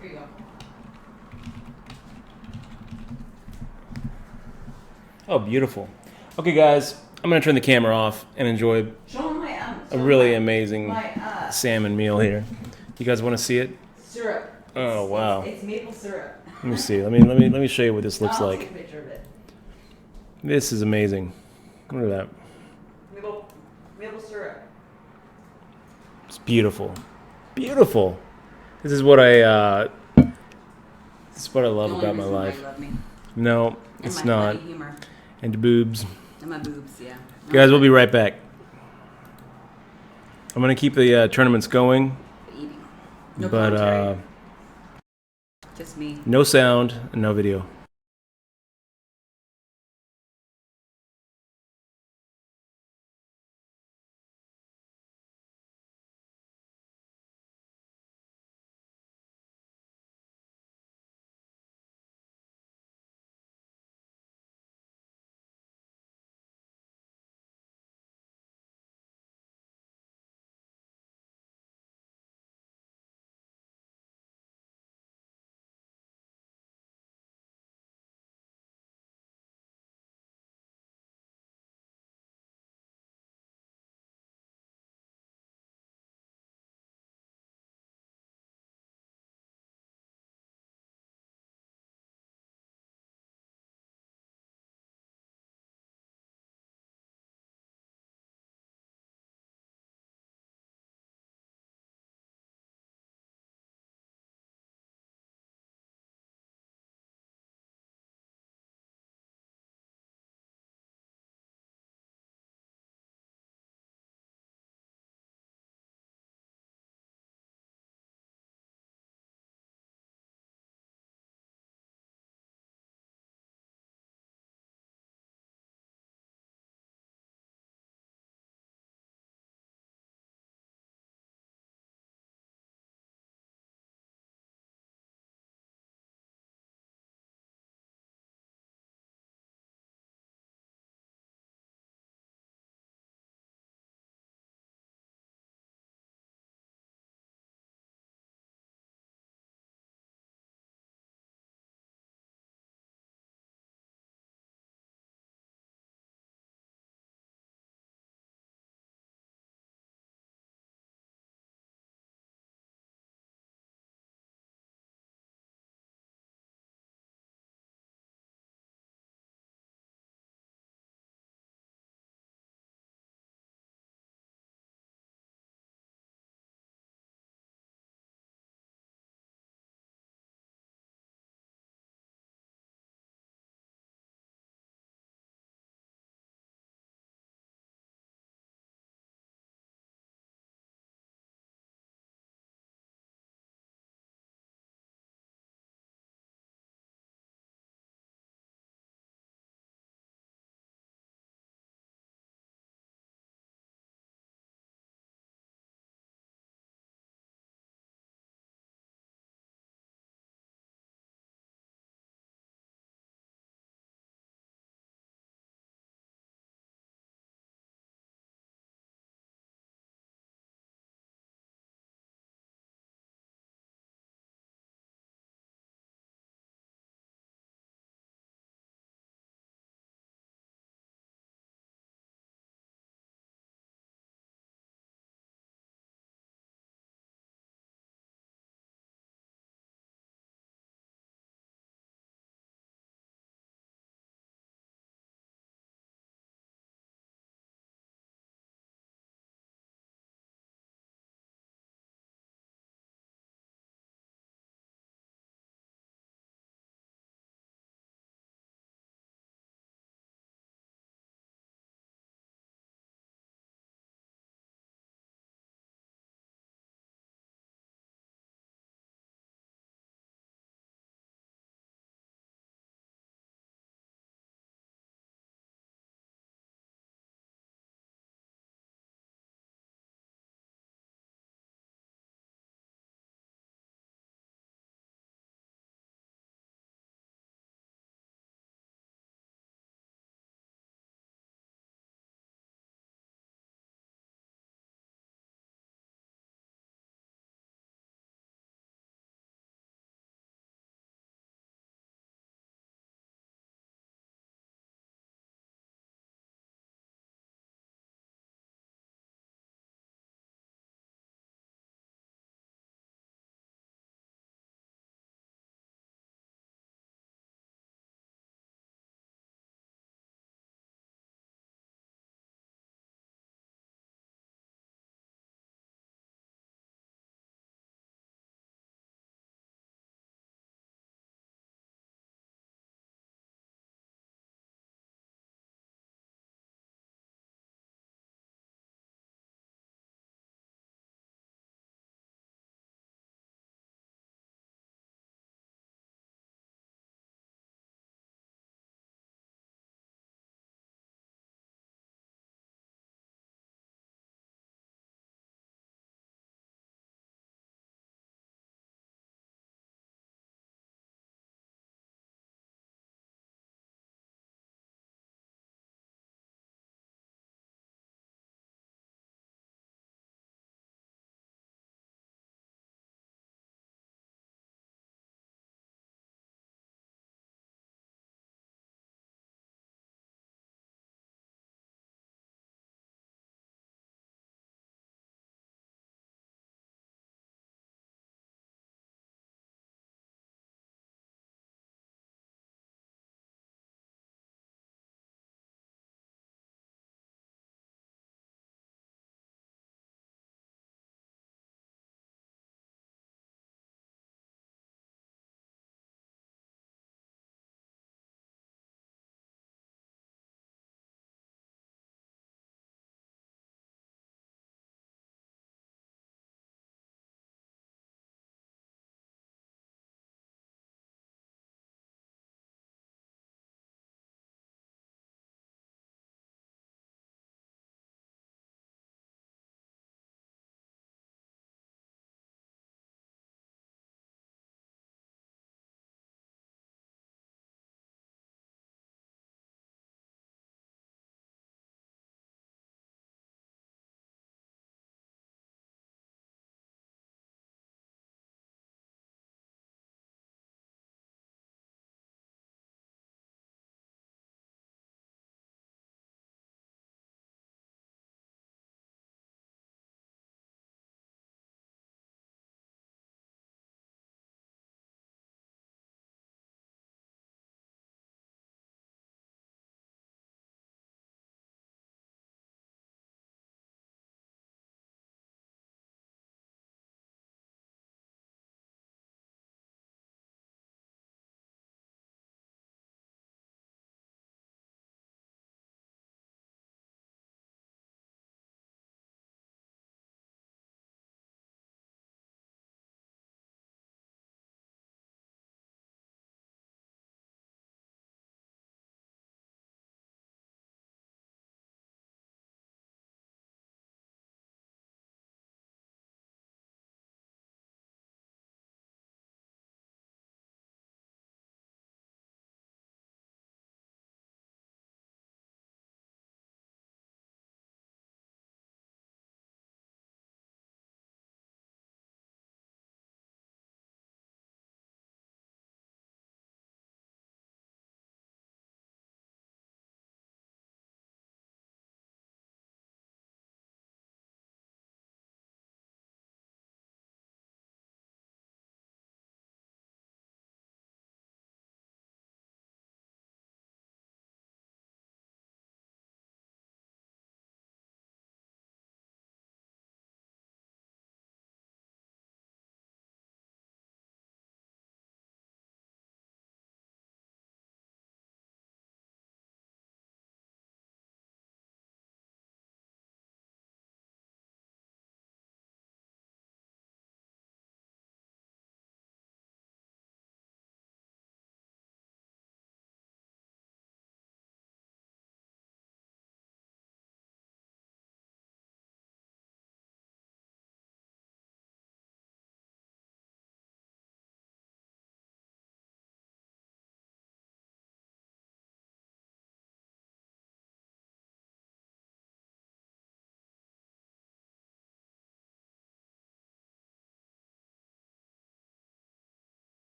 Here you go. Oh, beautiful. Okay, guys, I'm going to turn the camera off and enjoy Show them my a really amazing my salmon meal here. You guys want to see it? syrup. Oh, wow. It's maple syrup. Let me see. Let me show you what this looks I'll like. take a picture of it. This is amazing. Look at that. Maple syrup. It's beautiful. Beautiful. This is what I love The only about my reason why life. you love me. No, And it's my not. funny humor. And boobs. And my boobs, yeah. Guys, we'll be right back. I'm going to keep the tournaments going, Eating. No but commentary. Just me. No sound, no video.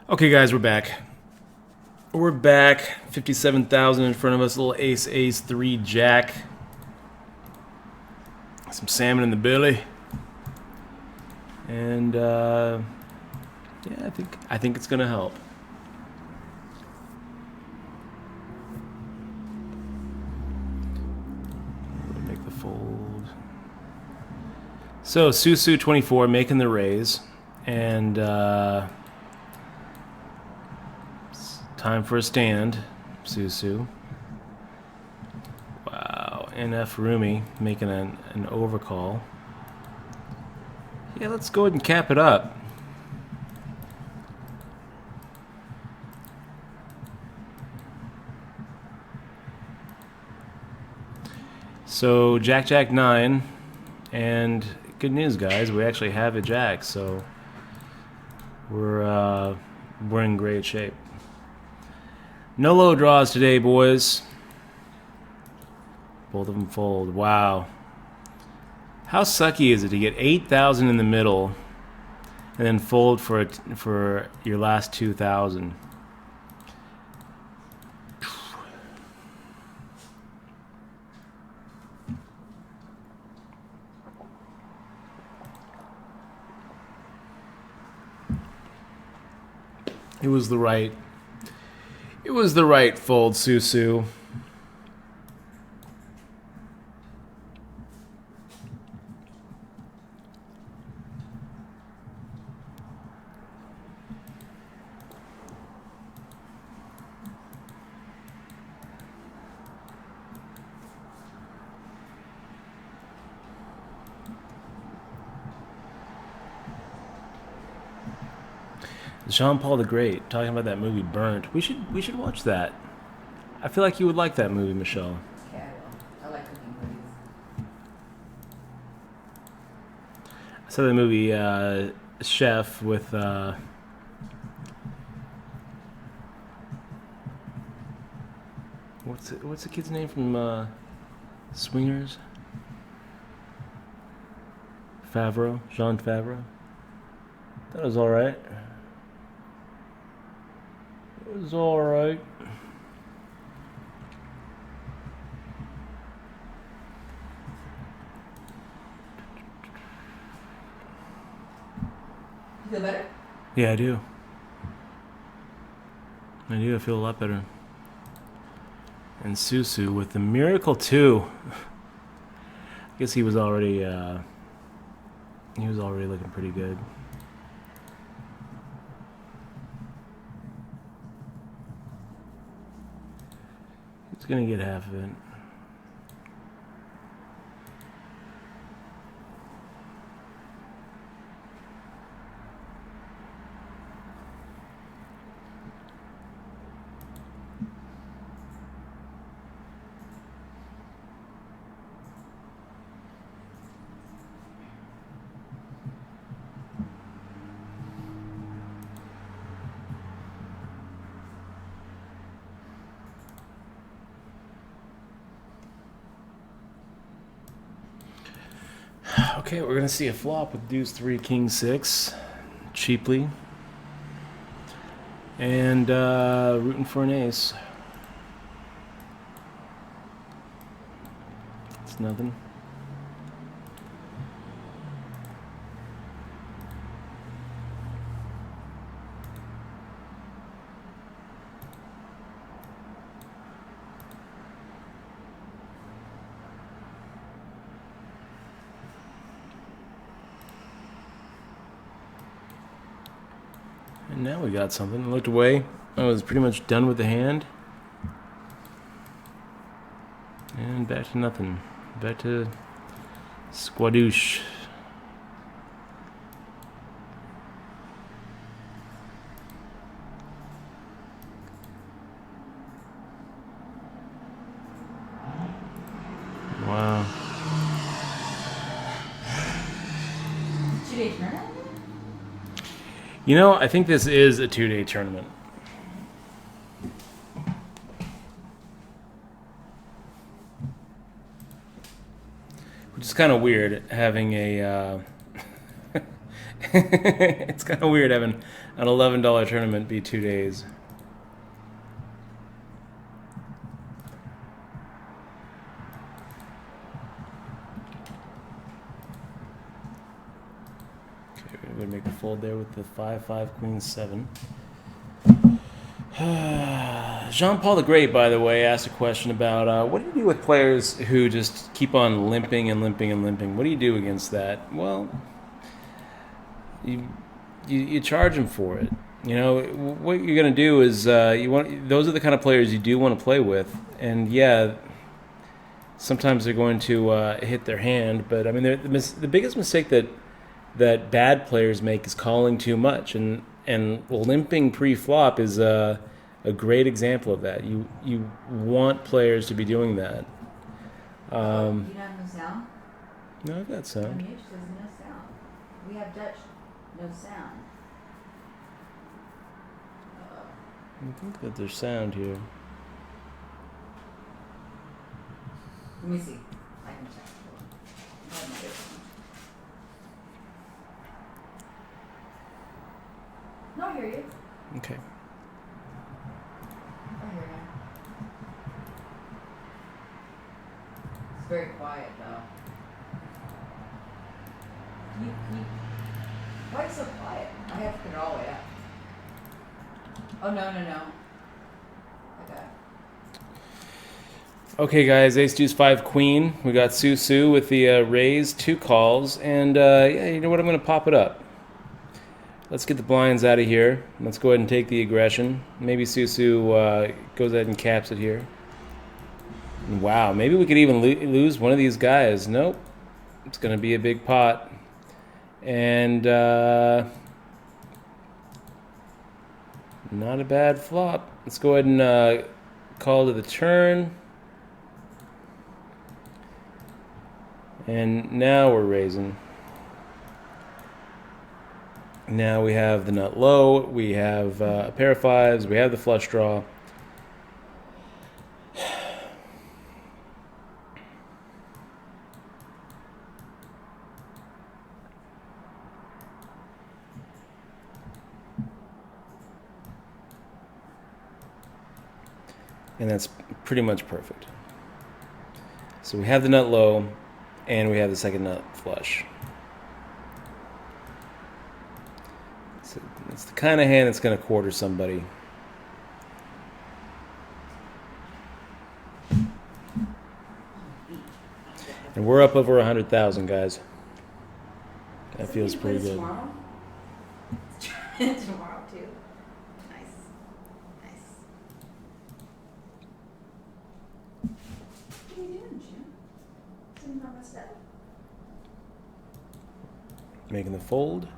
Okay, guys, we're back. We're back. 57,000 in front of us. Little ace, ace, 3, jack. Some salmon in the belly. And, yeah, I think it's going to help. Make the fold. So, Susu24 making the raise. And, time for a stand, Susu. Wow, NF Rumi making an overcall. Yeah, let's go ahead and cap it up. So Jack Jack 9, and good news, guys, we actually have a Jack, so we're in great shape. No low draws today, boys. Both of them fold. Wow. How sucky is it to get 8,000 in the middle and then fold for your last 2,000? It was the right fold, Susu. Jean Paul the Great talking about that movie Burnt. We should watch that. I feel like you would like that movie, Michelle. Okay, I will. I like cooking movies. I saw the movie Chef with what's the kid's name from Swingers? Favreau, Jon Favreau. That was all right. It was all right. You feel better? Yeah, I do. I feel a lot better. And Susu with the Miracle 2. I guess he was already looking pretty good. He's gonna get half of it. Okay, we're gonna see a flop with Deuce 3, King 6, cheaply, and rooting for an ace. It's nothing. And now we got something. I looked away. I was pretty much done with the hand. And back to nothing. Back to squadoosh. Wow. 2-day tournament? You know, I think this is a 2-day tournament. Which is kind of weird, having a It's kind of weird having an $11 tournament be 2 days. Okay, we're going to make the fold there with the 5-5 queen 7. Jean Paul the Great, by the way, asked a question about what do you do with players who just keep on limping and limping and limping? What do you do against that? Well, you charge them for it. You know what you're going to do is those are the kind of players you do want to play with, and yeah, sometimes they're going to hit their hand, but I mean the biggest mistake that bad players make is calling too much, and limping pre-flop is a great example of that. You want players to be doing that. You don't have no sound? No, I've got sound. Mute says no sound. We have Dutch, no sound. I think that there's sound here. Let me see. I can check. I have my earphones. No, I hear you. Okay. I hear you. It's very quiet though. Why is it so quiet? I have to put it all the way up. Oh no. Okay. Okay, guys, ace deuce 5 queen. We got Su with the raise, 2 calls, and yeah, you know what? I'm going to pop it up. Let's get the blinds out of here. Let's go ahead and take the aggression. Maybe Su goes ahead and caps it here. And wow, maybe we could even lose one of these guys. Nope. It's going to be a big pot. And not a bad flop. Let's go ahead and call to the turn. And now we're raising. Now we have the nut low, we have a pair of fives, we have the flush draw. And that's pretty much perfect. So we have the nut low, and we have the second nut flush. So it's the kind of hand that's going to quarter somebody. And we're up over 100,000, guys. That feels pretty good. Tomorrow? Tomorrow too. Nice. What are you doing, Jim? Sitting on my step? Making the fold.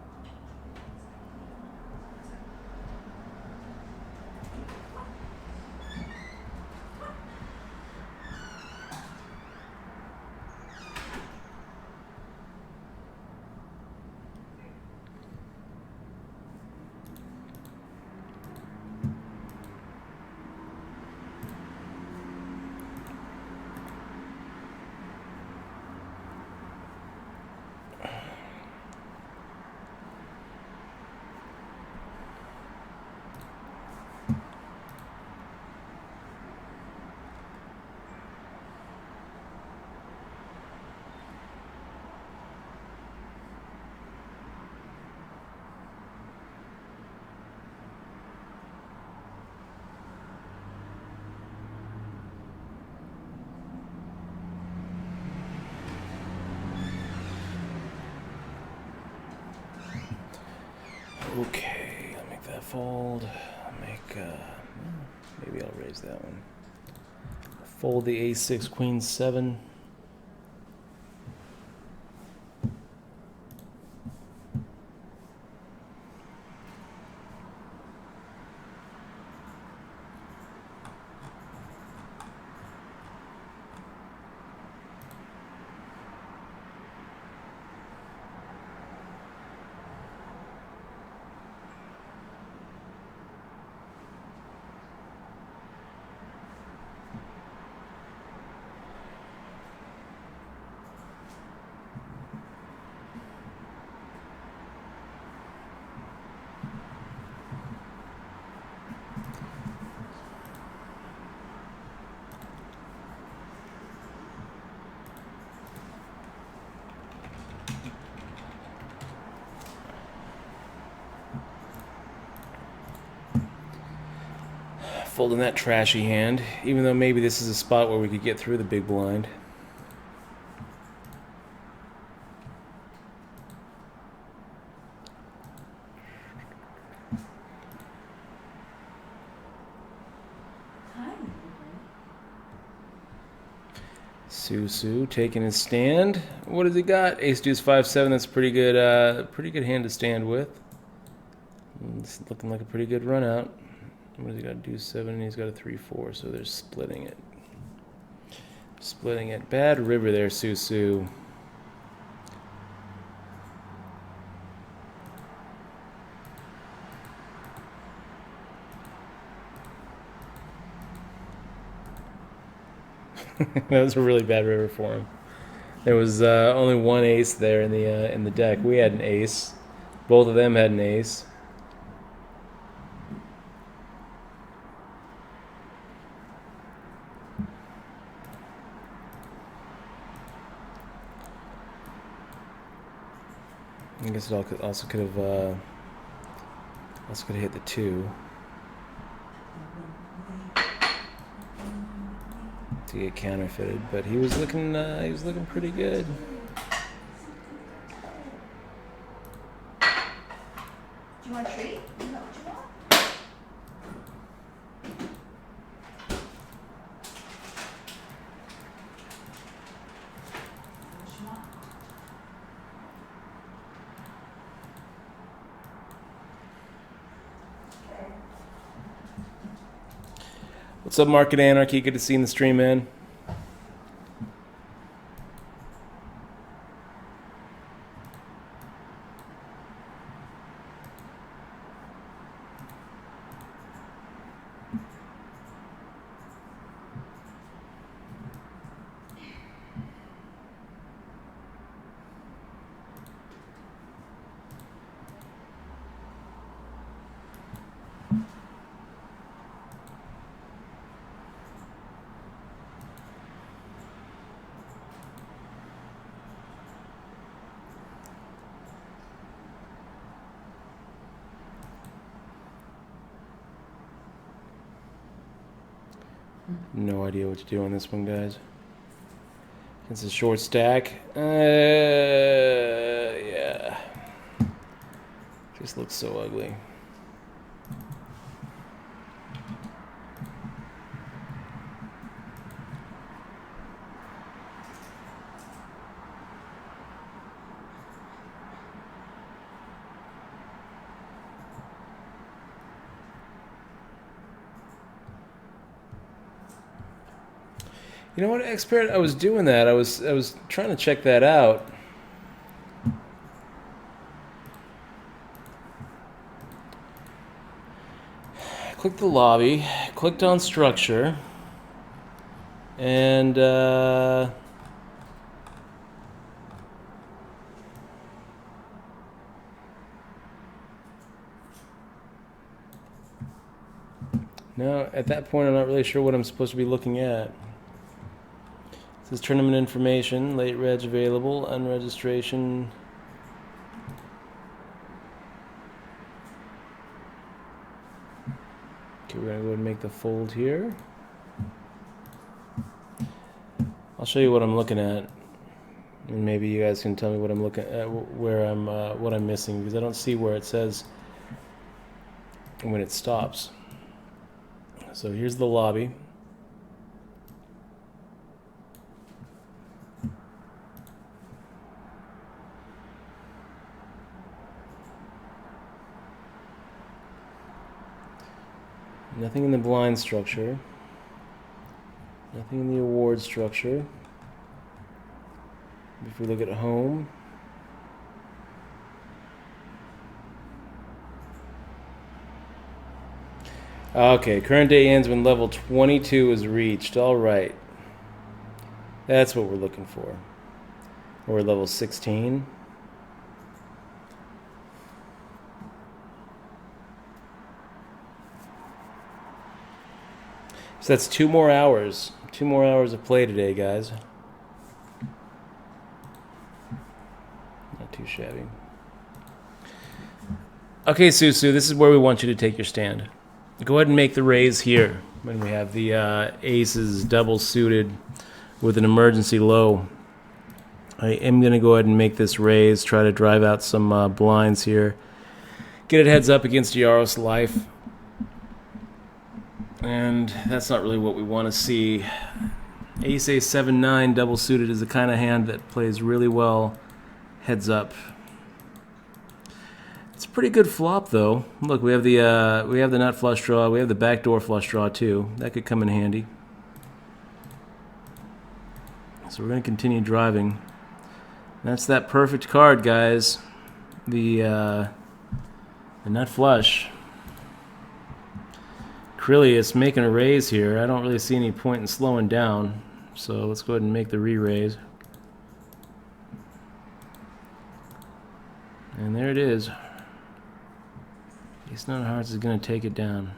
Okay, I'll make that fold. Maybe I'll raise that one. Fold the a6, queen 7. Folding that trashy hand, even though maybe this is a spot where we could get through the big blind. Susu taking his stand. What has he got? Ace deuce 5-7. That's pretty good hand to stand with. It's looking like a pretty good run out. What has he got? Deuce 7, and he's got a 3-4. So they're splitting it. Splitting it. Bad river there, Susu. That was a really bad river for him. There was only one ace there in the deck. We had an ace. Both of them had an ace. I guess it also could have hit the 2 to get counterfeited, but he was looking pretty good. Do you want a treat? Is that what you want? What's up, Market Anarchy? Good to see you in the stream, man. No idea what to do on this one, guys. It's a short stack. Yeah. Just looks so ugly. You know what, Expert? I was doing that. I was trying to check that out. I clicked the lobby, clicked on structure, and no, at that point I'm not really sure what I'm supposed to be looking at. It says tournament information, late reg available, unregistration. Okay, we're gonna go ahead and make the fold here. I'll show you what I'm looking at, and maybe you guys can tell me what I'm looking at, what I'm missing, because I don't see where it says when it stops. So here's the lobby. Nothing in the blind structure. Nothing in the award structure. If we look at home. Okay, current day ends when level 22 is reached. All right. That's what we're looking for. We're level 16. So that's 2 more hours. 2 more hours of play today, guys. Not too shabby. Okay, Susu, this is where we want you to take your stand. go ahead and make the raise here when we have the aces double suited with an emergency low. I am going to go ahead and make this raise, try to drive out some blinds here. Get it heads up against Yaros Life. And that's not really what we want to see. Ace Ace 7-9 double suited is the kind of hand that plays really well heads up. It's a pretty good flop though. Look, we have the nut flush draw, we have the backdoor flush draw too. That could come in handy. So we're going to continue driving. That's that perfect card, guys. The nut flush. Crillius making a raise here. I don't really see any point in slowing down. So let's go ahead and make the re-raise. And there it is. Ace nine of hearts is going to take it down.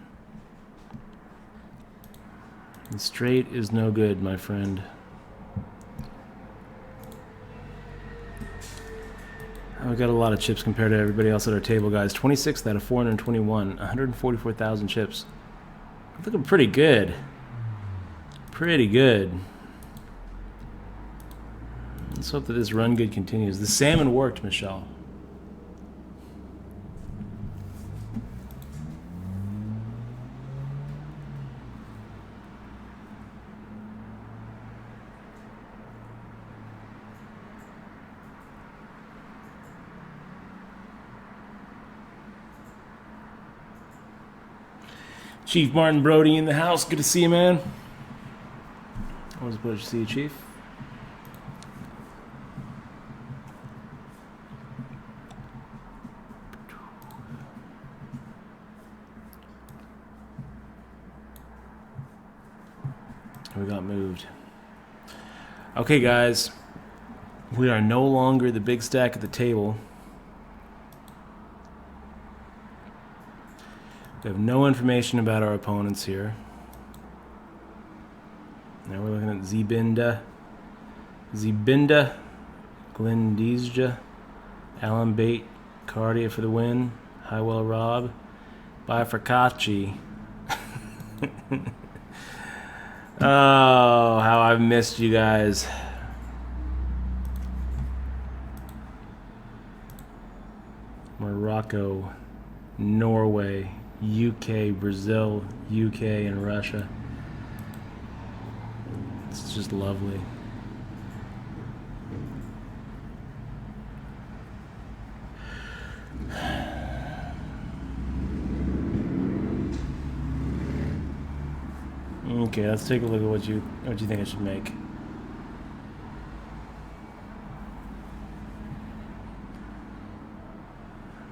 The straight is no good, my friend. We got a lot of chips compared to everybody else at our table, guys. 26th out of 421. 144,000 chips. Looking pretty good. Pretty good. Let's hope that this run good continues. The salmon worked, Michelle. Chief Martin Brody in the house. Good to see you, man. Always a pleasure to see you, Chief. We got moved. Okay, guys. We are no longer the big stack at the table. We have no information about our opponents here. Now we're looking at Zibinda, Glendizja, Alan Bate, Cardia for the win, Highwell Rob, Bifurcaci. Oh, how I've missed you guys. Morocco, Norway, UK, Brazil, UK, and Russia. It's just lovely. Okay, let's take a look at what you think I should make.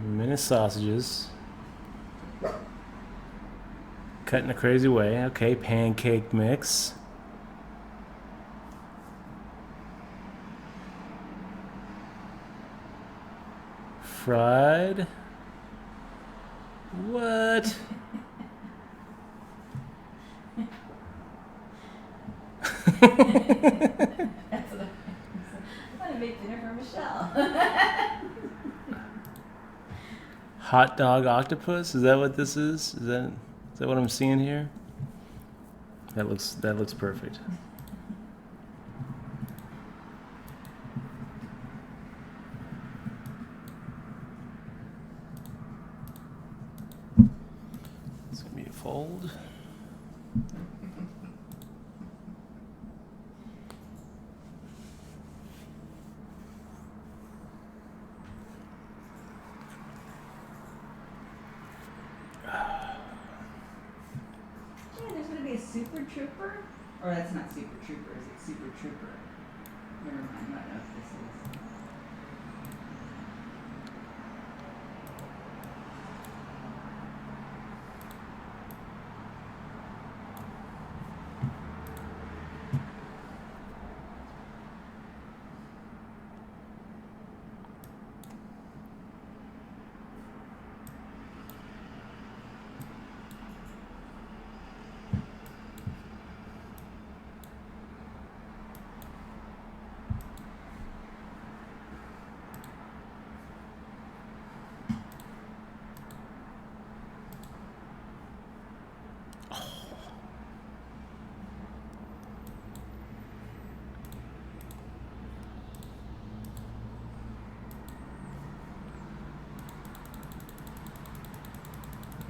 Mini sausages. Cut in a crazy way. Okay, pancake mix. Fried. What? That's what I'm gonna make dinner for Michelle. Hot dog octopus? Is that what this is? Is that what I'm seeing here? That looks perfect. It's gonna be a fold. Super Trooper? Or that's not Super Trooper, is it Super Trooper? Never mind, I don't know what this is.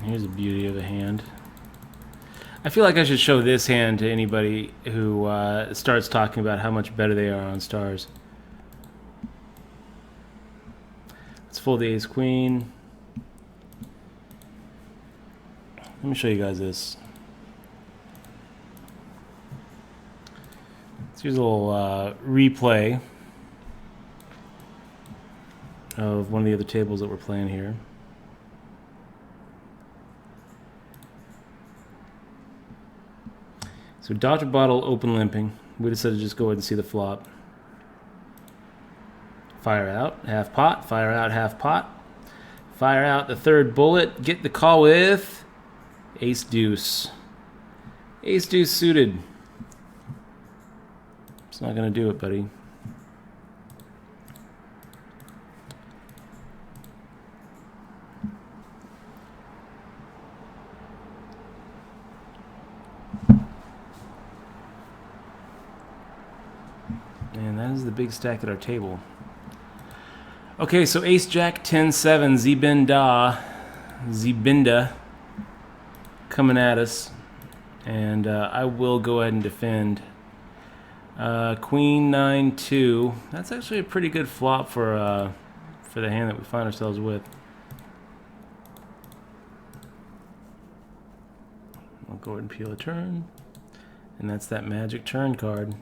Here's the beauty of a hand. I feel like I should show this hand to anybody who starts talking about how much better they are on stars. Let's fold the ace queen. Let me show you guys this. Let's use a little replay of one of the other tables that we're playing here. So Dr. Bottle open limping. We decided to just go ahead and see the flop. Fire out, half pot, fire out, half pot. Fire out the third bullet, get the call with ace deuce. Ace deuce suited. It's not gonna do it, buddy. And that is the big stack at our table. Okay, so ace jack 10-7, Zibinda coming at us. And I will go ahead and defend. Queen 9-2. That's actually a pretty good flop for the hand that we find ourselves with. I'll go ahead and peel a turn. And that's that magic turn card.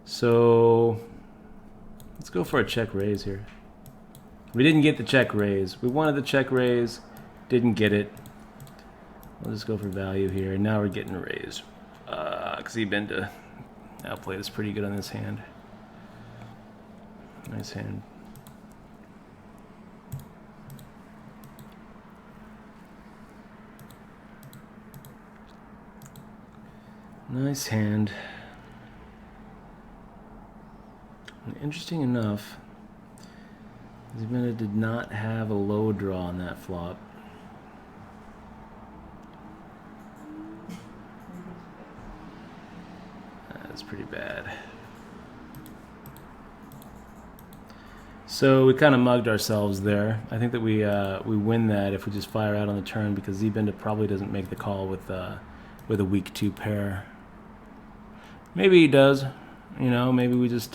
So let's go for a check raise here. We didn't get the check raise. We wanted the check raise, didn't get it. We'll just go for value here. And now we're getting a raise. Zibinda outplayed us pretty good on this hand. Nice hand. Nice hand. And interesting enough, Zibinda did not have a low draw on that flop. That's pretty bad. So we kind of mugged ourselves there. I think that we win that if we just fire out on the turn, because Zibinda probably doesn't make the call with a weak 2 pair. Maybe he does. You know, maybe we just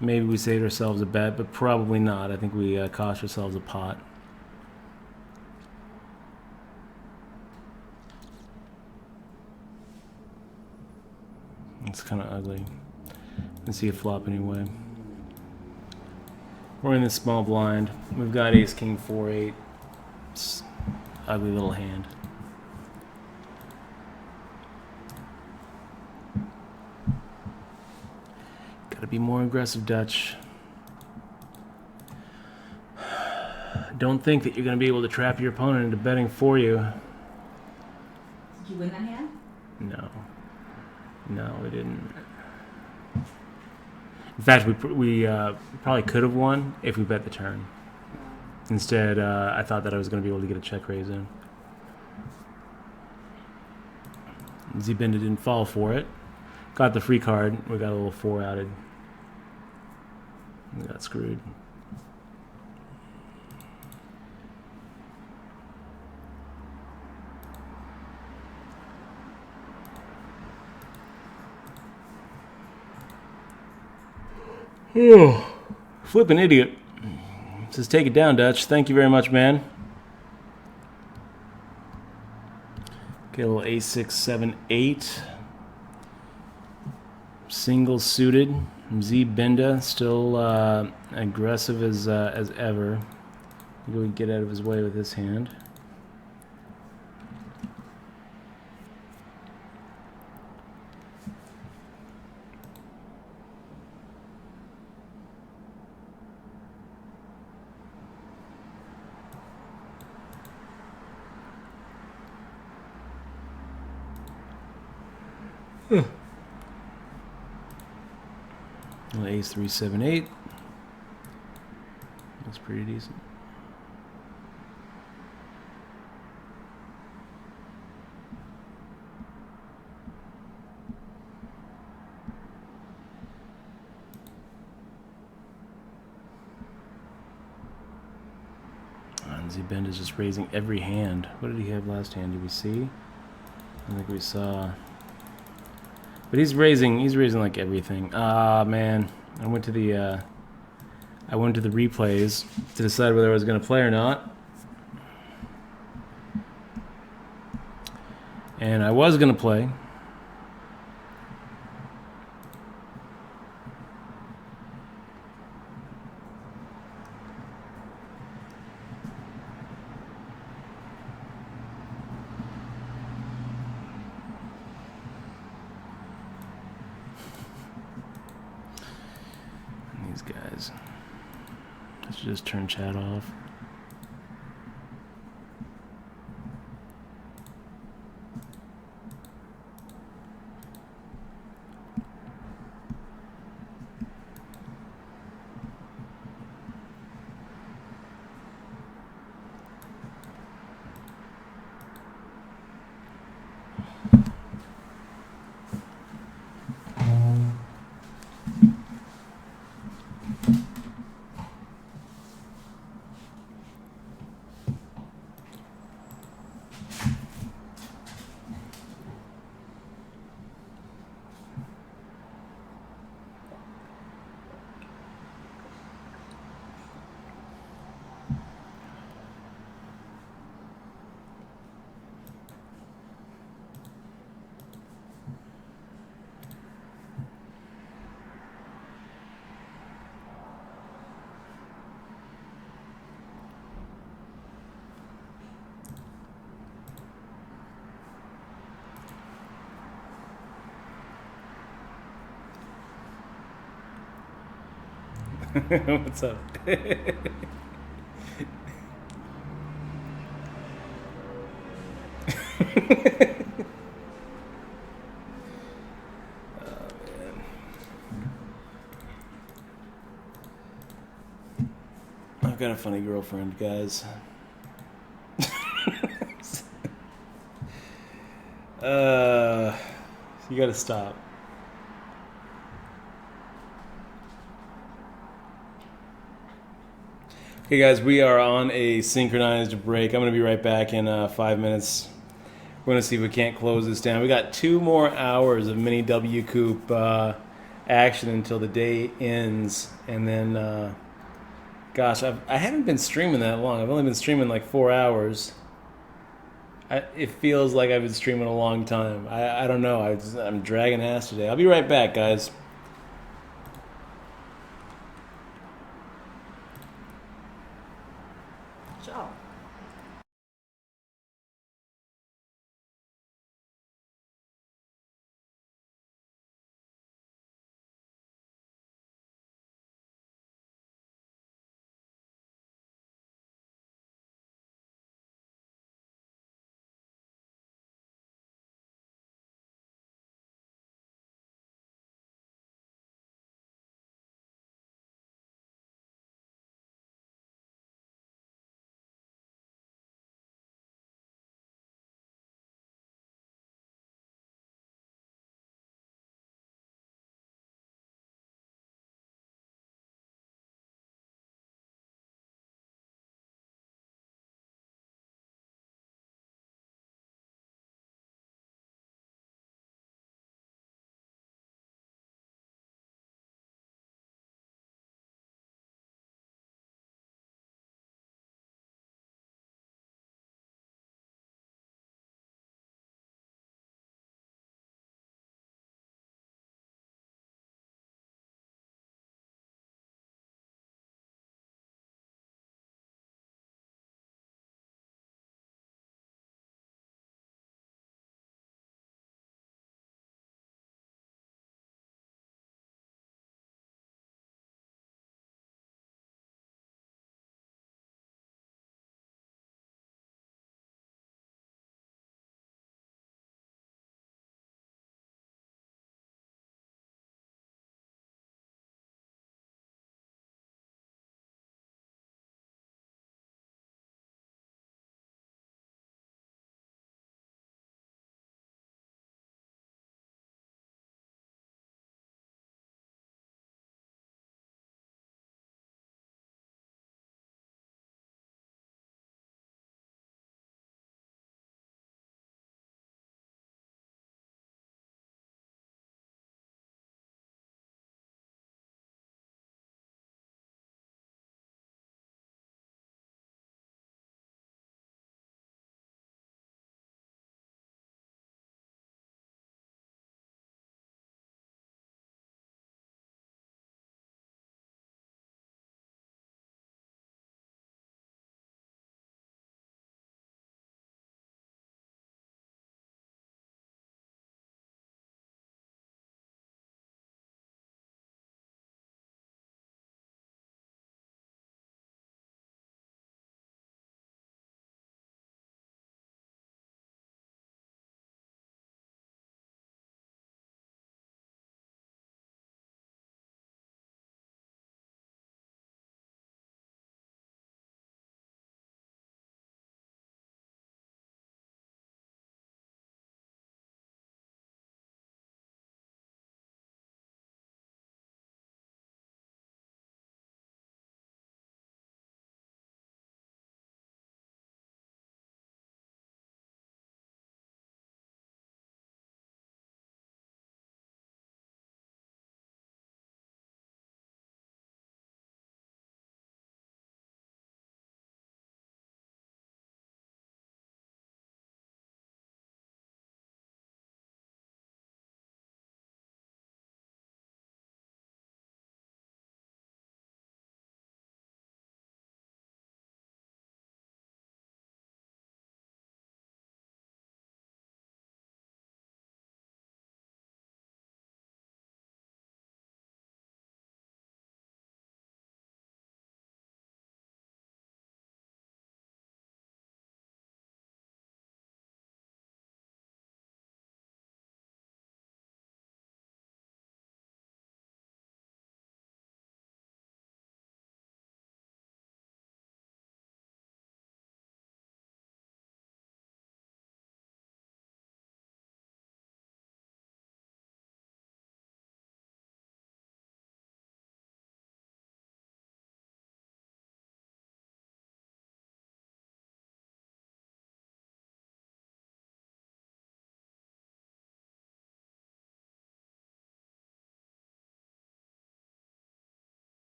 maybe we saved ourselves a bet, but probably not. I think we cost ourselves a pot. It's kind of ugly. Let's see a flop anyway. We're in this small blind. We've got ace king 4-8. It's ugly little hand. Gotta be more aggressive, Dutch. Don't think that you're gonna be able to trap your opponent into betting for you. Did you win that hand? No. No, we didn't. In fact, we probably could have won if we bet the turn. Instead, I thought that I was going to be able to get a check raise in. Zibinda didn't fall for it. Got the free card. We got a little 4 outed. We got screwed. Oh, flipping idiot. Says take it down, Dutch. Thank you very much, man. Okay, a little a6, 7, 8. Single suited. Zibinda still aggressive as ever. Maybe we get out of his way with this hand. Ace 3, 7, 8. Looks pretty decent. And Z-Bend is just raising every hand. What did he have last hand? Did we see? I think we saw. But he's raising like everything. Ah, man. I went to the replays to decide whether I was going to play or not. And I was going to play. And these guys. I should just turn chat off. What's up? I've got a funny girlfriend, guys. You gotta stop. Okay, guys, we are on a synchronized break. I'm gonna be right back in 5 minutes. We're gonna see if we can't close this down. We got 2 more hours of mini W Coop action until the day ends, and then, gosh, I haven't been streaming that long. I've only been streaming like 4 hours. It feels like I've been streaming a long time. I don't know. I'm dragging ass today. I'll be right back, guys.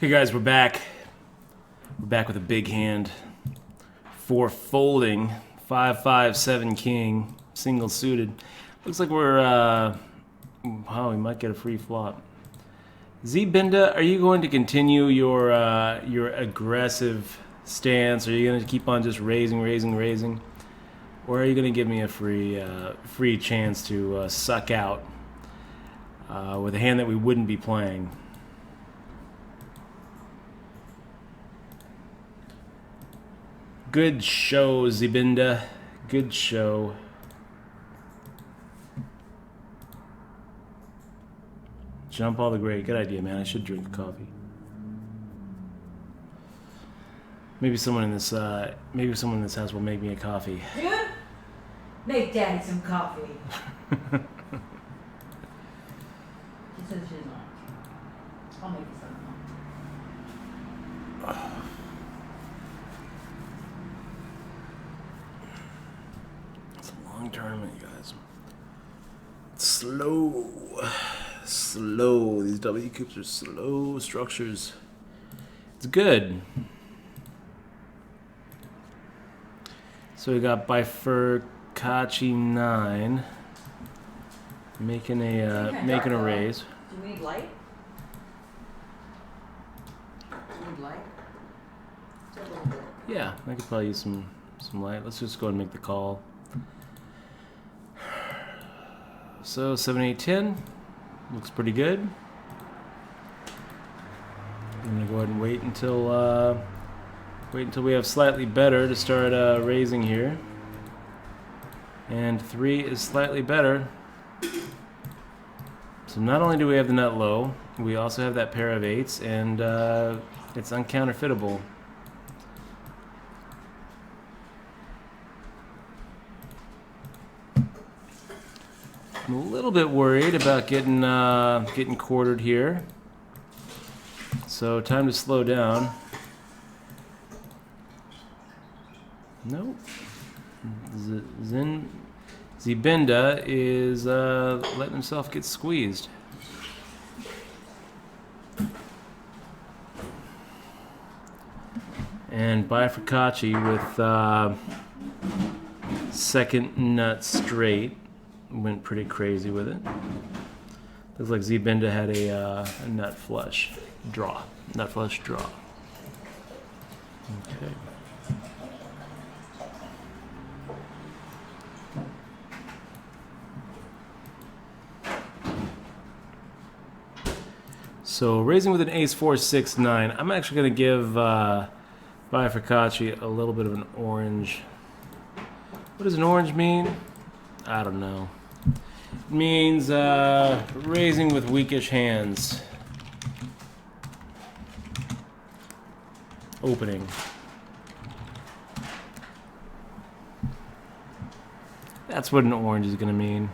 Okay, guys, we're back. We're back with a big hand. 4 folding, 5-5-7 king, single suited. Looks like we're, we might get a free flop. Z-Binda, are you going to continue your aggressive stance? Are you going to keep on just raising? Or are you going to give me a free chance to suck out with a hand that we wouldn't be playing? Good show, Z-Binda. Good show. Jump all the great. Good idea, man. I should drink coffee. Maybe someone in this house will make me a coffee. Dude, make Daddy some coffee. She said she's not. I'll make you some. It's a long tournament, you guys. It's slow. These W coops are slow structures. It's good. So we got Bifurcachi 9 making a raise. Do we need light? Just a little bit. Yeah, I could probably use some light. Let's just go ahead and make the call. So 7, 8, 10 looks pretty good. I'm gonna go ahead and wait until we have slightly better to start raising here. And 3 is slightly better. So not only do we have the nut low, we also have that pair of 8s, and it's uncounterfeitable. I'm a little bit worried about getting quartered here. So time to slow down. Nope. Z-Binda is letting himself get squeezed. And Bifurcachi with second nut straight went pretty crazy with it. Looks like Z-Binda had a nut flush draw. Okay. So raising with an ace 4, 6, 9. I'm actually going to give Bifurcachi a little bit of an orange. What does an orange mean? I don't know. It means raising with weakish hands. Opening. That's what an orange is going to mean.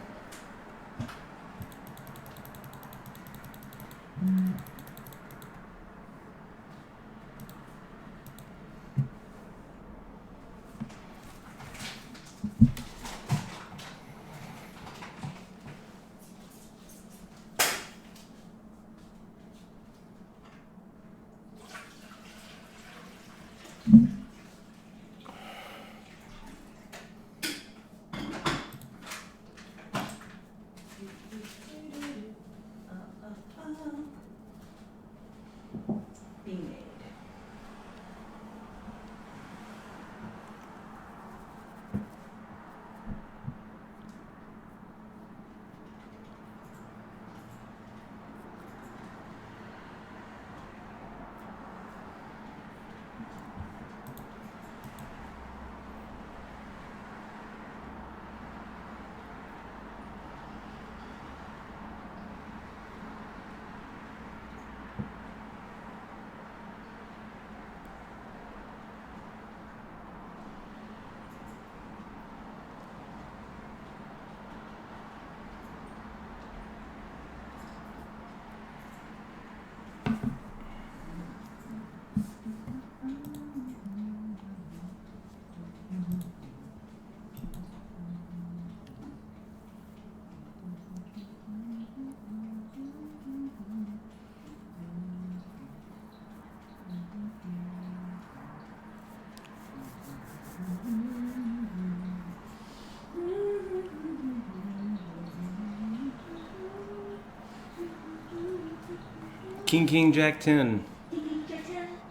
King, Jack 10.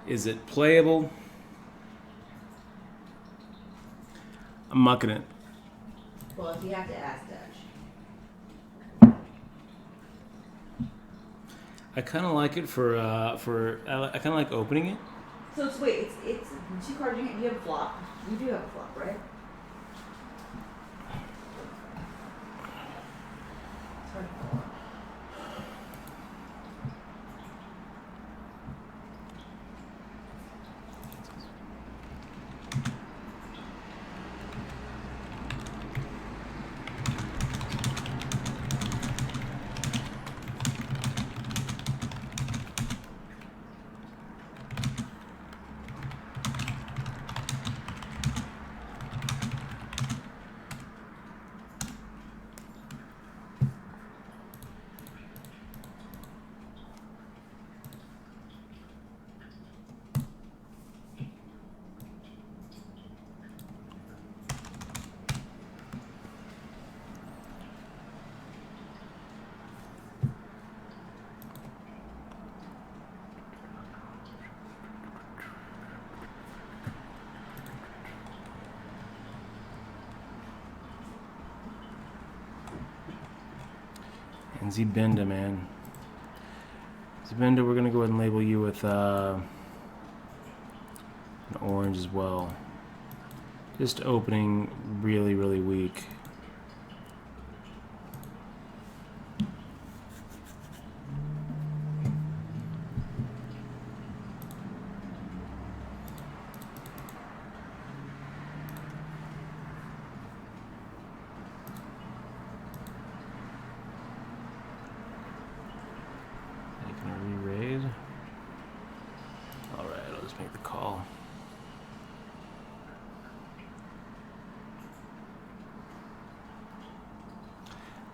Is it playable? I'm mucking it. Well, if you have to ask Dutch. I kind of like it for I kind of like opening it. So wait, it's 2 cards in your hand. You have a flop. You do have a flop, right? It's hard to follow. And Zbenda, man. Zbenda, we're gonna go ahead and label you with an orange as well. Just opening really, really weak. Make the call.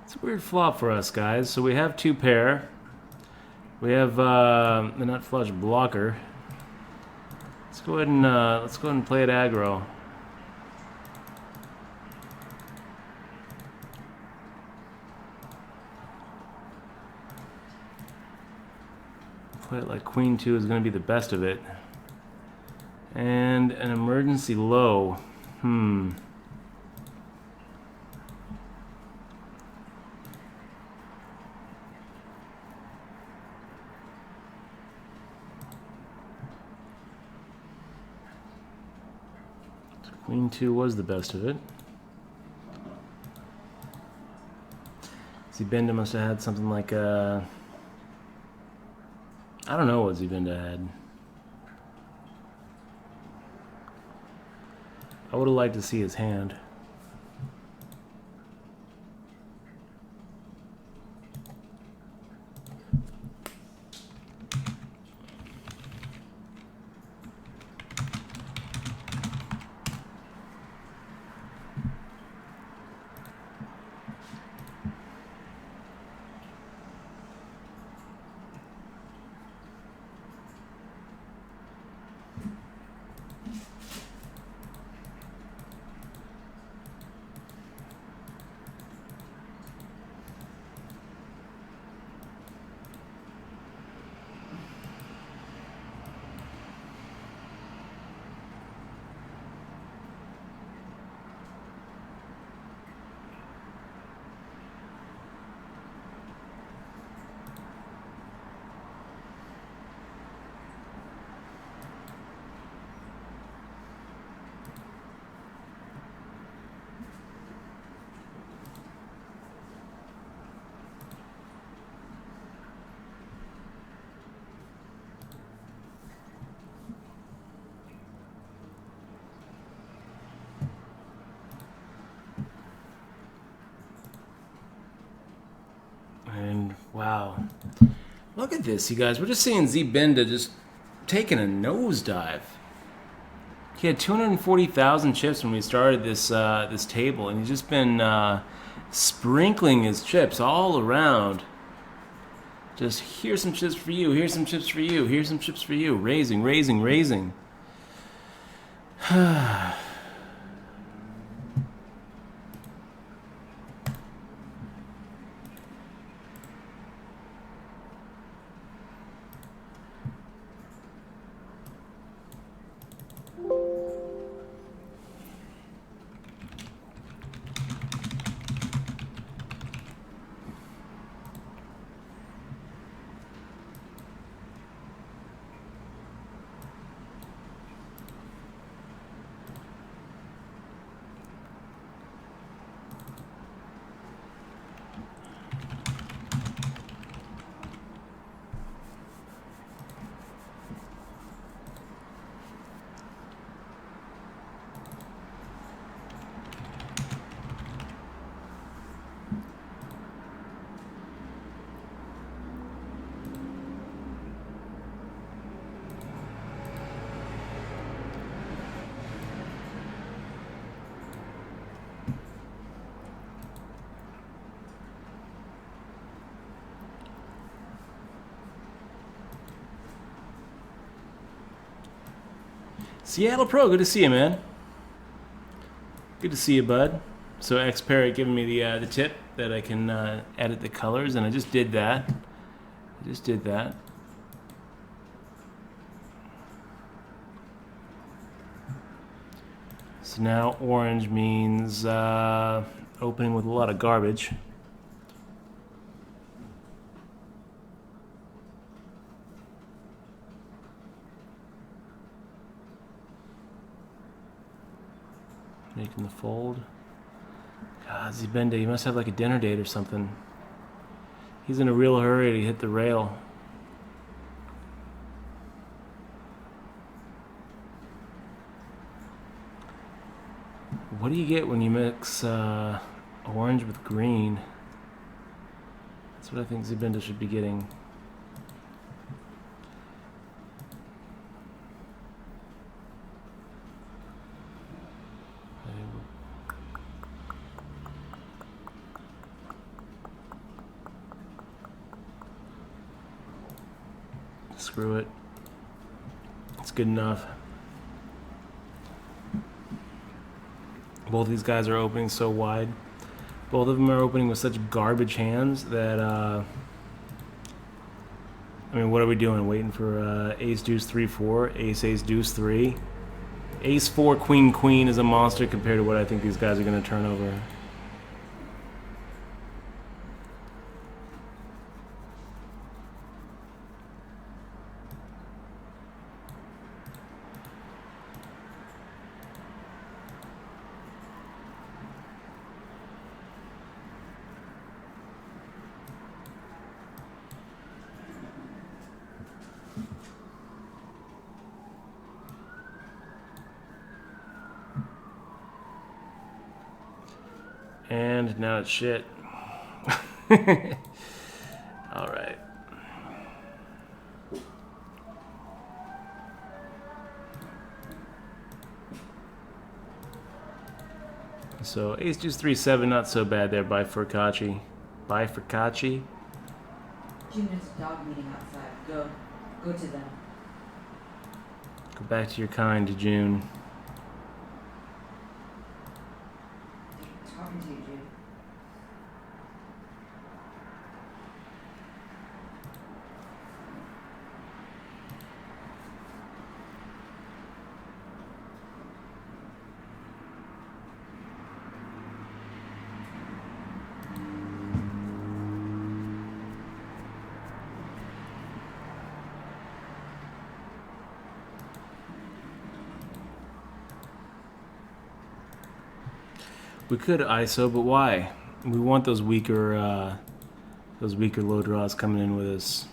It's a weird flop for us, guys. So we have 2 pair. We have the nut flush blocker. Let's go ahead and play it aggro. Play it like Queen 2 is going to be the best of it. And an emergency low. Queen 2 was the best of it. Zbenda must have had something like I don't know what Zbenda had. I would have liked to see his hand. And wow, look at this, you guys. We're just seeing Zbenda just taking a nosedive. He had 240,000 chips when we started this this table, and he's just been sprinkling his chips all around. Just here's some chips for you. Here's some chips for you. Here's some chips for you. Raising, raising, raising. Seattle Pro, good to see you, man. Good to see you, bud. So X Parrot giving me the tip that I can edit the colors, and I just did that. So now orange means opening with a lot of garbage. Making the fold. God, Zibende, he must have like a dinner date or something. He's in a real hurry to hit the rail. What do you get when you mix orange with green? That's what I think Zibende should be getting. Screw it. It's good enough. Both of these guys are opening so wide. Both of them are opening with such garbage hands that, I mean, what are we doing? Waiting for ace, deuce, 3, 4, ace, ace, deuce, 3. Ace, 4, queen, queen is a monster compared to what I think these guys are going to turn over. And now it's shit. All right. So ace deuce 3 7, not so bad there by Furcaci. By Furcaci. June is dog meeting outside. Go to them. Go back to your kind, June. Talking to you, June. We could ISO, but why? We want those weaker low draws coming in with us.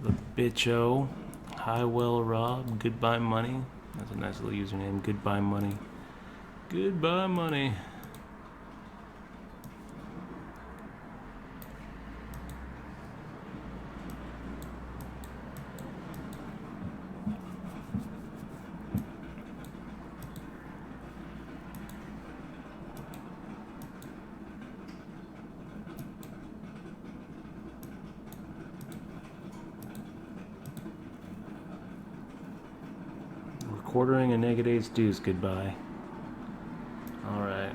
The bitcho, Highwell Rob, goodbye money. That's a nice little username. Goodbye money. Goodbye money. Quartering a negative ace deuce, goodbye. All right.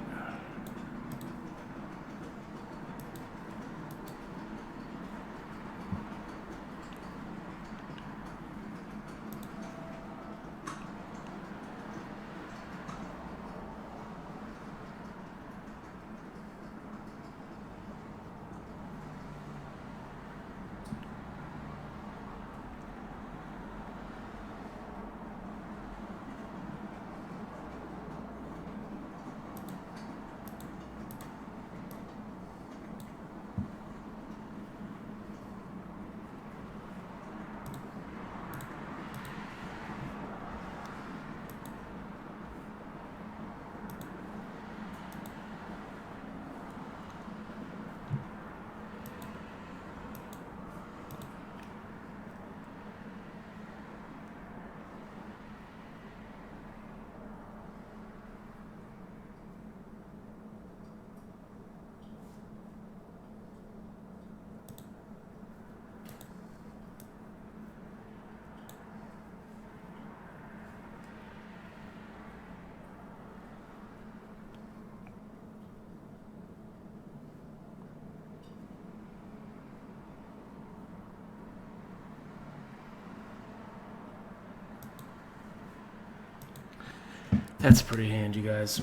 That's a pretty hand, you guys.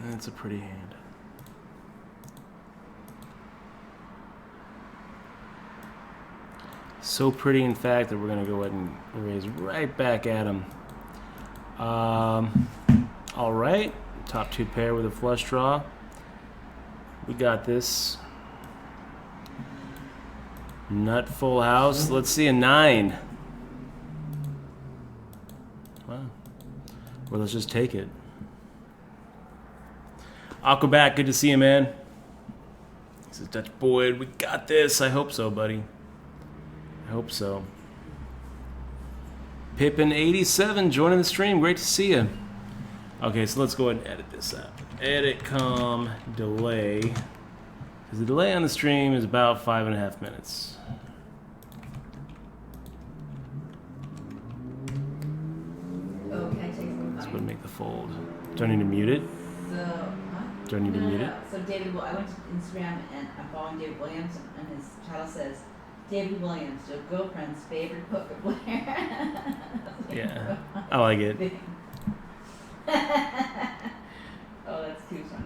That's a pretty hand. So pretty, in fact, that we're going to go ahead and raise right back at him. All right. Top two pair with a flush draw. We got this. Nut full house. Let's see a 9. Wow. Well, let's just take it. Aquabat, good to see you, man. This is Dutch Boyd. We got this. I hope so, buddy. I hope so. Pippin87 joining the stream. Great to see you. Okay, so let's go ahead and edit this out. Edit com delay. Because the delay on the stream is about 5.5 minutes. Oh, can I take some? Let's go and make the fold. Do I need to mute it? So, huh? Do I need to mute it? So David, I went to Instagram and I'm following David Williams, and his title says, David Williams, your girlfriend's favorite poker player. Yeah, I like it. Oh, that's too funny.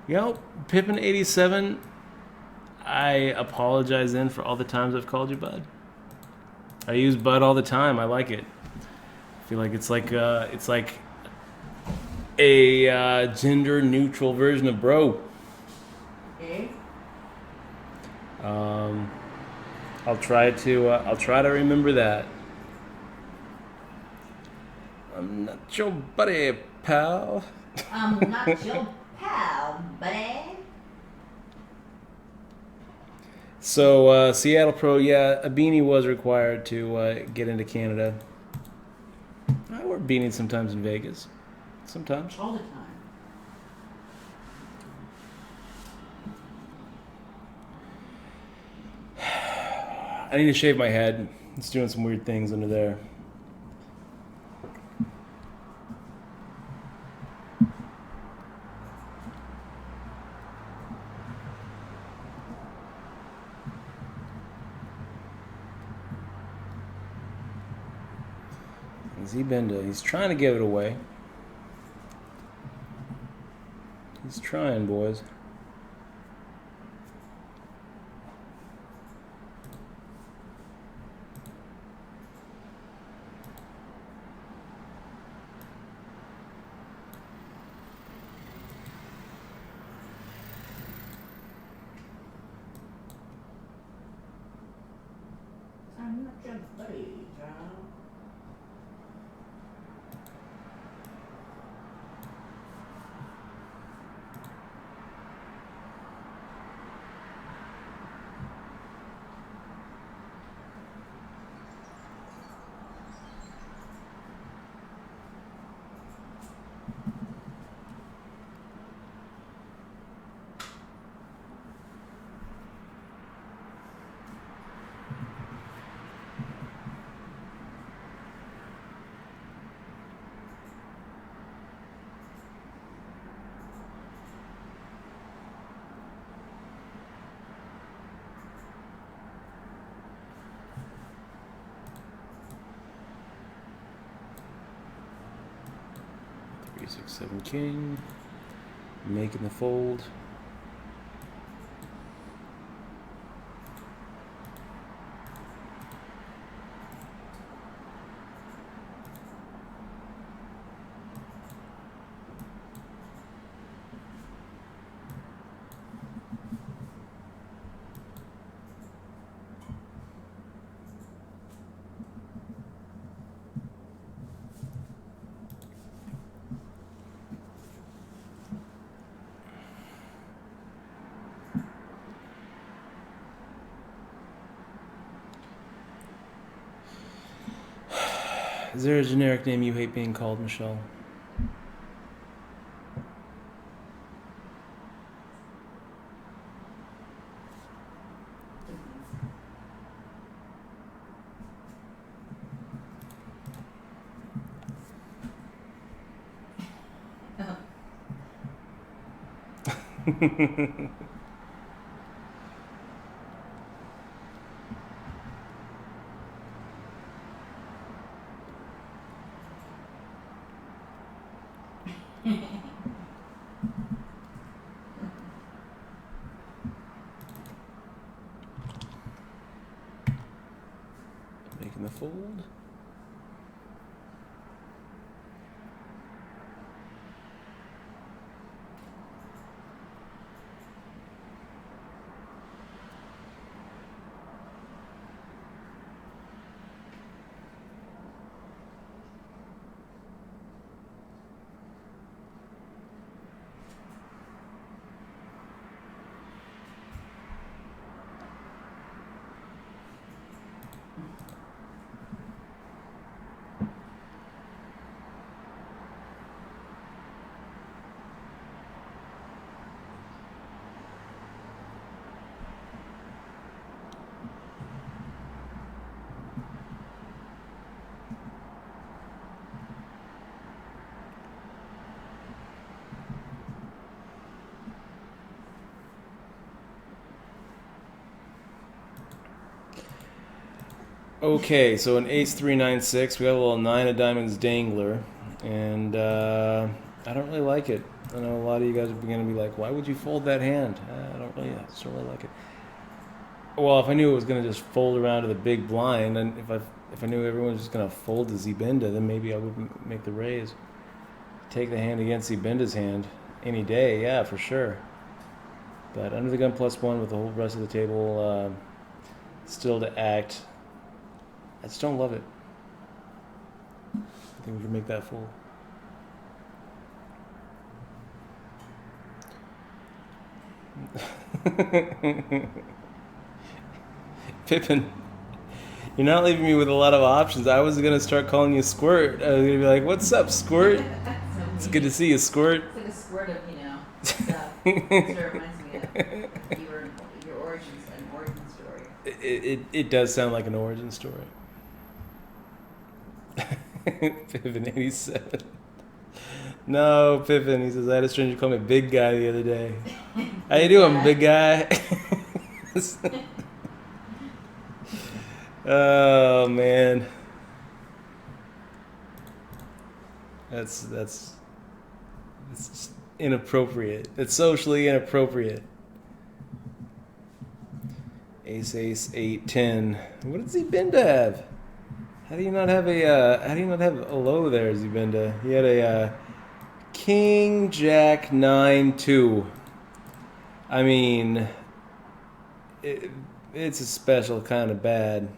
Yo, Pippin87, I apologize then for all the times I've called you Bud. I use Bud all the time. I like it. I feel like it's like a gender neutral version of bro. Eh? I'll try to remember that. I'm not your buddy, pal. I'm not your pal, buddy. So Seattle Pro, yeah, a beanie was required to get into Canada. I wear beanies sometimes in Vegas. Sometimes. All the time. I need to shave my head. It's doing some weird things under there. Z-Benda, he's trying to give it away. He's trying, boys. I'm not your buddy, pal. Three, 6, 7 king. Making the fold. Is there a generic name you hate being called, Michelle? Making the fold. Okay, so an ace 3 9 6. We got a little 9 of diamonds dangler, and I don't really like it. I know a lot of you guys are going to be like, "Why would you fold that hand?" I just don't really like it. Well, if I knew it was going to just fold around to the big blind, and if I knew everyone was just going to fold to Zibinda, then maybe I wouldn't make the raise. Take the hand against Zibinda's hand any day, yeah, for sure. But under the gun +1 with the whole rest of the table still to act. I just don't love it. I think we can make that fold. Pippin, you're not leaving me with a lot of options. I was going to start calling you Squirt. I was going to be like, what's up, Squirt? It's good to see you, Squirt. It's like a squirt of, stuff. So it reminds me of your origins, an origin story. It does sound like an origin story. Pippin 87. No, Pippin. He says I had a stranger call me big guy the other day. How you doing, big guy? Oh man, that's it's inappropriate. It's socially inappropriate. Ace, ace, 8, 10. What does Zibinda have? How do you not have a low there, Zibinda? He had a King, Jack, 9, 2. I mean, it's a special kind of bad.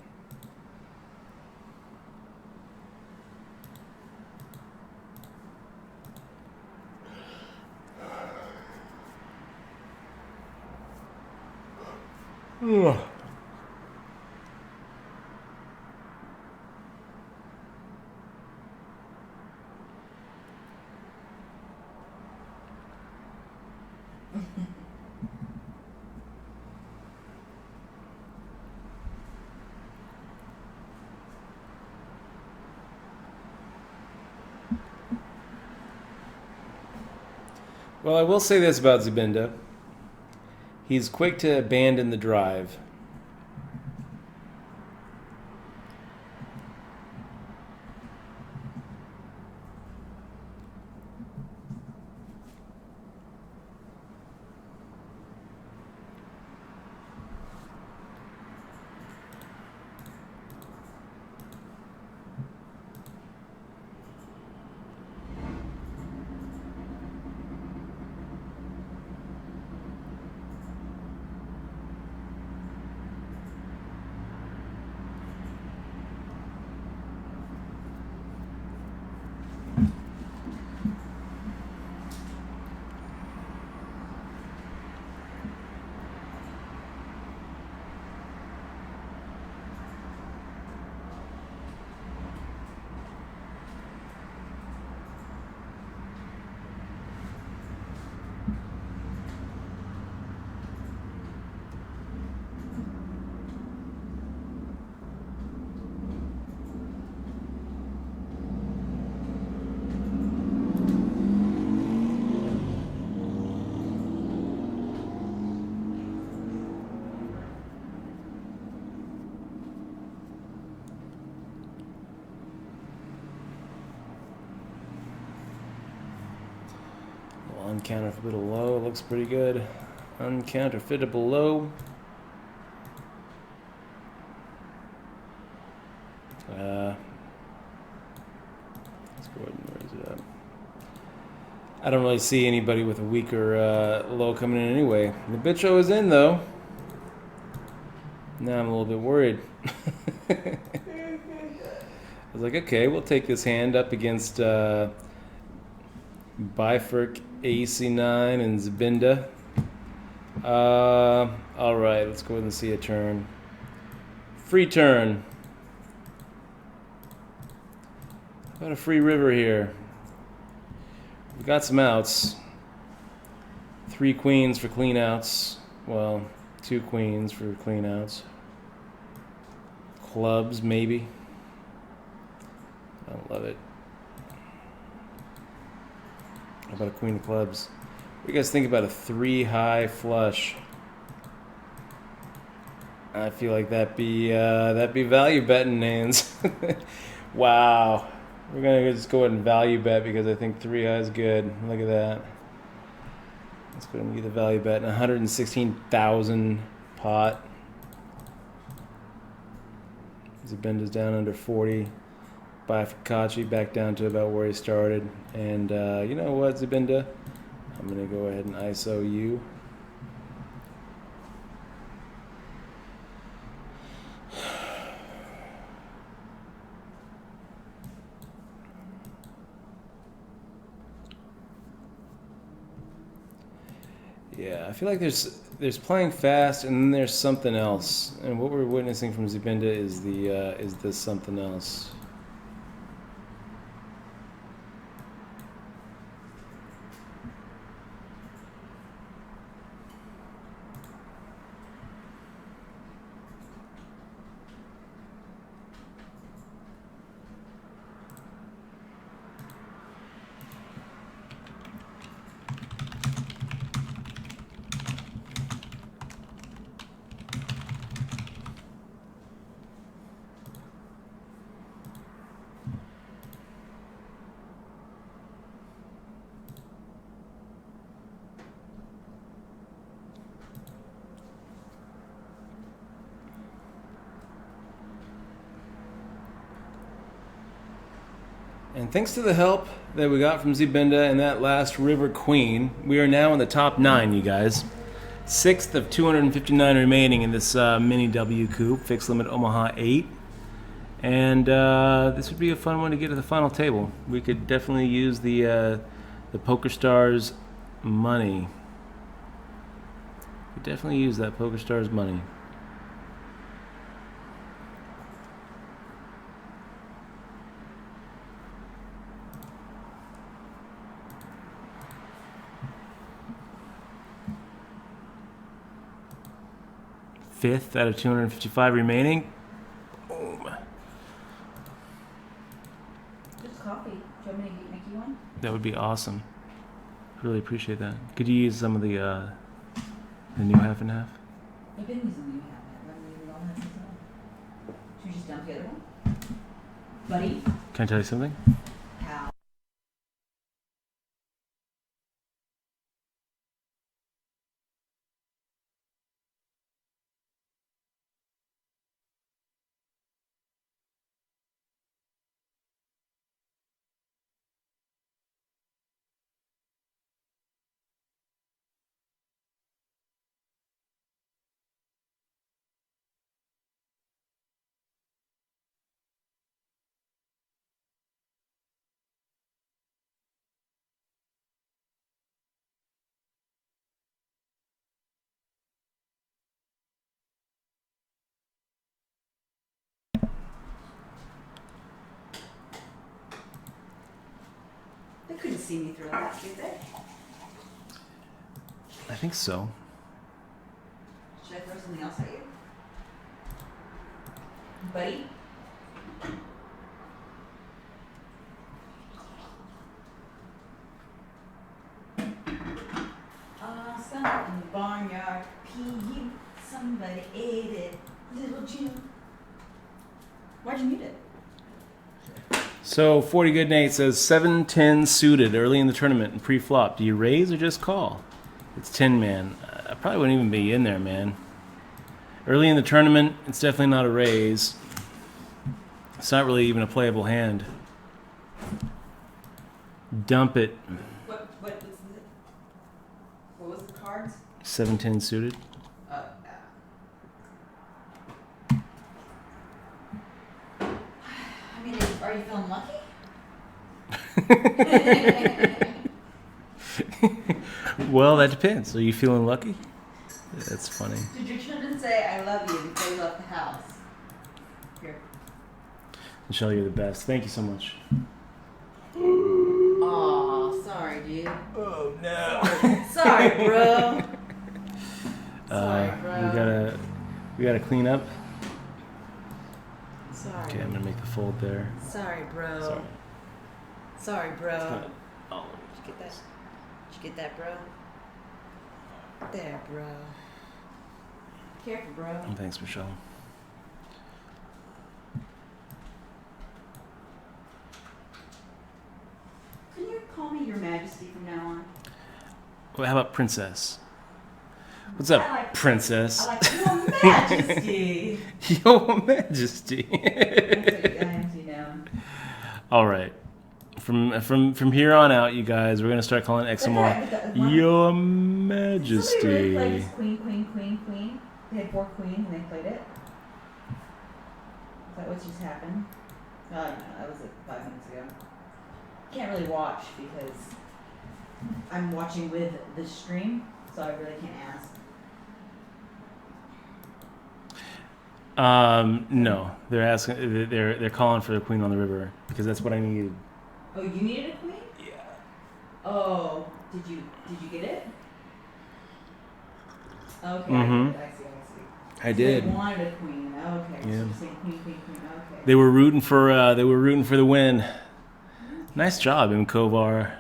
Ugh. Well, I will say this about Zibinda. He's quick to abandon the drive. Uncounterfeitable low. Looks pretty good. Uncounterfeitable low. Let's go ahead and raise it up. I don't really see anybody with a weaker low coming in anyway. The Bitcho is in though. Now I'm a little bit worried. I was like, okay, we'll take this hand up against Bifurc, AC9, and Zabinda. All right, let's go ahead and see a turn. Free turn. How about a free river here? We've got some outs. 3 queens for clean outs. Well, 2 queens for clean outs. Clubs, maybe. I don't love it. How about a queen of clubs? What do you guys think about a 3 high flush? I feel like that'd be value betting, Nans. Wow. We're gonna just go ahead and value bet because I think 3 high is good. Look at that. Let's go ahead and get the value bet. 116,000 pot. Zabinda's down under 40. Bifurcachi back down to about where he started. And you know what, Zabinda? I'm going to go ahead and ISO you. Yeah, I feel like there's playing fast and then there's something else. And what we're witnessing from Zabinda is this something else. And thanks to the help that we got from Zabinda and that last River Queen, we are now in the top 9, you guys. 6th of 259 remaining in this mini W coupe, fixed limit Omaha 8. And this would be a fun one to get to the final table. We could definitely use the PokerStars money. We could definitely use that PokerStars money. Fifth out of 255 remaining. Boom. Just coffee. Do you want me to make you one? That would be awesome. Really appreciate that. Could you use some of the new half and half? I've been using the new half. Remember we all had some. Should we just dump the other one? Buddy? Can I tell you something? Pal. They couldn't see me through that, did they? I think so. Should I throw something else at you? Buddy? Awesome in the barnyard. P.U. Somebody ate it. Little Jim. Why'd you mute it? So 40 Good Nate says 7-10 suited early in the tournament and pre-flop. Do you raise or just call? It's 10 man. I probably wouldn't even be in there, man. Early in the tournament, it's definitely not a raise. It's not really even a playable hand. Dump it. What was the cards? 7-10 suited. I mean, are you feeling lucky? Well, that depends. Are you feeling lucky? Yeah, that's funny. Did your children say I love you before you left the house? Here. Michelle, you're the best. Thank you so much. Aw, sorry, dude. Oh no. Sorry, bro. Sorry, bro. We gotta clean up. Sorry. Okay, I'm gonna make the fold there. Sorry, bro. Sorry. Sorry, bro. Kinda- oh. Did you get that? Did you get that, bro? There, bro. Careful, bro. Thanks, Michelle. Can you call me Your Majesty from now on? Well, how about Princess? What's up, Princess? I like Your Majesty. Your Majesty. I am to now. All right. From here on out, you guys, we're gonna start calling XMR Your Majesty. Somebody really played this queen, queen, queen, queen. They had 4 queens and they played it. Is that what just happened? No, I don't know. That was like 5 minutes ago. Can't really watch because I'm watching with the stream, so I really can't ask. No, they're asking. They're calling for the Queen on the River because that's what I needed. Oh, you needed a queen? Yeah. Oh, did you get it? Okay, Mhm. I see. I So did. they wanted a queen. Okay, Yeah. so you're saying queen, queen, queen. Okay. They were rooting for the win. Nice job, M. Kovar.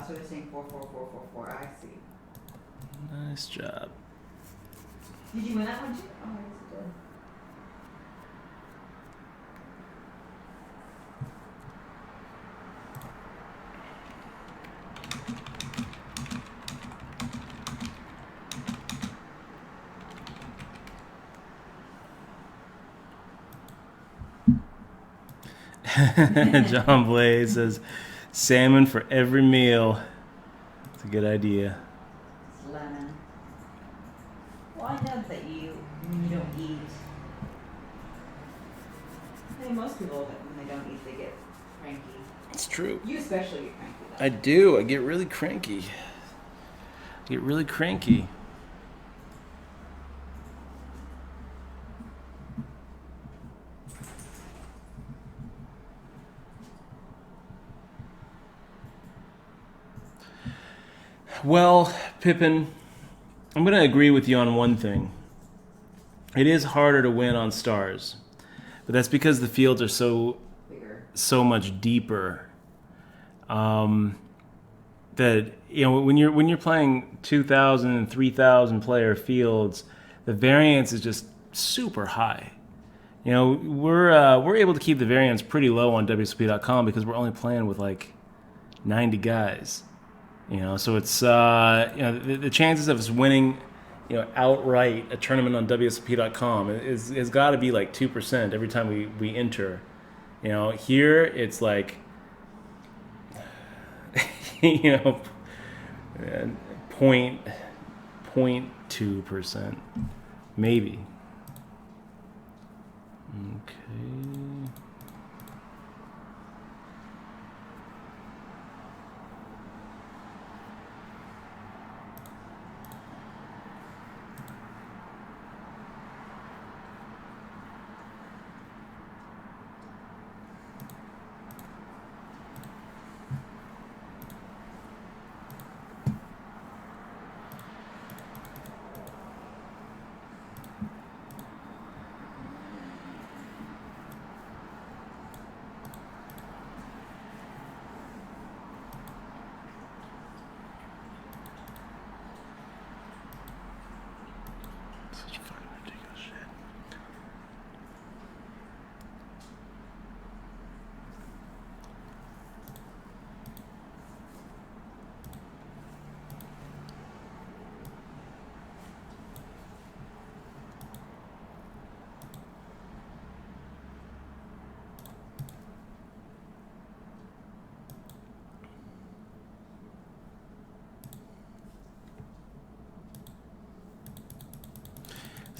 So they're saying 4, 4, 4, 4, 4. I see. Nice job. Did you win that one too? Oh, I guess you did. John Blaze says, salmon for every meal. It's a good idea. It's lemon. Well, I know that you don't eat. I think most people, when they don't eat, they get cranky. It's true. You especially get cranky, though. I do. I get really cranky. Well, Pippin, I'm going to agree with you on one thing. It is harder to win on stars, but that's because the fields are Bigger. so much deeper. That when you're playing 2,000 and 3,000 player fields, the variance is just super high. We're able to keep the variance pretty low on WSOP.com because we're only playing with like 90 guys. So it's the chances of us winning, outright a tournament on WSOP.com is got to be like 2% every time we enter. Here it's like, 0.2%, maybe. Okay.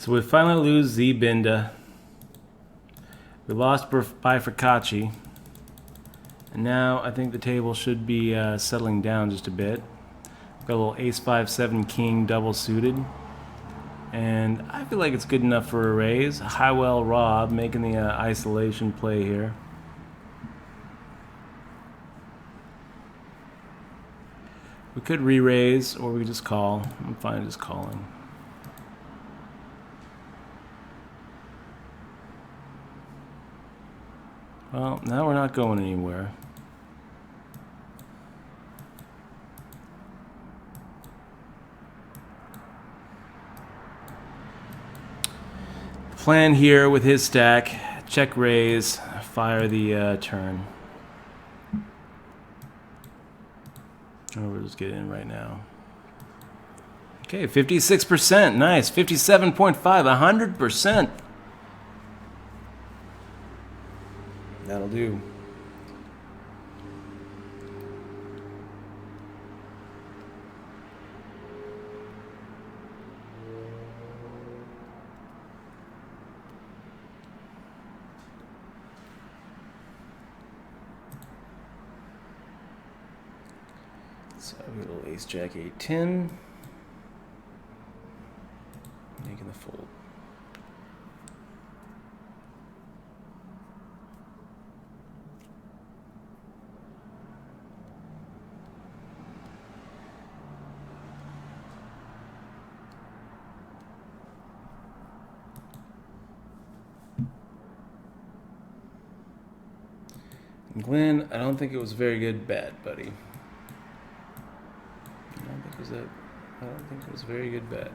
So we finally lose Binda. We lost by Fracacci. And now I think the table should be settling down just a bit. Got a little ace 5 7 king double suited, and I feel like it's good enough for a raise. Highwell Rob making the isolation play here. We could re-raise or we could just call. I'm fine just calling. Well, now we're not going anywhere. Plan here with his stack, check raise, fire the turn. Oh, we'll just get in right now. Okay, 56%, nice. 57.5, 100%. That'll do. So a little ace jack 8-10, making the fold. And Glenn, I don't think it was a very good bet, buddy. I don't think it was a very good bet.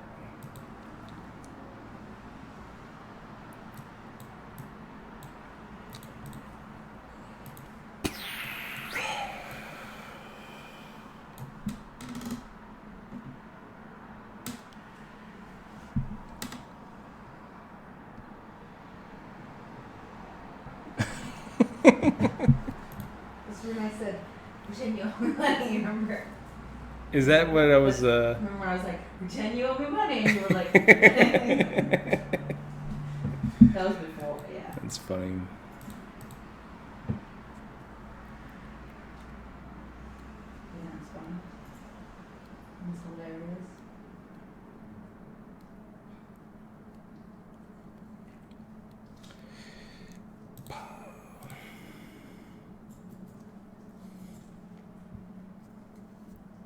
This is when I said, pretend you owe me money, remember? Is that what I was... Remember when I was like, pretend you owe me money, and you were like... That was before, yeah. That's funny. Yeah, it's funny. It's hilarious.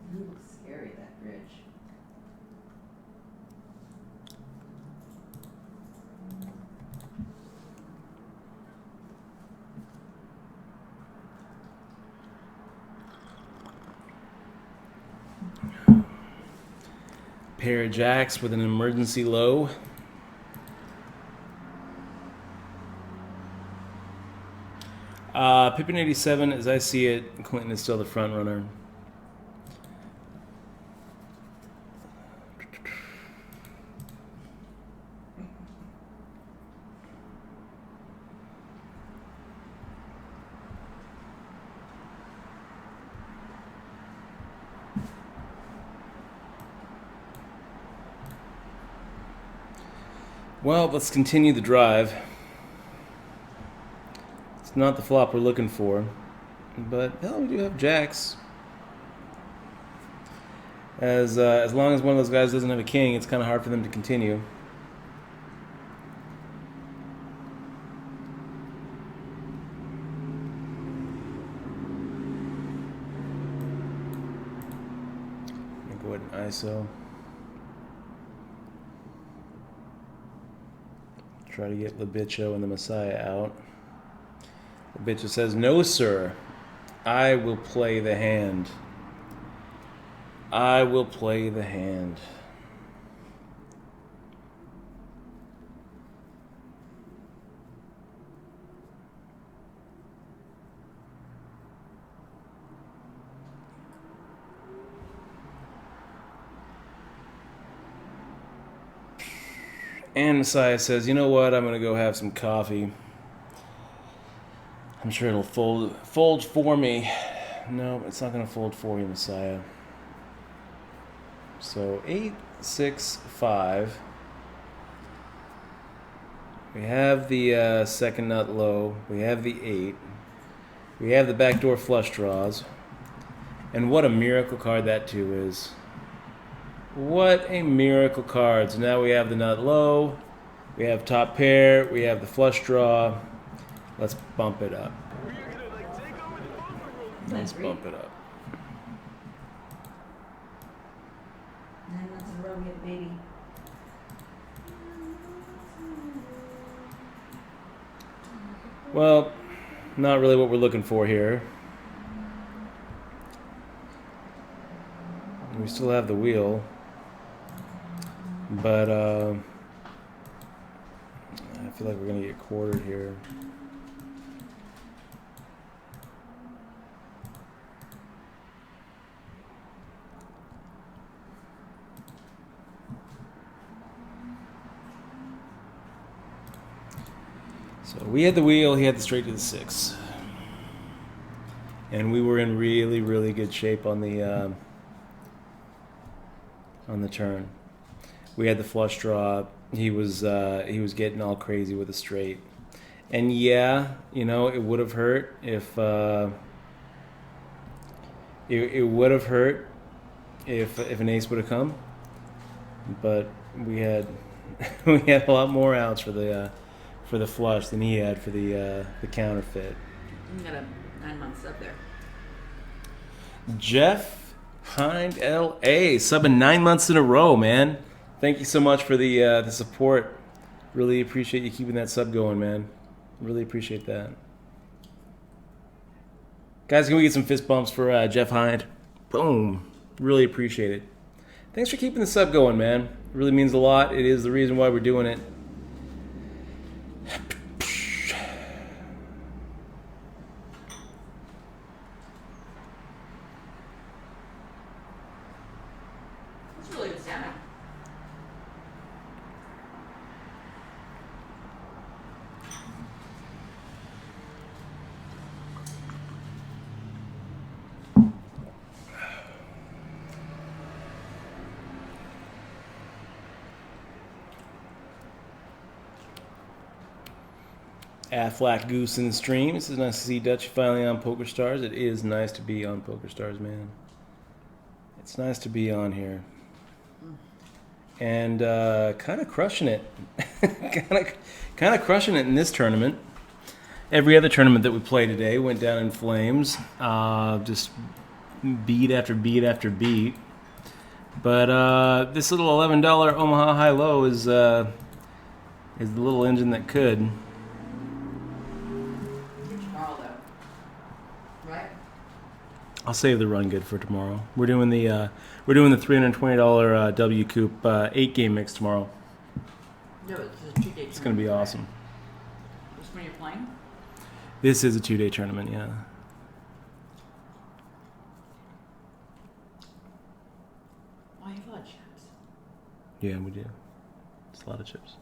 It looks scary, that bridge. Pair of jacks with an emergency low. Pippin 87, as I see it, Clinton is still the front runner. Well, let's continue the drive. It's not the flop we're looking for, but hell, we do have jacks. As long as one of those guys doesn't have a king, it's kind of hard for them to continue. I'm gonna go ahead and ISO. Try to get Labicho and the Messiah out. Labicho says, "No, sir. I will play the hand. I will play the hand." And Messiah says, "You know what? I'm going to go have some coffee. I'm sure it'll fold for me." No, it's not going to fold for you, Messiah. So 8, 6, 5. We have the second nut low. We have the 8. We have the backdoor flush draws. And what a miracle card that 2 is. What a miracle card. So now we have the nut low. We have top pair. We have the flush draw. Let's bump it up. Let's bump it up. 9 months in a row, we have a baby. Well, not really what we're looking for here. We still have the wheel. But I feel like we're going to get quartered here. So we had the wheel, he had the straight to the 6. And we were in really, really good shape on the turn. We had the flush draw. He was getting all crazy with a straight. And yeah, you know, it would have hurt if it would have hurt if an ace would have come. But we had we had a lot more outs for the flush than he had for the counterfeit. You got a 9 months up there. Jeff Hind LA subbing 9 months in a row, man. Thank you so much for the support. Really appreciate you keeping that sub going, man. Really appreciate that. Guys, can we get some fist bumps for Jeff Hind? Boom. Really appreciate it. Thanks for keeping the sub going, man. It really means a lot. It is the reason why we're doing it. That's really good salmon. Aflac Goose in the stream. This is nice to see Dutch finally on PokerStars. It is nice to be on PokerStars, man. It's nice to be on here. And kind of crushing it. kind of crushing it in this tournament. Every other tournament that we played today went down in flames. Just beat after beat after beat. But this little $11 Omaha high-low is the little engine that could. Tomorrow, though. Right? I'll save the run good for tomorrow. We're doing the $320 W Coupe 8-game mix tomorrow. No, it's a 2-day. It's gonna be awesome. This when you're playing? This is a 2-day tournament, yeah. Oh, you have a lot of chips. Yeah, we do. It's a lot of chips.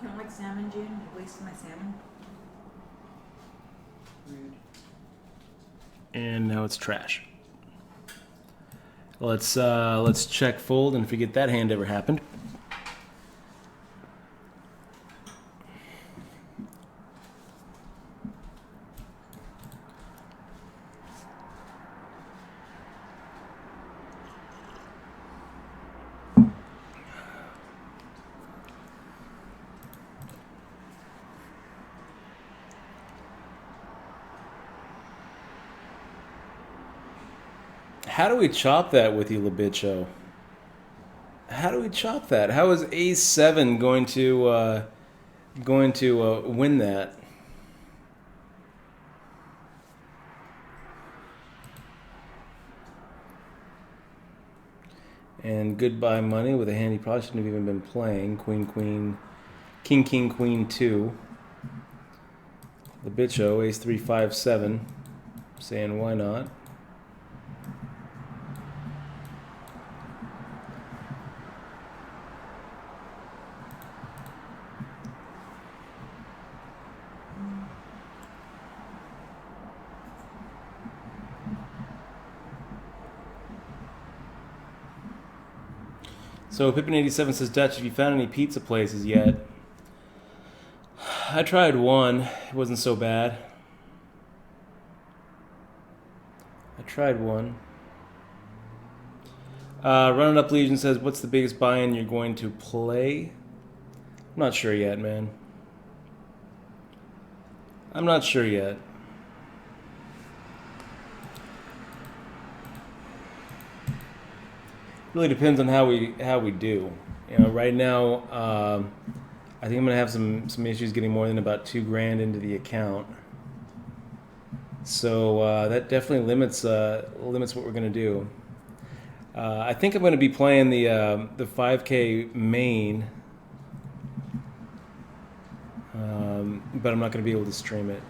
You don't like salmon, June? You wasted my salmon? Rude. And now it's trash. Let's check fold and forget that hand ever happened. How do we chop that with you, Labicho? How do we chop that? How is A7 going to win that? And goodbye money with a hand he probably shouldn't have even been playing. Queen, queen, king, king, queen 2. Labicho, ace 3, 5, 7. Saying why not? So Pippin87 says, Dutch, have you found any pizza places yet? I tried one. It wasn't so bad. I tried one. Running Up Legion says, what's the biggest buy-in you're going to play? I'm not sure yet, man. I'm not sure yet. Really depends on how we do. You know, right now, I think I'm gonna have some issues getting more than about $2,000 into the account. So that definitely limits what we're gonna do. I think I'm gonna be playing the 5K main, but I'm not gonna be able to stream it.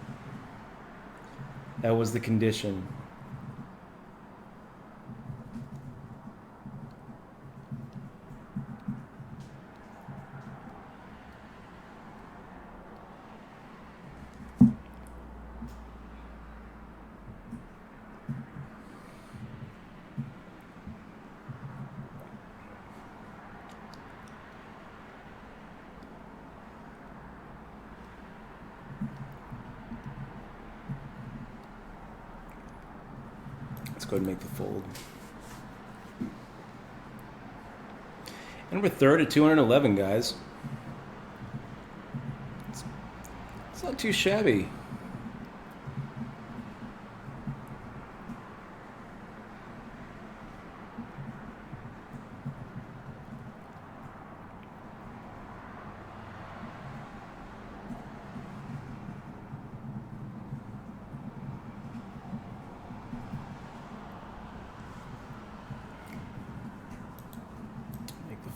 That was the condition. Let's go ahead and make the fold. And we're third at 211, guys. It's not too shabby.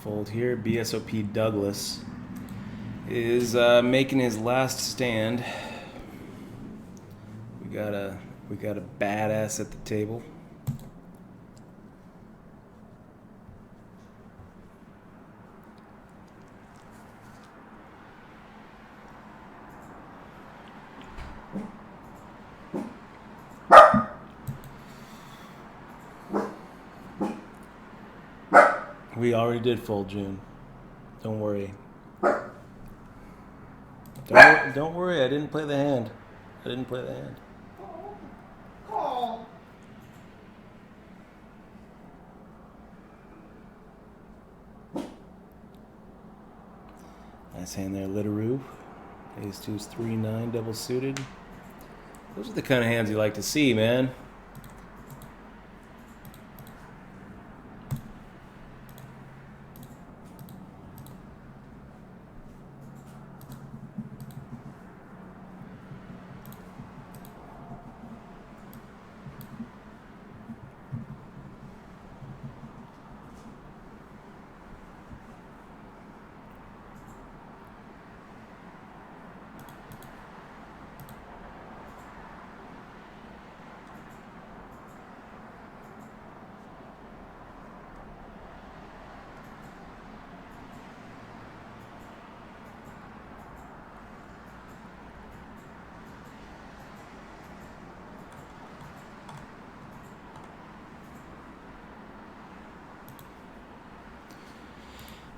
Fold here. BSOP Douglas is making his last stand. We got a badass at the table. We already did fold, June. Don't worry. Don't worry, I didn't play the hand. Nice hand there, Litteroo. Ace 2's 3-9, double suited. Those are the kind of hands you like to see, man.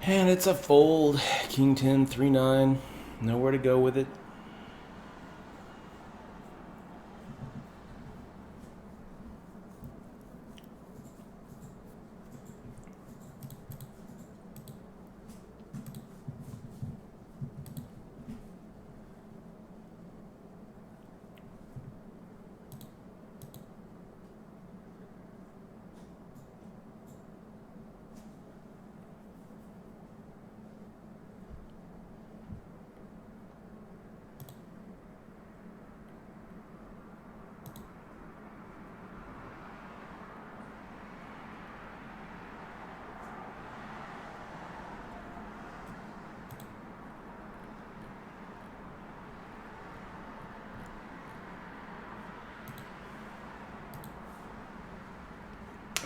And it's a fold. King 10, 3-9. Nowhere to go with it.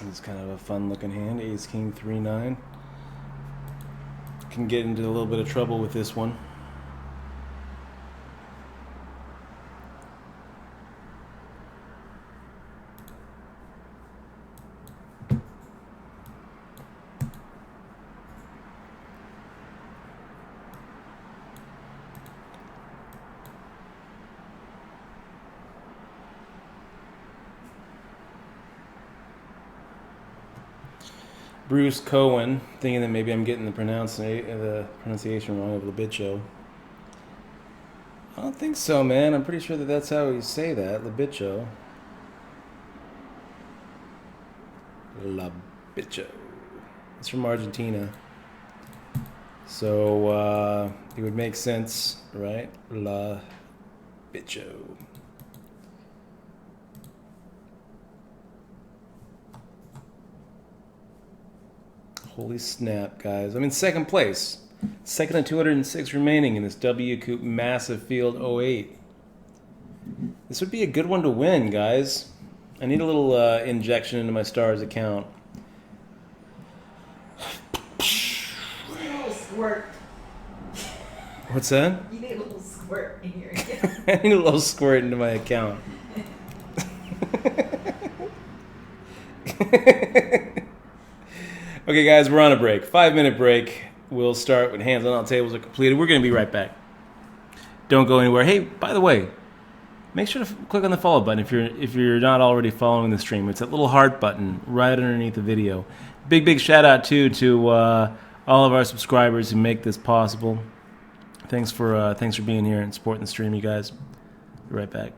It's kind of a fun looking hand. Ace King 3-9. Can get into a little bit of trouble with this one. Bruce Cohen, thinking that maybe I'm getting the pronunciation wrong of Labicho. I don't think so, man. I'm pretty sure that that's how you say that, Labicho. Labicho. It's from Argentina. So it would make sense, right? Labicho. Holy snap, guys. I'm in second place. Second and 206 remaining in this W Coupe Massive Field '08. This would be a good one to win, guys. I need a little injection into my Stars account. You need a little squirt. What's that? You need a little squirt in your account. I need a little squirt into my account. Okay, guys, we're on a break. 5-minute break. We'll start when hands on all tables are completed. We're going to be right back. Don't go anywhere. Hey, by the way, make sure to click on the follow button if you're not already following the stream. It's that little heart button right underneath the video. Big shout out too to all of our subscribers who make this possible. Thanks for being here and supporting the stream, you guys. Be right back.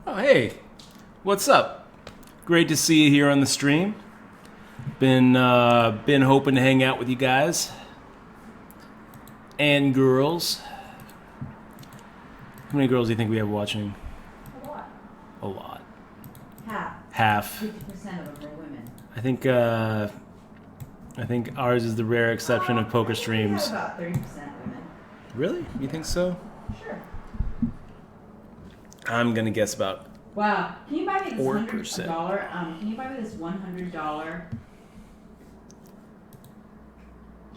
Oh, hey, what's up? Great to see you here on the stream. Been hoping to hang out with you guys and girls. How many girls do you think we have watching? A lot. A lot. Half. Half. 50% of them are women. I think ours is the rare exception of poker We streams. have about 30% women. Really? You think so? Sure. I'm gonna guess about. Wow. Can you buy me this 4%. $100? Can you buy me this $100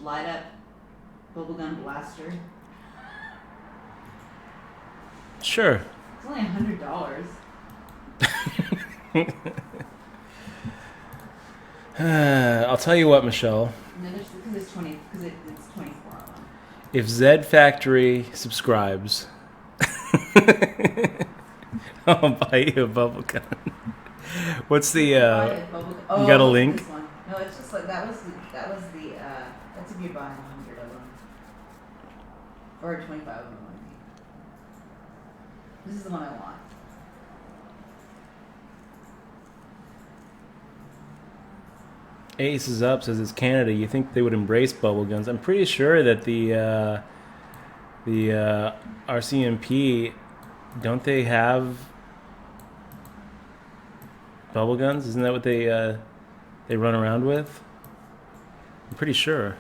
light up bubblegum blaster? Sure. It's only $100. I'll tell you what, Michelle. No, because it's 24 of them. If Zed Factory subscribes, I'll buy you a bubble gun. What's the? Buy a bubble- you got a oh, link? This one. No, it's just like that's if you're buying 100 of them or 25 of them. I mean. This is the one I want. Ace is up, says it's Canada. You think they would embrace bubble guns? I'm pretty sure that the RCMP, don't they have bubble guns? Isn't that what they run around with? I'm pretty sure.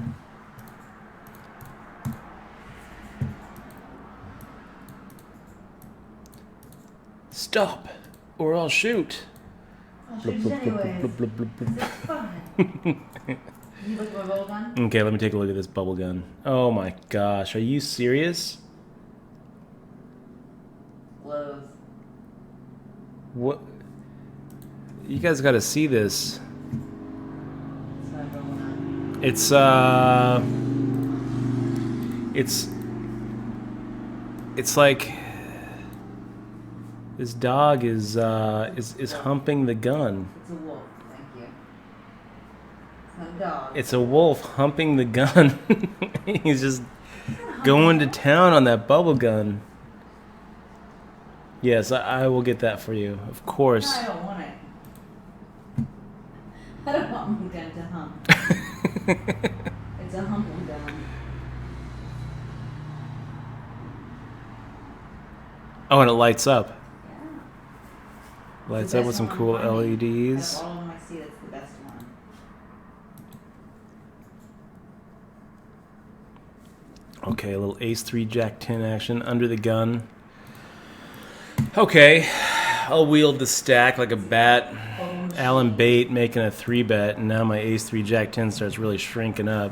Stop, or I'll shoot. I'll shoot you anyways. It's fun. You look at my bubble gun? Okay, let me take a look at this bubble gun. Oh my gosh, are you serious? Glows. What? You guys got to see this. It's my bubble gun. It's like this dog is humping the gun. It's a wolf. Thank you. It's not a dog. It's a wolf humping the gun. He's just going to town on that bubble gun. Yes, I will get that for you, of No, course. I don't want it. I don't want my gun to hump. It's a humping gun. Oh, and it lights up. Yeah. Lights the up with best some one cool on me. LEDs. Out of all of them I see, that's the best one. Okay, a little ace 3 jack 10 action under the gun. Okay, I'll wield the stack like a bat. Alan Bate making a 3-bet, and now my ace 3 jack 10 starts really shrinking up.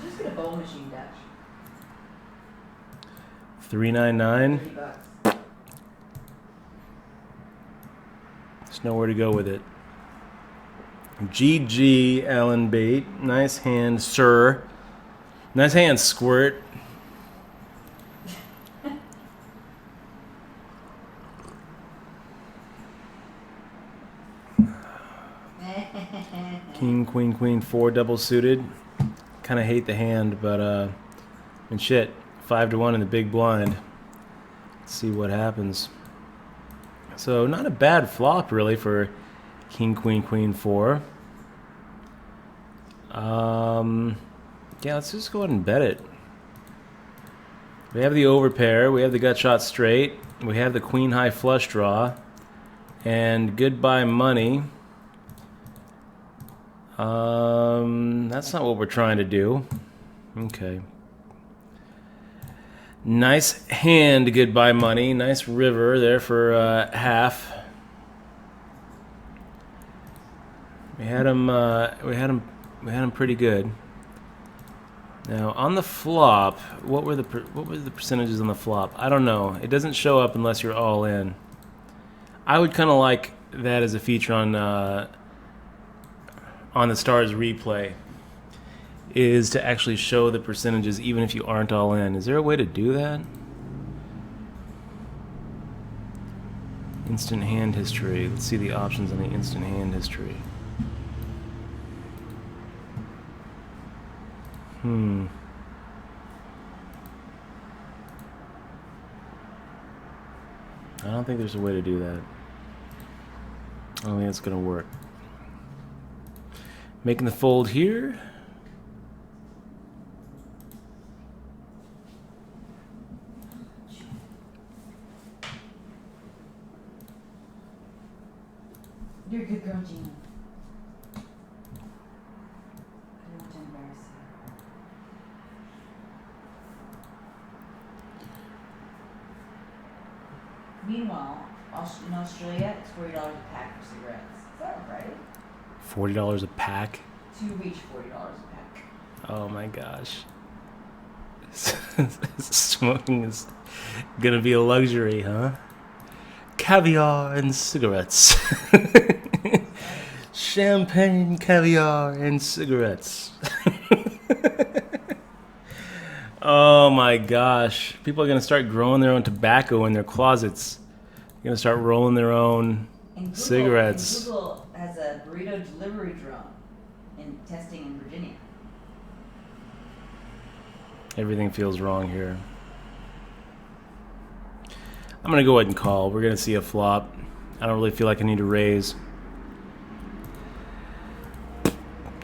Just get a bowl machine, Dutch. 399. $30. There's nowhere to go with it. GG, Alan Bate. Nice hand, sir. Nice hand, Squirt. King, queen, queen, 4 double suited. Kind of hate the hand, but and shit, 5-1 in the big blind. Let's see what happens. So not a bad flop really for king, queen, queen, 4. Yeah, let's just go ahead and bet it. We have the overpair, we have the gut shot straight, we have the queen high flush draw, and goodbye money. That's not what we're trying to do. Okay. Nice hand, goodbye money. Nice river there for half. We had him pretty good. Now on the flop, what were the percentages on the flop? I don't know. It doesn't show up unless you're all in. I would kind of like that as a feature on the Stars replay, is to actually show the percentages even if you aren't all in. Is there a way to do that? Instant hand history. Let's see the options on the instant hand history. I don't think there's a way to do that. I don't think that's going to work. Making the fold here. You're a good girl, Gina. I don't want to embarrass you. Meanwhile, in Australia, it's $40 a pack for cigarettes. Is that right? $40 a pack? To reach $40 a pack. Oh my gosh. Smoking is gonna be a luxury, huh? Caviar and cigarettes. Champagne, caviar, and cigarettes. Oh my gosh. People are gonna start growing their own tobacco in their closets. They're gonna start rolling their own cigarettes. Google has a burrito delivery drone in testing in Virginia. Everything feels wrong here. I'm going to go ahead and call. We're going to see a flop. I don't really feel like I need to raise.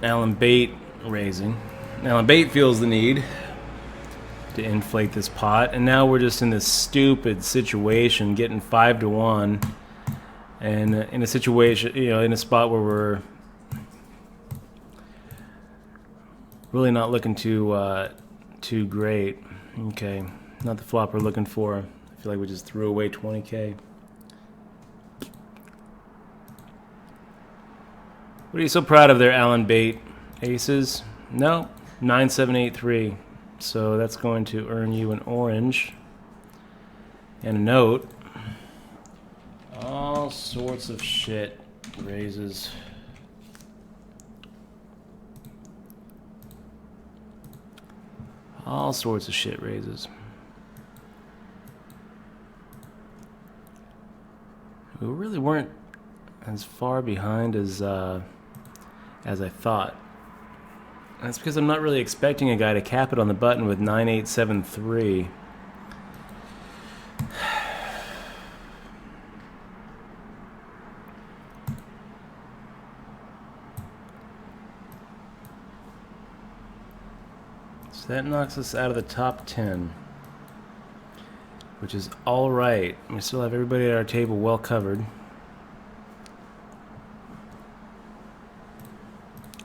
Alan Bate raising. Alan Bate feels the need to inflate this pot. And now we're just in this stupid situation, getting 5-1. And in a situation, in a spot where we're really not looking too great. Okay, not the flop we're looking for. I feel like we just threw away 20K. What are you so proud of there, Alan Bate? Aces? No, 9783. So that's going to earn you an orange and a note. All sorts of shit raises. All sorts of shit raises. We really weren't as far behind as I thought. That's because I'm not really expecting a guy to cap it on the button with 9873. So that knocks us out of the top 10, which is all right. We still have everybody at our table well covered.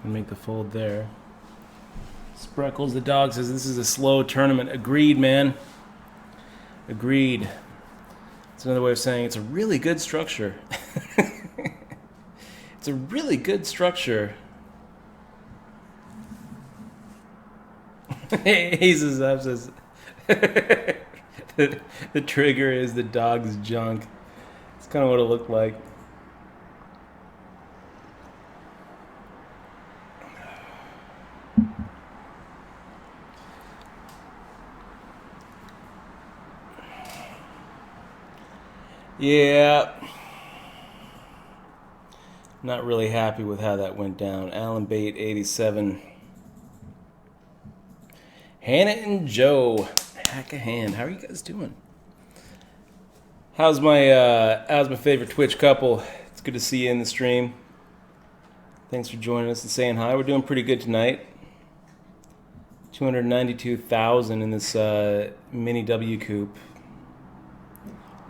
And make the fold there. Spreckles the dog says this is a slow tournament. Agreed, man. Agreed. It's another way of saying it's a really good structure. It's a really good structure. Aces up says the trigger is the dog's junk. It's kind of what it looked like. Yeah. Not really happy with how that went down. Alan Bate, 87. Hannah and Joe, hack a hand. How are you guys doing? How's my favorite Twitch couple? It's good to see you in the stream. Thanks for joining us and saying hi. We're doing pretty good tonight. 292,000 in this mini W Coupe.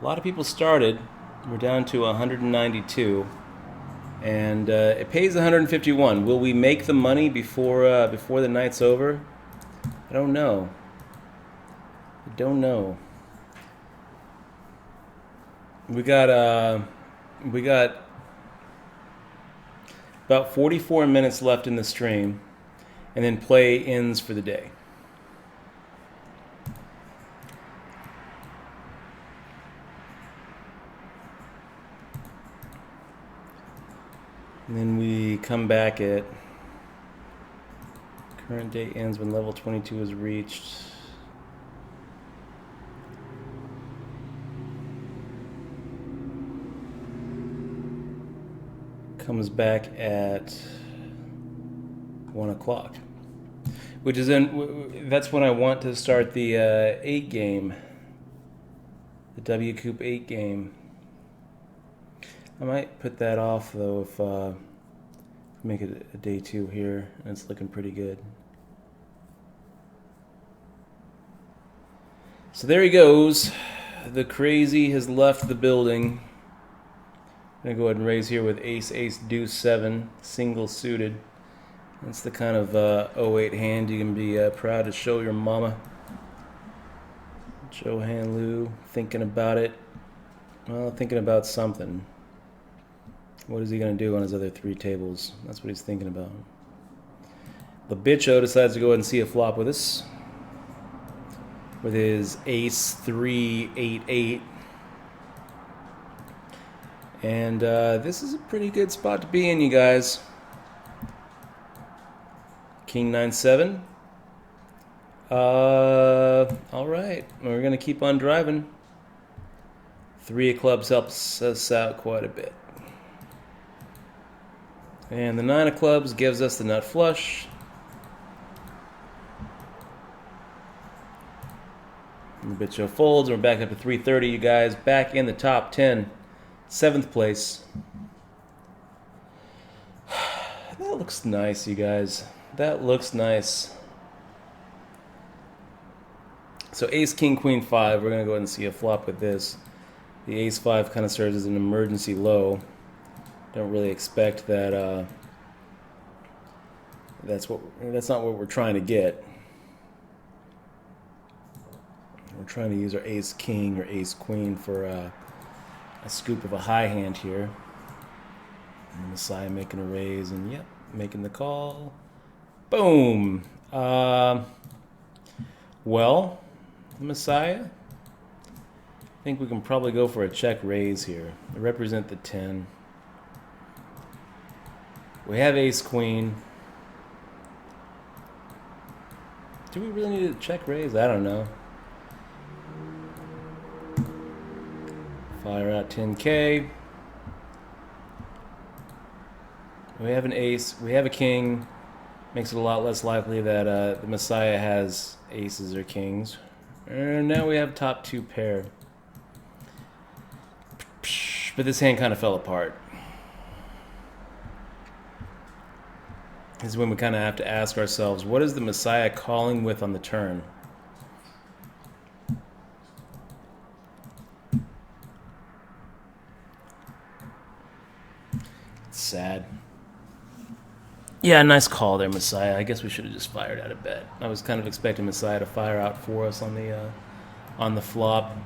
A lot of people started. We're down to 192, and it pays 151. Will we make the money before the night's over? I don't know. We got about 44 minutes left in the stream, and then play ends for the day. And then we come back at current day ends when level 22 is reached. Comes back at 1 o'clock, which is that's when I want to start the 8 game, the W Coupe 8 game. I might put that off though if make it a day 2 here, and it's looking pretty good. So there he goes. The crazy has left the building. I'm gonna go ahead and raise here with ace, ace, deuce, 7, single suited. That's the kind of 08 hand you can be proud to show your mama. Johan Liu thinking about it. Well, thinking about something. What is he going to do on his other 3 tables? That's what he's thinking about. Labicho decides to go ahead and see a flop with us. With his ace 3 8 8. And this is a pretty good spot to be in, you guys. King 9 7. All right, we're gonna keep on driving. 3 of clubs helps us out quite a bit, and the 9 of clubs gives us the nut flush. And the Bitcho folds, and we're back up to 330. You guys back in the top 10, 7th place. That looks nice, you guys. That looks nice. So ace, king, queen, 5. We're going to go ahead and see a flop with this. The ace 5 kind of serves as an emergency low. Don't really expect that. That's not what we're trying to get. We're trying to use our ace, king, or ace, queen for a scoop of a high hand here. And Messiah making a raise, and yep, making the call. Boom. Well, Messiah, I think we can probably go for a check raise here. I represent the 10. We have ace queen. Do we really need a check raise? I don't know. Fire out 10K. We have an ace. We have a king. Makes it a lot less likely that the Messiah has aces or kings. And now we have top 2 pair. But this hand kind of fell apart. This is when we kind of have to ask ourselves, what is the Messiah calling with on the turn? It's sad. Yeah, nice call there, Messiah. I guess we should have just fired out a bet. I was kind of expecting Messiah to fire out for us on the flop,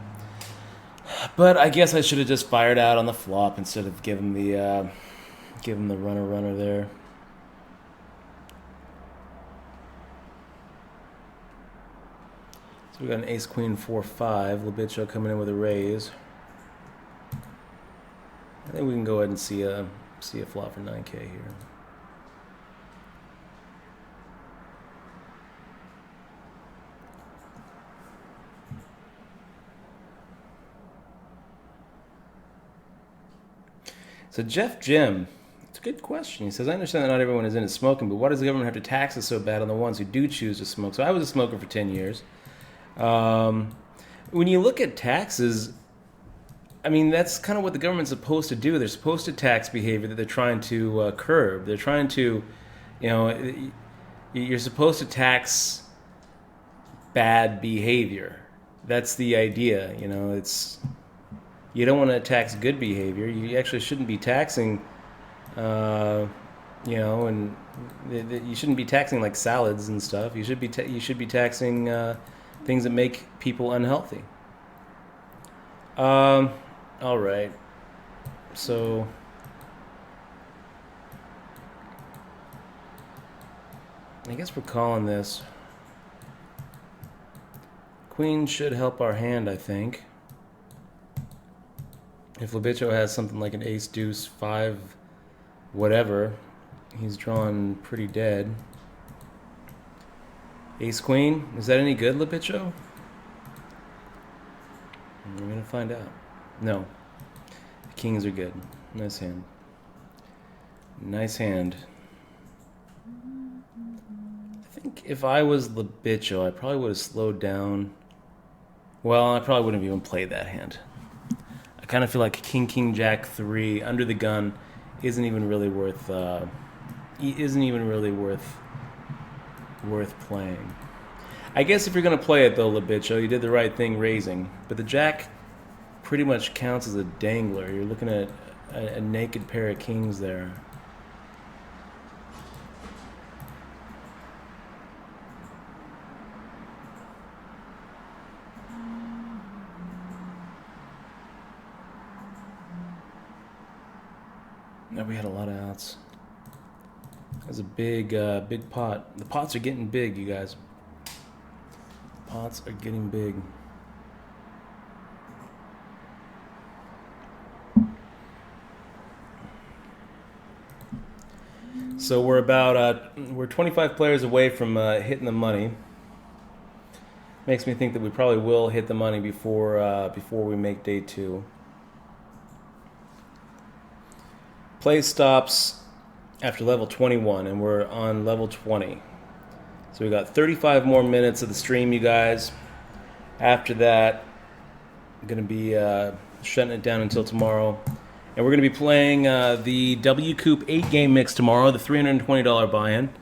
but I guess I should have just fired out on the flop instead of giving the runner there. So we got an ace queen 4-5. Labicho coming in with a raise. I think we can go ahead and see a flop for 9K here. So Jeff Jim, it's a good question. He says, I understand that not everyone is into smoking, but why does the government have to tax us so bad on the ones who do choose to smoke? So I was a smoker for 10 years. When you look at taxes, I mean, that's kind of what the government's supposed to do. They're supposed to tax behavior that they're trying to curb. They're trying to, you're supposed to tax bad behavior. That's the idea, you don't want to tax good behavior. You actually shouldn't be taxing, and you shouldn't be taxing like salads and stuff. You should be taxing things that make people unhealthy. All right. So I guess we're calling this. Queen should help our hand, I think. If Labicho has something like an ace, deuce, 5, whatever, he's drawn pretty dead. Ace, queen, is that any good, Labicho? We're going to find out. No. The kings are good. Nice hand. Nice hand. I think if I was Labicho, I probably would have slowed down. Well, I probably wouldn't have even played that hand. I kind of feel like King Jack 3 under the gun isn't even really worth playing. I guess if you're gonna play it though, LeBitcho, you did the right thing raising. But the Jack pretty much counts as a dangler. You're looking at a naked pair of kings there. Now we had a lot of outs. That's a big pot. The pots are getting big, you guys. Pots are getting big. So we're about we're 25 players away from hitting the money. Makes me think that we probably will hit the money before we make day 2. Play stops after level 21, and we're on level 20. So we got 35 more minutes of the stream, you guys. After that, I'm going to be shutting it down until tomorrow. And we're going to be playing the W-Coop 8-game mix tomorrow, the $320 buy-in.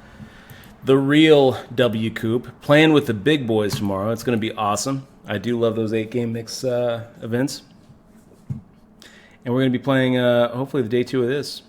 The real W-Coop, playing with the big boys tomorrow. It's going to be awesome. I do love those 8-game mix events. And we're going to be playing, hopefully, the day 2 of this.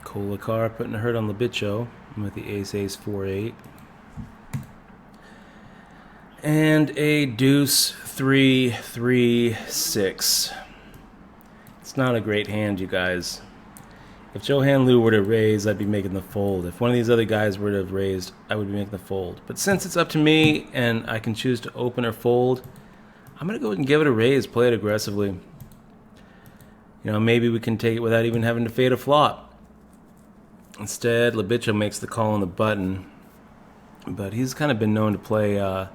Kolakar putting a hurt on LeBitcho with the ace 4-8. And a deuce 3-3-6. It's not a great hand, you guys. If Johan Liu were to raise, I'd be making the fold. If one of these other guys were to have raised, I would be making the fold. But since it's up to me and I can choose to open or fold, I'm going to go ahead and give it a raise, play it aggressively. You know, maybe we can take it without even having to fade a flop. Instead, LeBitcho makes the call on the button, but he's kind of been known to play a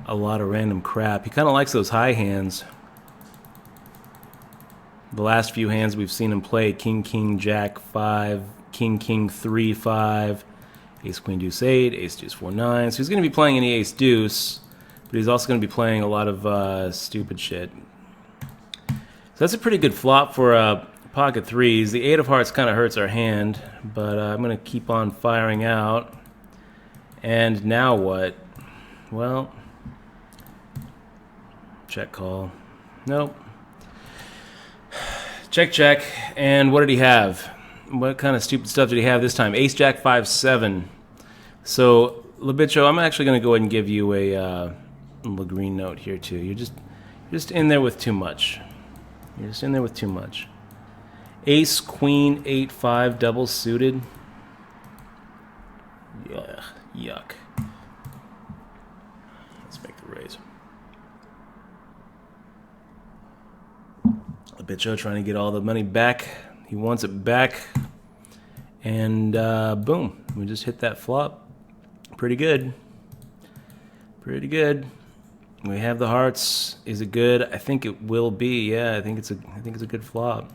lot of random crap. He kind of likes those high hands. The last few hands we've seen him play, King, Jack 5, King, 3, 5, Ace, Queen, Deuce 8, Ace, Deuce 4, 9. So he's going to be playing any Ace, Deuce, but he's also going to be playing a lot of stupid shit. So that's a pretty good flop for pocket threes. The 8 of hearts kind of hurts our hand, but I'm going to keep on firing out. And now what? Well, check call. Nope. Check. And what did he have? What kind of stupid stuff did he have this time? Ace, Jack, 5, 7. So, LeBitcho, I'm actually going to go ahead and give you a little green note here, too. You're just in there with too much. You're just in there with too much. Ace, Queen, 8, 5, double suited. Ugh, yuck. Let's make the raise. LeBitcho trying to get all the money back. He wants it back. And boom, we just hit that flop. Pretty good. Pretty good. We have the hearts. Is it good? I think it will be. Yeah, I think it's a good flop.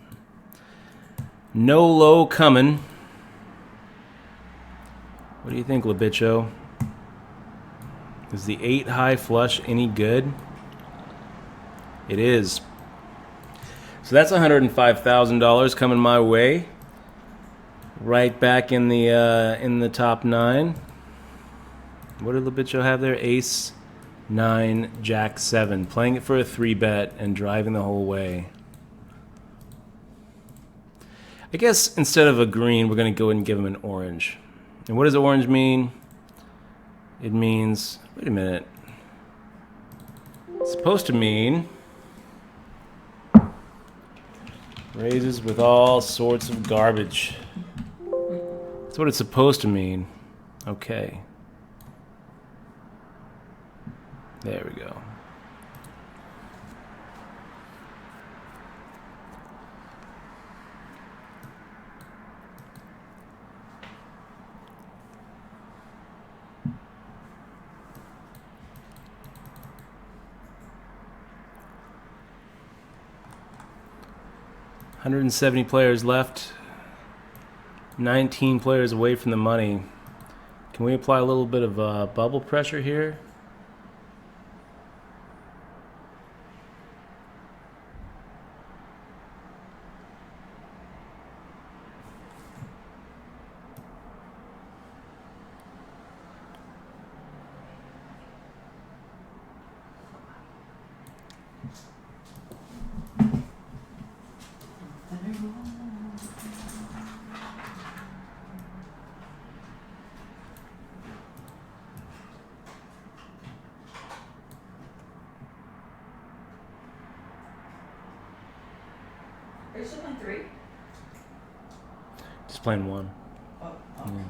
No low coming. What do you think, LeBitcho? Is the 8 high flush any good? It is. So that's $105,000 coming my way. Right back in the top 9. What did LeBitcho have there? Ace, 9, Jack, 7. Playing it for a 3-bet and driving the whole way. I guess instead of a green, we're going to go ahead and give him an orange. And what does orange mean? It means, wait a minute. It's supposed to mean raises with all sorts of garbage. That's what it's supposed to mean. Okay. There we go. 170 players left. 19 players away from the money. Can we apply a little bit of bubble pressure here? Are you still playing 3? Just playing 1. Oh, Yeah.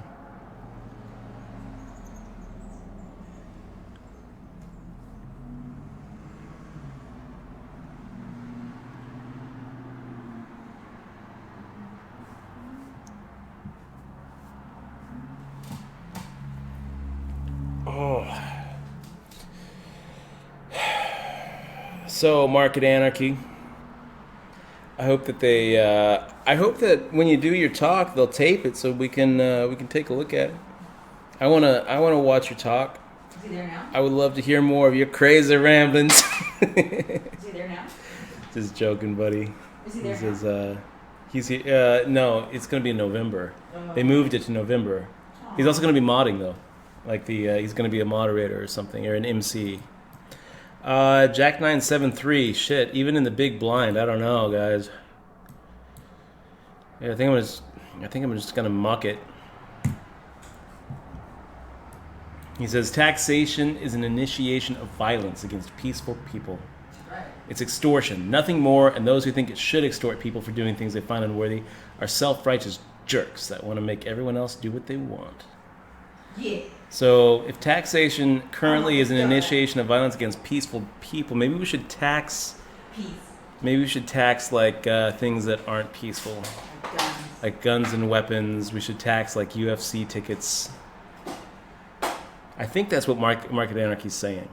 So, Market Anarchy. I hope that they. I hope that when you do your talk, they'll tape it so we can take a look at it. I wanna watch your talk. Is he there now? I would love to hear more of your crazy ramblings. Is he there now? Just joking, buddy. Is he there This now? is he's here. No, it's gonna be in November. Oh. They moved it to November. He's also gonna be modding though, like he's gonna be a moderator or something or an MC. Jack 973. Shit, even in the big blind, I don't know, guys. Yeah, I think I'm just gonna muck it. He says taxation is an initiation of violence against peaceful people. Right. It's extortion, nothing more, and those who think it should extort people for doing things they find unworthy are self-righteous jerks that want to make everyone else do what they want. Yeah. So, if taxation currently is an initiation of violence against peaceful people, maybe we should tax. Peace. Maybe we should tax like things that aren't peaceful, Guns. like guns and weapons. We should tax like UFC tickets. I think that's what Market Anarchy's saying.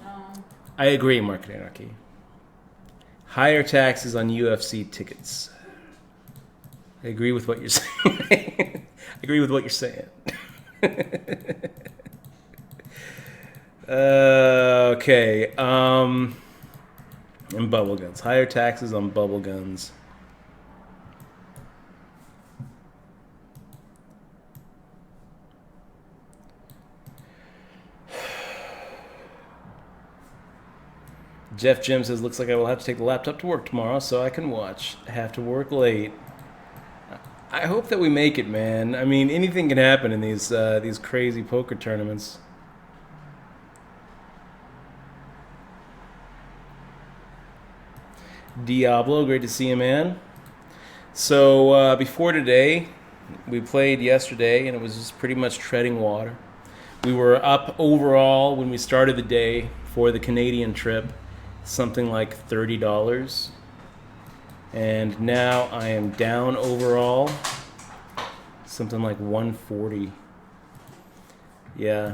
No. I agree, Market Anarchy. Higher taxes on UFC tickets. I agree with what you're saying. I agree with what you're saying. Okay. And bubble guns. Higher taxes on bubble guns. Jeff Jim says, looks like I will have to take the laptop to work tomorrow so I can watch. I have to work late. I hope that we make it, man. I mean, anything can happen in these crazy poker tournaments. Diablo, great to see you, man. So before today, we played yesterday, and it was just pretty much treading water. We were up overall when we started the day for the Canadian trip, something like $30. And now I am down overall, something like 140. Yeah,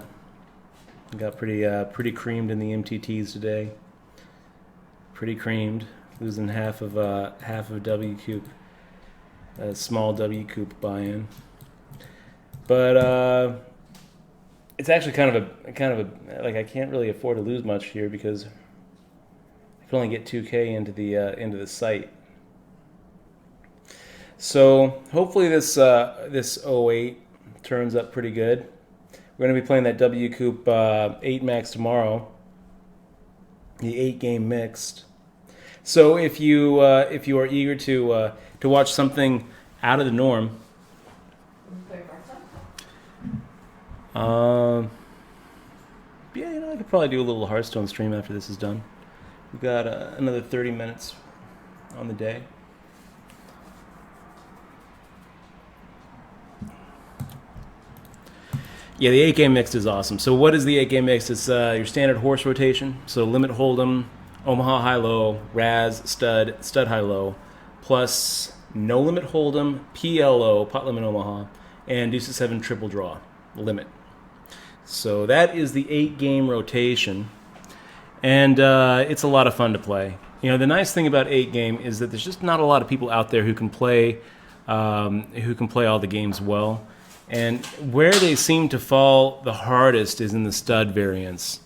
got pretty creamed in the MTTs today. Pretty creamed, losing half of W Coop, a small W Coop buy-in. But it's actually kind of a like I can't really afford to lose much here because I can only get 2K into the site. So hopefully this 08 turns up pretty good. We're going to be playing that W Coop 8 Max tomorrow, the 8-game mixed. So if you are eager to watch something out of the norm, yeah, I could probably do a little Hearthstone stream after this is done. We've got another 30 minutes on the day. Yeah, the 8-game mixed is awesome. So what is the 8-game mixed? It's your standard horse rotation. So limit hold'em, Omaha high-low, Raz, stud, stud high-low, plus no limit hold'em, PLO, pot limit Omaha, and deuces 7 triple draw limit. So that is the 8-game rotation. And it's a lot of fun to play. The nice thing about 8-game is that there's just not a lot of people out there who can play all the games well. And where they seem to fall the hardest is in the stud variants.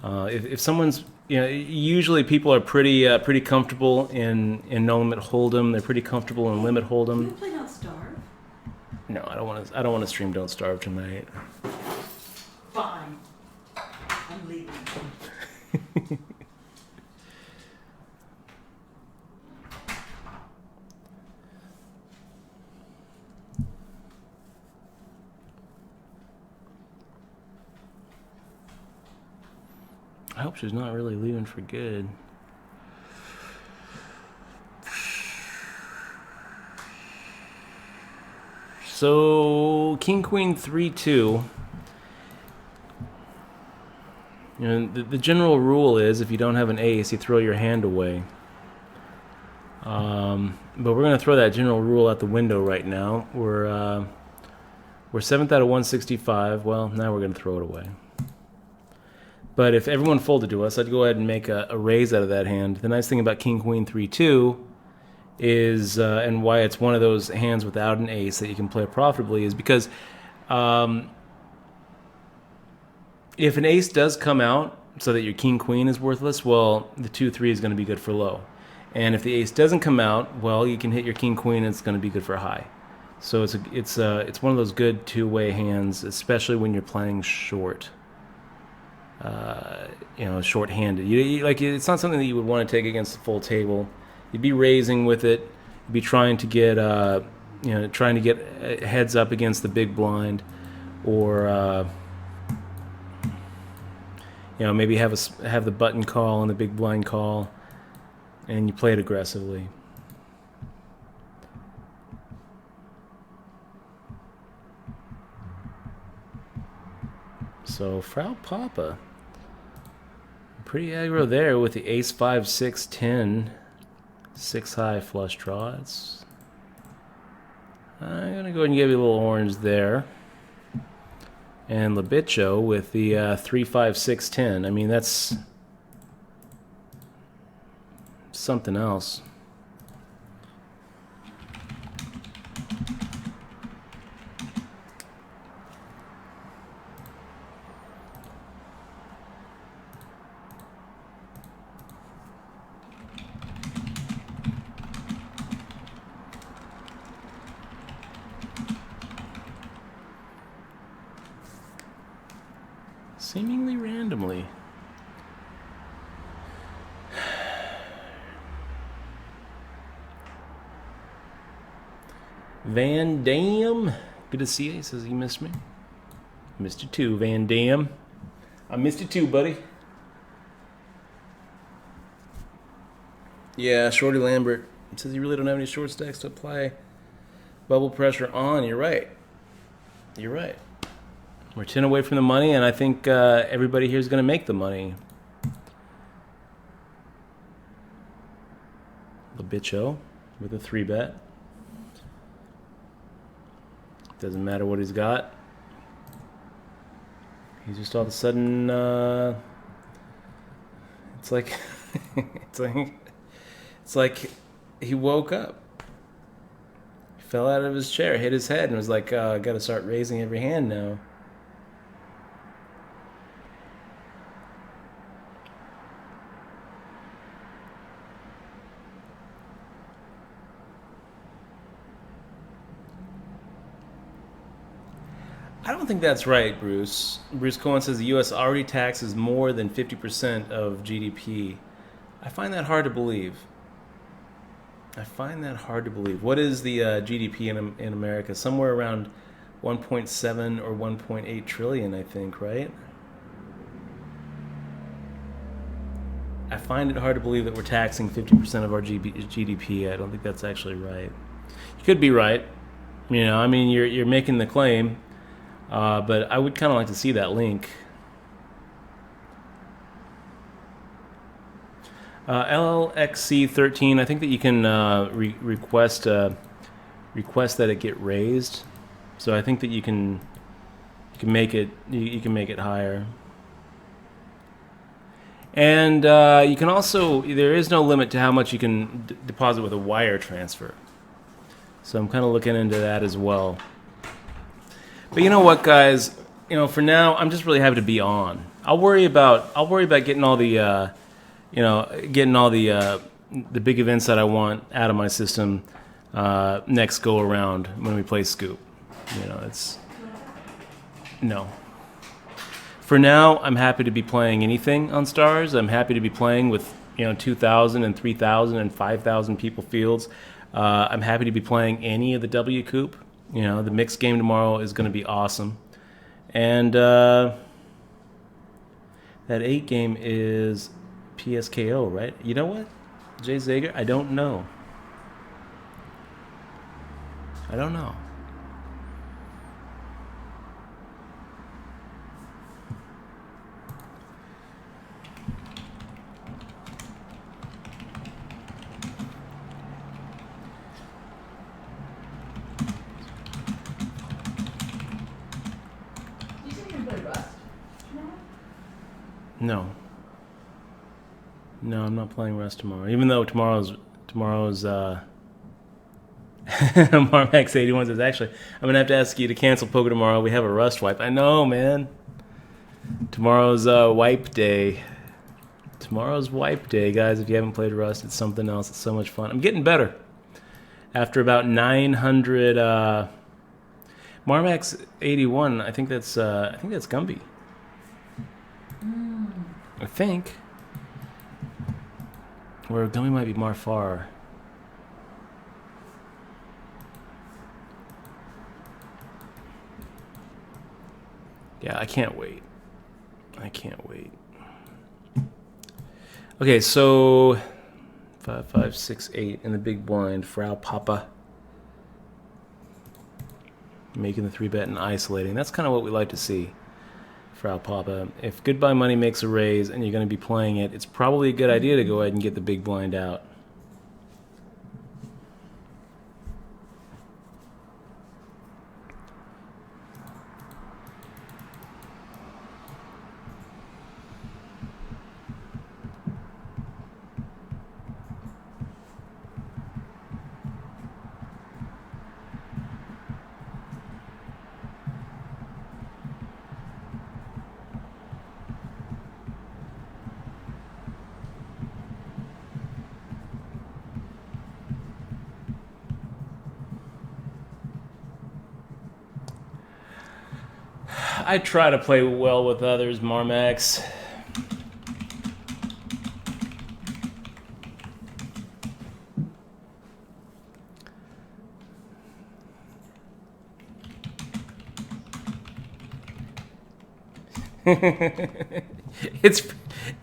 If someone's, usually people are pretty comfortable in no limit hold'em. They're pretty comfortable in limit You hold'em. play Don't Starve? No, I don't want to stream Don't Starve tonight. Fine. I'm leaving. I hope she's not really leaving for good. So King Queen 3-2. The general rule is if you don't have an ace, you throw your hand away. But we're gonna throw that general rule out the window right now. We're 7th out of 165. Well, now we're gonna throw it away. But if everyone folded to us, I'd go ahead and make a raise out of that hand. The nice thing about King Queen 3-2 is, and why it's one of those hands without an ace that you can play profitably, is because if an ace does come out so that your King Queen is worthless, well, the 2-3 is going to be good for low. And if the ace doesn't come out, well, you can hit your King Queen and it's going to be good for high. So it's one of those good two-way hands, especially when you're playing short. Short-handed. It's not something that you would want to take against the full table. You'd be raising with it. You'd be trying to get heads up against the big blind, or maybe have the button call and the big blind call, and you play it aggressively. So Frau Papa, pretty aggro there with the ace 5, 6, 10, 6 high flush draw. I'm gonna go ahead and give you a little orange there. And Labicho with the 3, 5, 6, 10. I mean, that's something else. Seemingly randomly. Van Dam, good to see you. He says he missed me. Missed you too, Van Dam. I missed you too, buddy. Yeah, Shorty Lambert says you really don't have any short stacks to apply bubble pressure on. You're right. You're right. We're 10 away from the money, and I think everybody here is going to make the money. Labicho with a 3-bet. Doesn't matter what he's got. He's just all of a sudden, it's like, it's like he woke up. He fell out of his chair, hit his head, and was like, I got to start raising every hand now. I don't think that's right, Bruce. Bruce Cohen says the U.S. already taxes more than 50% of GDP. I find that hard to believe. What is the GDP in America? Somewhere around 1.7 or 1.8 trillion, I think, right? I find it hard to believe that we're taxing 50% of our GDP. I don't think that's actually right. You could be right. You're making the claim. But I would kind of like to see that link. LLXC13, I think that you can request that it get raised. So I think that you can make it higher. And you can also, there is no limit to how much you can deposit with a wire transfer. So I'm kind of looking into that as well. But you know what, guys? For now, I'm just really happy to be on. I'll worry about getting all the, the big events that I want out of my system next go around when we play Scoop. No. For now, I'm happy to be playing anything on Stars. I'm happy to be playing with 2,000 and 3,000 and 5,000 people fields. I'm happy to be playing any of the W Coop. The mixed game tomorrow is going to be awesome. And that 8 game is PSKO, right? You know what, Jay Zager? I don't know. You say you're gonna play Rust tomorrow? No, I'm not playing Rust tomorrow. Even though tomorrow's Marmax 81 says, actually, I'm gonna have to ask you to cancel poker tomorrow. We have a Rust wipe. I know, man. Tomorrow's wipe day. Tomorrow's wipe day, guys. If you haven't played Rust, it's something else. It's so much fun. I'm getting better. After about 900 Marmax 81, I think that's Gumby. I think. Or Gumby might be Marfar. Yeah, I can't wait. Okay, so 5, 5, 6, 8 in the big blind. Frau Papa making the 3-bet and isolating. That's kind of what we like to see. Frau Papa. If Goodbye Money makes a raise and you're going to be playing it, it's probably a good idea to go ahead and get the big blind out. I try to play well with others, Marmax.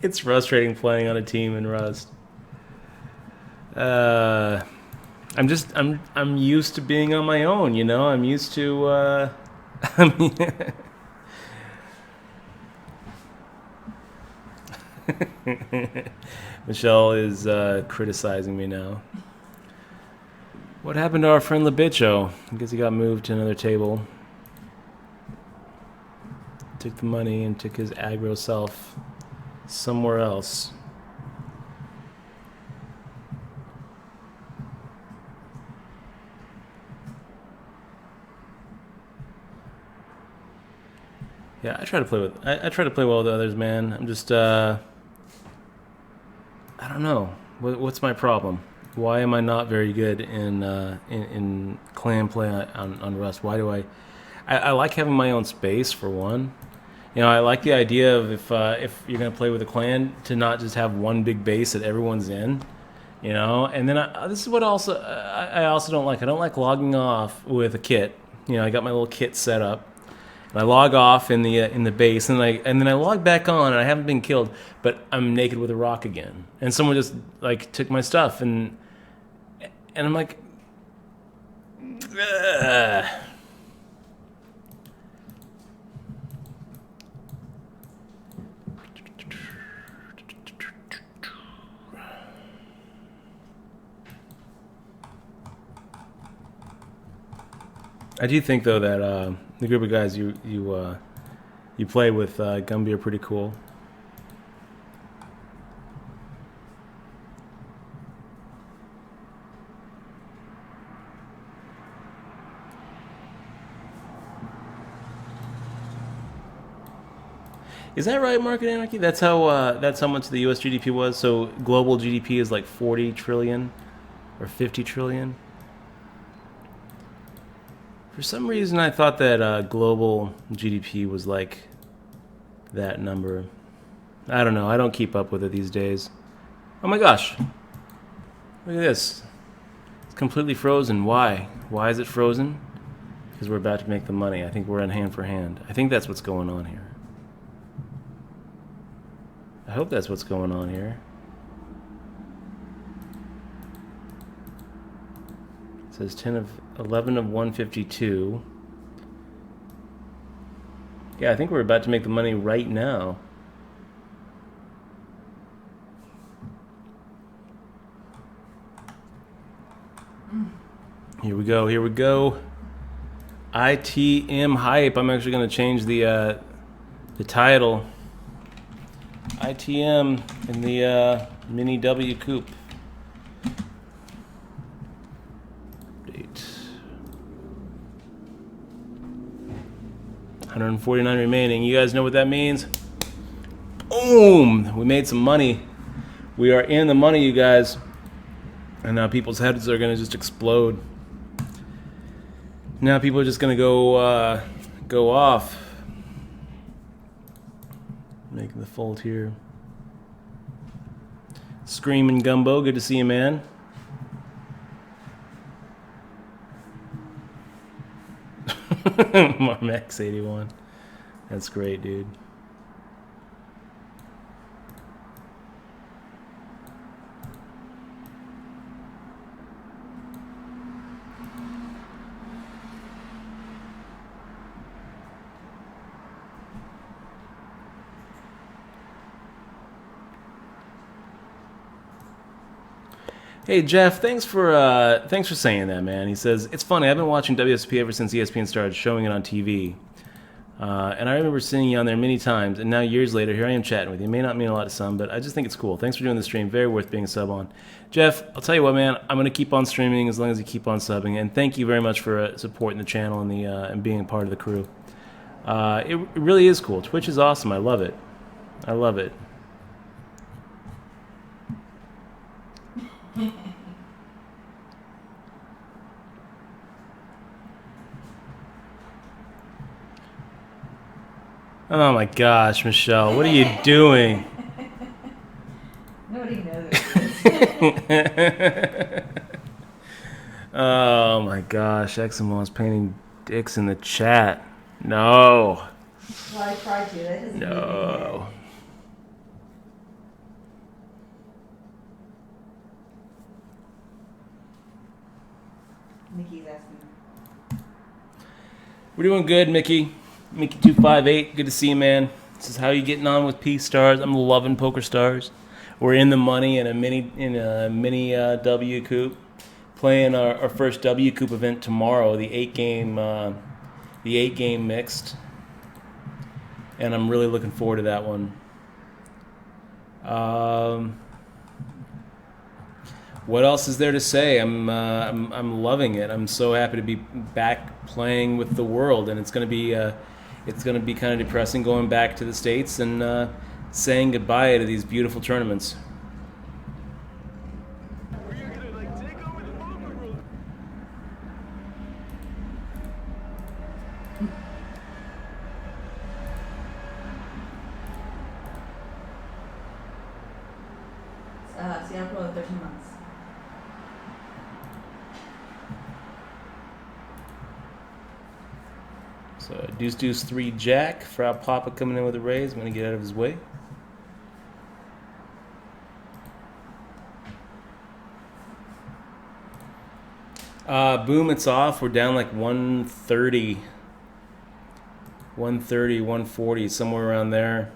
It's frustrating playing on a team in Rust. I'm used to being on my own, I'm used to I mean Michelle is criticizing me now. What happened to our friend Labicho? I guess he got moved to another table. Took the money and took his aggro self somewhere else. Yeah, I try to play well with others, man. I'm just I don't know. What's my problem? Why am I not very good in clan play on Rust? Why do I like having my own space for one. I like the idea of if you're gonna play with a clan to not just have one big base that everyone's in, And then this is what also I also don't like. I don't like logging off with a kit. I got my little kit set up. And I log off in the base, and then I log back on, and I haven't been killed, but I'm naked with a rock again, and someone just took my stuff, and I'm like, ugh. I do think though that the group of guys you play with Gumby are pretty cool. Is that right, Market Anarchy? That's how much the U.S. GDP was. So global GDP is like 40 trillion or 50 trillion. For some reason, I thought that global GDP was like that number. I don't know. I don't keep up with it these days. Oh my gosh! Look at this. It's completely frozen. Why? Why is it frozen? Because we're about to make the money. I think we're in hand for hand. I think that's what's going on here. I hope that's what's going on here. It says 11 of 152. Yeah, I think we're about to make the money right now. Here we go. Here we go. ITM hype. I'm actually going to change the title. ITM in the Mini W Coupe. Date. 149 remaining. You guys know what that means? Boom! We made some money. We are in the money, you guys. And now people's heads are going to just explode. Now people are just going to go off. Making the fold here. Screaming Gumbo, good to see you, man. Marmex 81. That's great, dude. Hey Jeff, thanks for saying that, man. He says it's funny. I've been watching WSP ever since ESPN started showing it on TV, and I remember seeing you on there many times. And now years later, here I am chatting with you. It may not mean a lot to some, but I just think it's cool. Thanks for doing the stream. Very worth being a sub on. Jeff, I'll tell you what, man. I'm gonna keep on streaming as long as you keep on subbing. And thank you very much for supporting the channel and and being a part of the crew. It really is cool. Twitch is awesome. I love it. I love it. Oh my gosh, Michelle, what are you doing? Nobody knows. Oh my gosh, Eximo is painting dicks in the chat. No. Well, I tried to. That doesn't No. Mickey's asking. We're doing good, Mickey. Mickey258, good to see you, man. This is how you getting on with P Stars. I'm loving Poker Stars. We're in the money in a mini W Coupe, playing our first W Coupe event tomorrow, the 8-game mixed, and I'm really looking forward to that one. What else is there to say? I'm loving it. I'm so happy to be back playing with the world, and it's gonna be kind of depressing going back to the States and saying goodbye to these beautiful tournaments. Seattle, 13 months. So deuce 3 Jack. Frau Papa coming in with a raise. I'm gonna get out of his way. Boom, it's off. We're down like 130, 140, somewhere around there.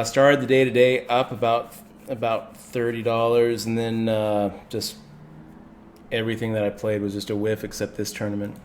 Started the day today up about $30, and then just everything that I played was just a whiff except this tournament.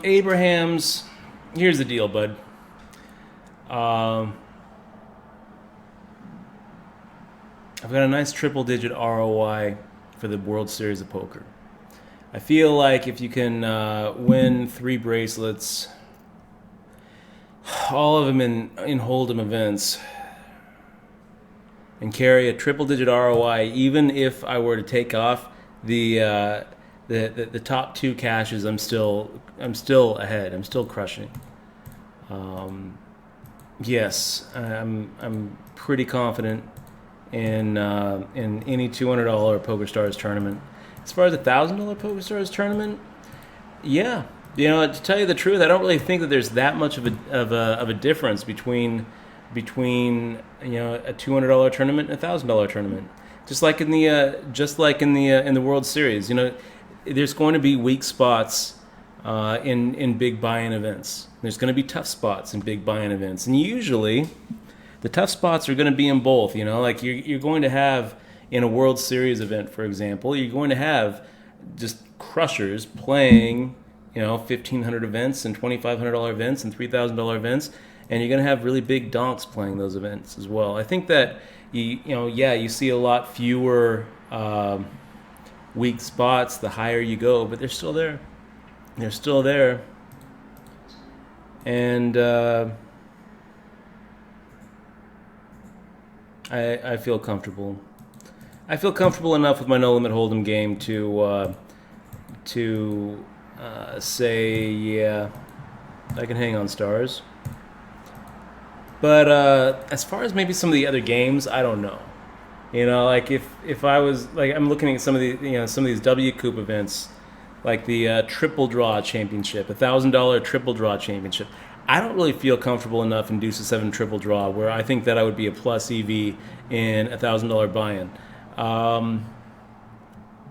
Abraham's. Here's the deal, bud. I've got a nice triple-digit ROI for the World Series of Poker. I feel like if you can win 3 bracelets, all of them in Hold'em events, and carry a triple-digit ROI, even if I were to take off the top 2 caches, I'm still ahead. I'm still crushing. Yes, I'm pretty confident in any $200 PokerStars tournament. As far as $1,000 PokerStars tournament, yeah, to tell you the truth, I don't really think that there's that much of a difference between a $200 tournament and a $1,000 tournament. Just like in the World Series, there's going to be weak spots in big buy-in events. There's going to be tough spots in big buy-in events, and usually the tough spots are going to be in both. Like you're going to have in a World Series event, for example, you're going to have just crushers playing, $1,500 events and $2,500 events and $3,000 events, and you're going to have really big donks playing those events as well. I think that you see a lot fewer weak spots the higher you go, but they're still there. They're still there, and I feel comfortable. I feel comfortable enough with my No Limit Hold'em game to say, yeah, I can hang on stars. But as far as maybe some of the other games, I don't know. Like if I was like, I'm looking at some of these W Coupe events, like the Triple Draw Championship, $1,000 Triple Draw Championship. I don't really feel comfortable enough in Deuce of 7 Triple Draw where I think that I would be a plus EV in $1,000 buy-in. I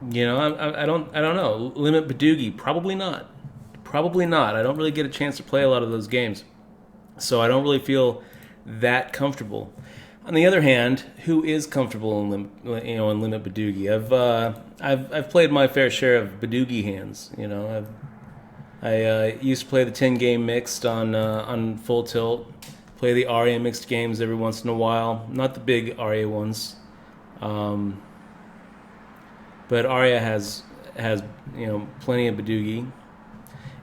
don't know. Limit Badoogie, probably not. I don't really get a chance to play a lot of those games, so I don't really feel that comfortable. On the other hand, who is comfortable in Limit Badoogie? I've played my fair share of Badoogie hands. I used to play the 10-game mixed on Full Tilt. Play the Aria mixed games every once in a while. Not the big Aria ones. But Aria has plenty of Badoogie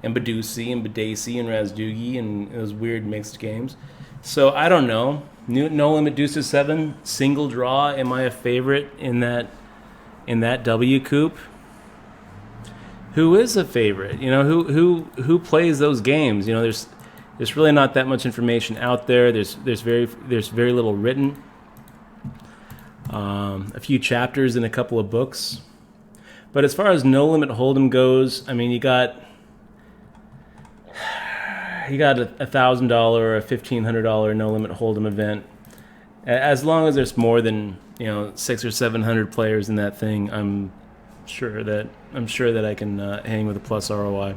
and Badusi and Badaci and Razdoogie and those weird mixed games. So I don't know. No Limit Deuce of 7 single draw. Am I a favorite in that W Coupe? Who is a favorite? Who plays those games? There's really not that much information out there. There's very little written. A few chapters in a couple of books. But as far as No Limit Hold'em goes, I mean, you got $1,000 or a $1,500 No Limit Hold'em event. As long as there's more than 600 or 700 players in that thing, I'm sure that I can hang with a plus ROI.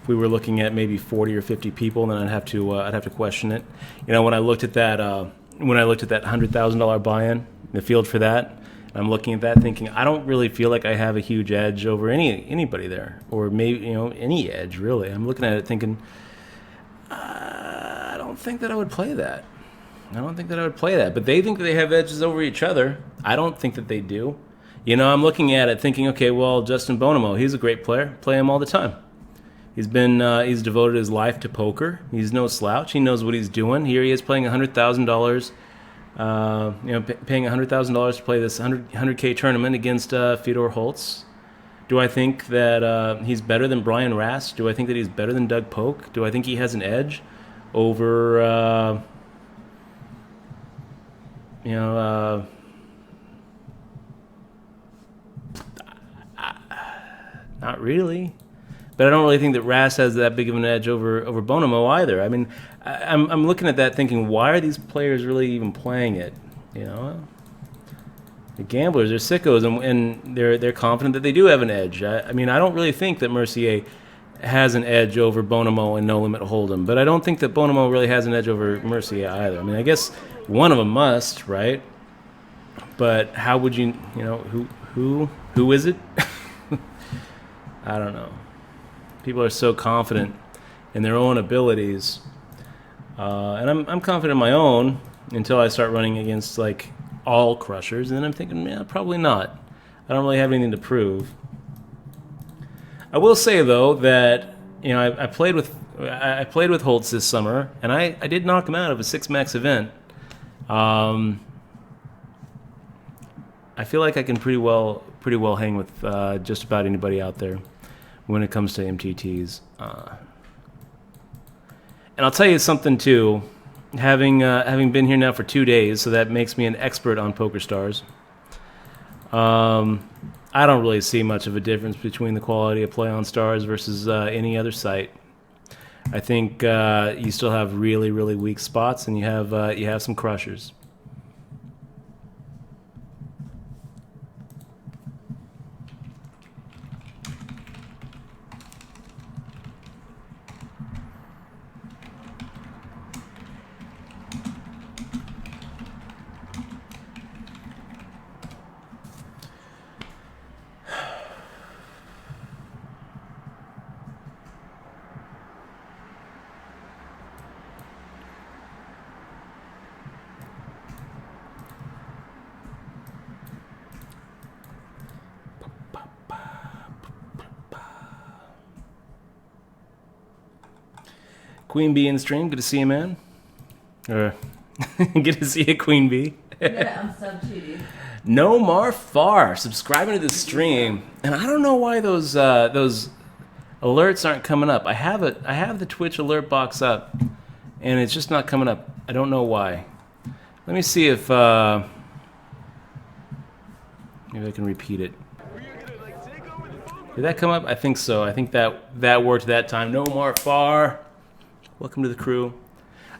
If we were looking at maybe 40 or 50 people, then I'd have to question it. When I looked at that $100,000 buy-in, the field for that, I'm looking at that thinking I don't really feel like I have a huge edge over anybody there, or maybe any edge really. I'm looking at it thinking I don't think that I would play that. But they think that they have edges over each other. I don't think that they do. I'm looking at it thinking, okay, well, Justin Bonomo, he's a great player. Play him all the time. He's devoted his life to poker. He's no slouch. He knows what he's doing. Here he is playing $100,000. Paying $100,000 to play this 100K tournament against Fedor Holtz. Do I think that he's better than Brian Rast? Do I think that he's better than Doug Polk? Do I think he has an edge over not really. But I don't really think that Rast has that big of an edge over Bonomo either. I mean, I'm looking at that thinking, why are these players really even playing it? The gamblers are sickos, and they're confident that they do have an edge. I mean, I don't really think that Mercier has an edge over Bonomo and No Limit Hold'em, but I don't think that Bonomo really has an edge over Mercier either. I mean, I guess one of them must, right? But how would who is it? I don't know. People are so confident in their own abilities, and I'm confident in my own until I start running against like all crushers, and then I'm thinking, yeah, probably not. I don't really have anything to prove. I will say though that I played with Holtz this summer, and I did knock him out of a 6-max event. I feel like I can pretty well hang with just about anybody out there when it comes to MTTs. And I'll tell you something too, having been here now for 2 days, so that makes me an expert on PokerStars. I don't really see much of a difference between the quality of play on Stars versus any other site. I think you still have really, really weak spots, and you have some crushers. Queen Bee in the stream. Good to see you, man. Good to see you, Queen Bee. Yeah, I'm sub too, dude. No More Far subscribing to the stream, and I don't know why those alerts aren't coming up. I have the Twitch alert box up, and it's just not coming up. I don't know why. Let me see if maybe I can repeat it. Did that come up? I think so. I think that worked that time. No More Far. Welcome to the crew.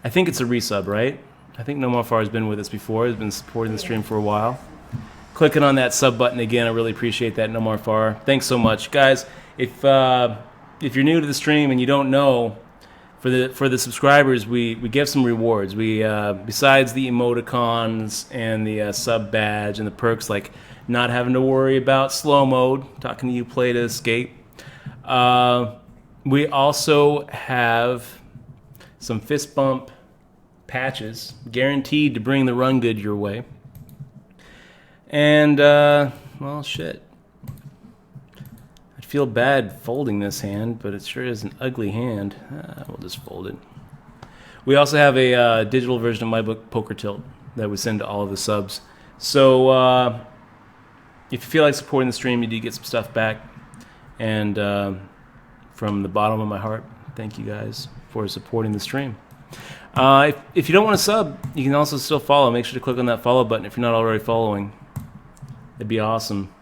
I think it's a resub, right? I think No More Far has been with us before. Has been supporting the stream for a while. Clicking on that sub button again, I really appreciate that, No More Far. Thanks so much, guys. If you're new to the stream and you don't know, for the subscribers, we give some rewards. We besides the emoticons and the sub badge and the perks like not having to worry about slow mode. Talking to you, Play to Escape. We also have some fist bump patches, guaranteed to bring the run good your way. And, well, shit. I'd feel bad folding this hand, but it sure is an ugly hand. We'll just fold it. We also have a digital version of my book, Poker Tilt, that we send to all of the subs. So, if you feel like supporting the stream, you do get some stuff back. And from the bottom of my heart, thank you guys for supporting the stream. If you don't want to sub, you can also still follow. Make sure to click on that follow button if you're not already following. It'd be awesome.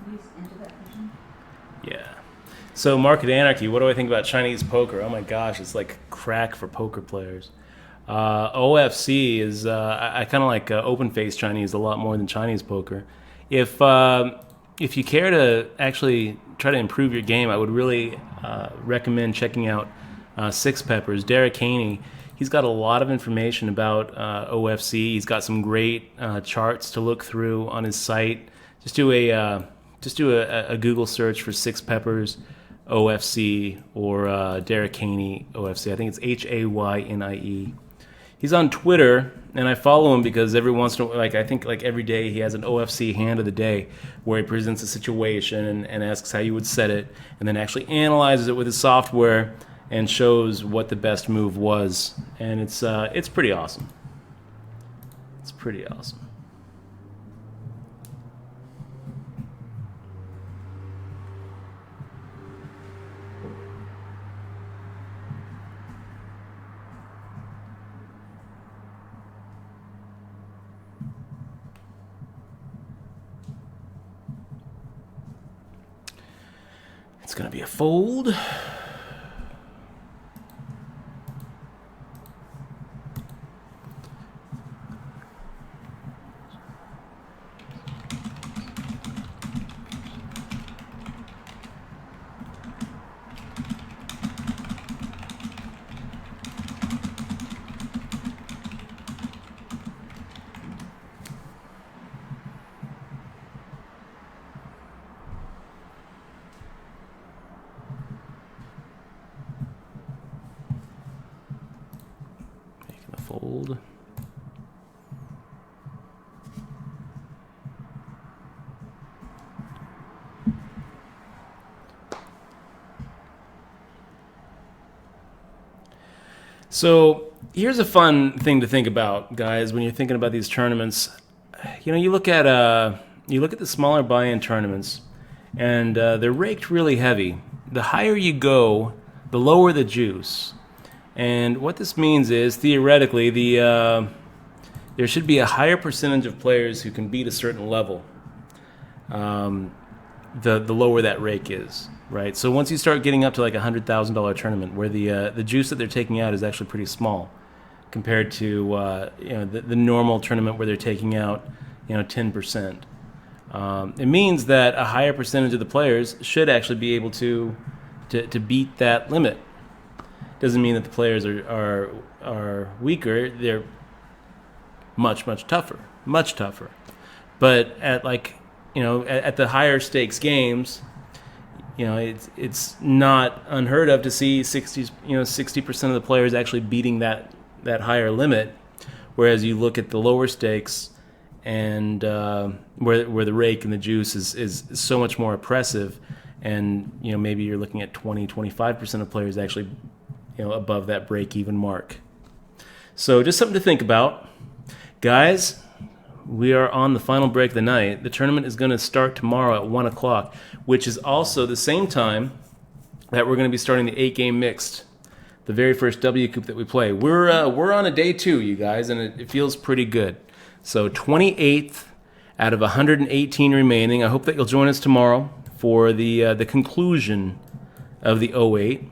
Please enter that question. Yeah. So Market Anarchy, what do I think about Chinese poker? Oh my gosh, it's like crack for poker players. OFC is, I kind of like open-faced Chinese a lot more than Chinese poker. If you care to actually try to improve your game, I would really recommend checking out Six Peppers. Derek Haney, he's got a lot of information about OFC. He's got some great charts to look through on his site. Just do a Google search for Six Peppers OFC or Derek Haney OFC. I think it's Haynie. He's on Twitter, and I follow him because every once in a while, I think every day he has an OFC hand of the day where he presents a situation and asks how you would set it, and then actually analyzes it with his software and shows what the best move was. And it's pretty awesome. It's pretty awesome. It's going to be a fold. fold. So here's a fun thing to think about, guys, when you're thinking about these tournaments. You know, you look at the smaller buy-in tournaments, and they're raked really heavy. The higher you go, the lower the juice. And what this means is, theoretically, there should be a higher percentage of players who can beat a certain level. The lower that rake is, right? So once you start getting up to like $100,000 tournament, where the juice that they're taking out is actually pretty small compared to the normal tournament where they're taking out 10%. It means that a higher percentage of the players should actually be able to beat that limit. Doesn't mean that the players are weaker. They're much tougher, much tougher. But at at the higher stakes games, it's not unheard of to see 60% of the players actually beating that higher limit. Whereas you look at the lower stakes, and where the rake and the juice is so much more oppressive, and maybe you're looking at 25% of players actually above that break-even mark. So just something to think about. Guys, we are on the final break of the night. The tournament is going to start tomorrow at 1 o'clock, which is also the same time that we're going to be starting the 8-game mixed, the very first W Coupe that we play. We're on a day 2, you guys, and it feels pretty good. So 28th out of 118 remaining. I hope that you'll join us tomorrow for the conclusion of the 08.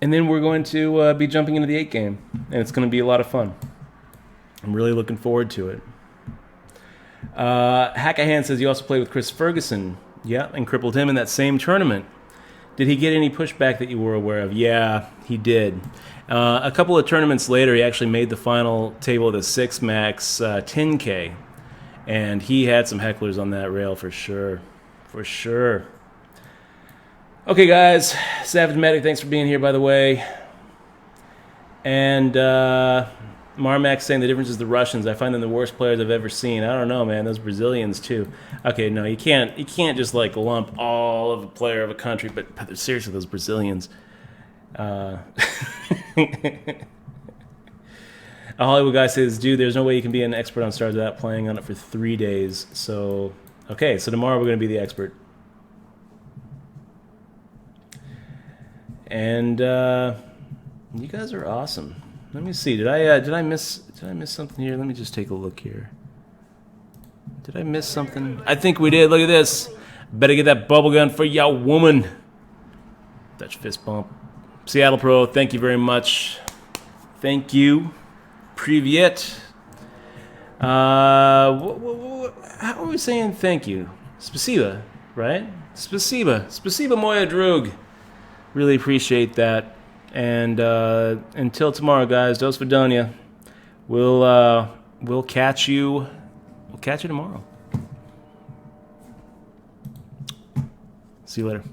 And then we're going to be jumping into the 8-game, and it's going to be a lot of fun. I'm really looking forward to it. Hackahan says you also played with Chris Ferguson. Yeah, and crippled him in that same tournament. Did he get any pushback that you were aware of? Yeah, he did. A couple of tournaments later, he actually made the final table of the 6 Max 10K. And he had some hecklers on that rail for sure. For sure. Okay, guys. Savage Medic, thanks for being here, by the way. And Marmax saying the difference is the Russians. I find them the worst players I've ever seen. I don't know, man. Those Brazilians, too. Okay, no, you can't just, like, lump all of a player of a country, but seriously, those Brazilians. A Hollywood guy says, dude, there's no way you can be an expert on Stars without playing on it for 3 days. So, okay, so tomorrow we're going to be the expert. And you guys are awesome. Let me see. Did I miss something here? Let me just take a look here. Did I miss something? I think we did. Look at this. Better get that bubble gun for ya woman. Dutch fist bump. Seattle Pro, thank you very much. Thank you. Privyet. How are we saying thank you? Spasiba, right? Spasiba. Spasiba moja drug. Really appreciate that. And until tomorrow, guys, Dos Vidania. We'll catch you. We'll catch you tomorrow. See you later.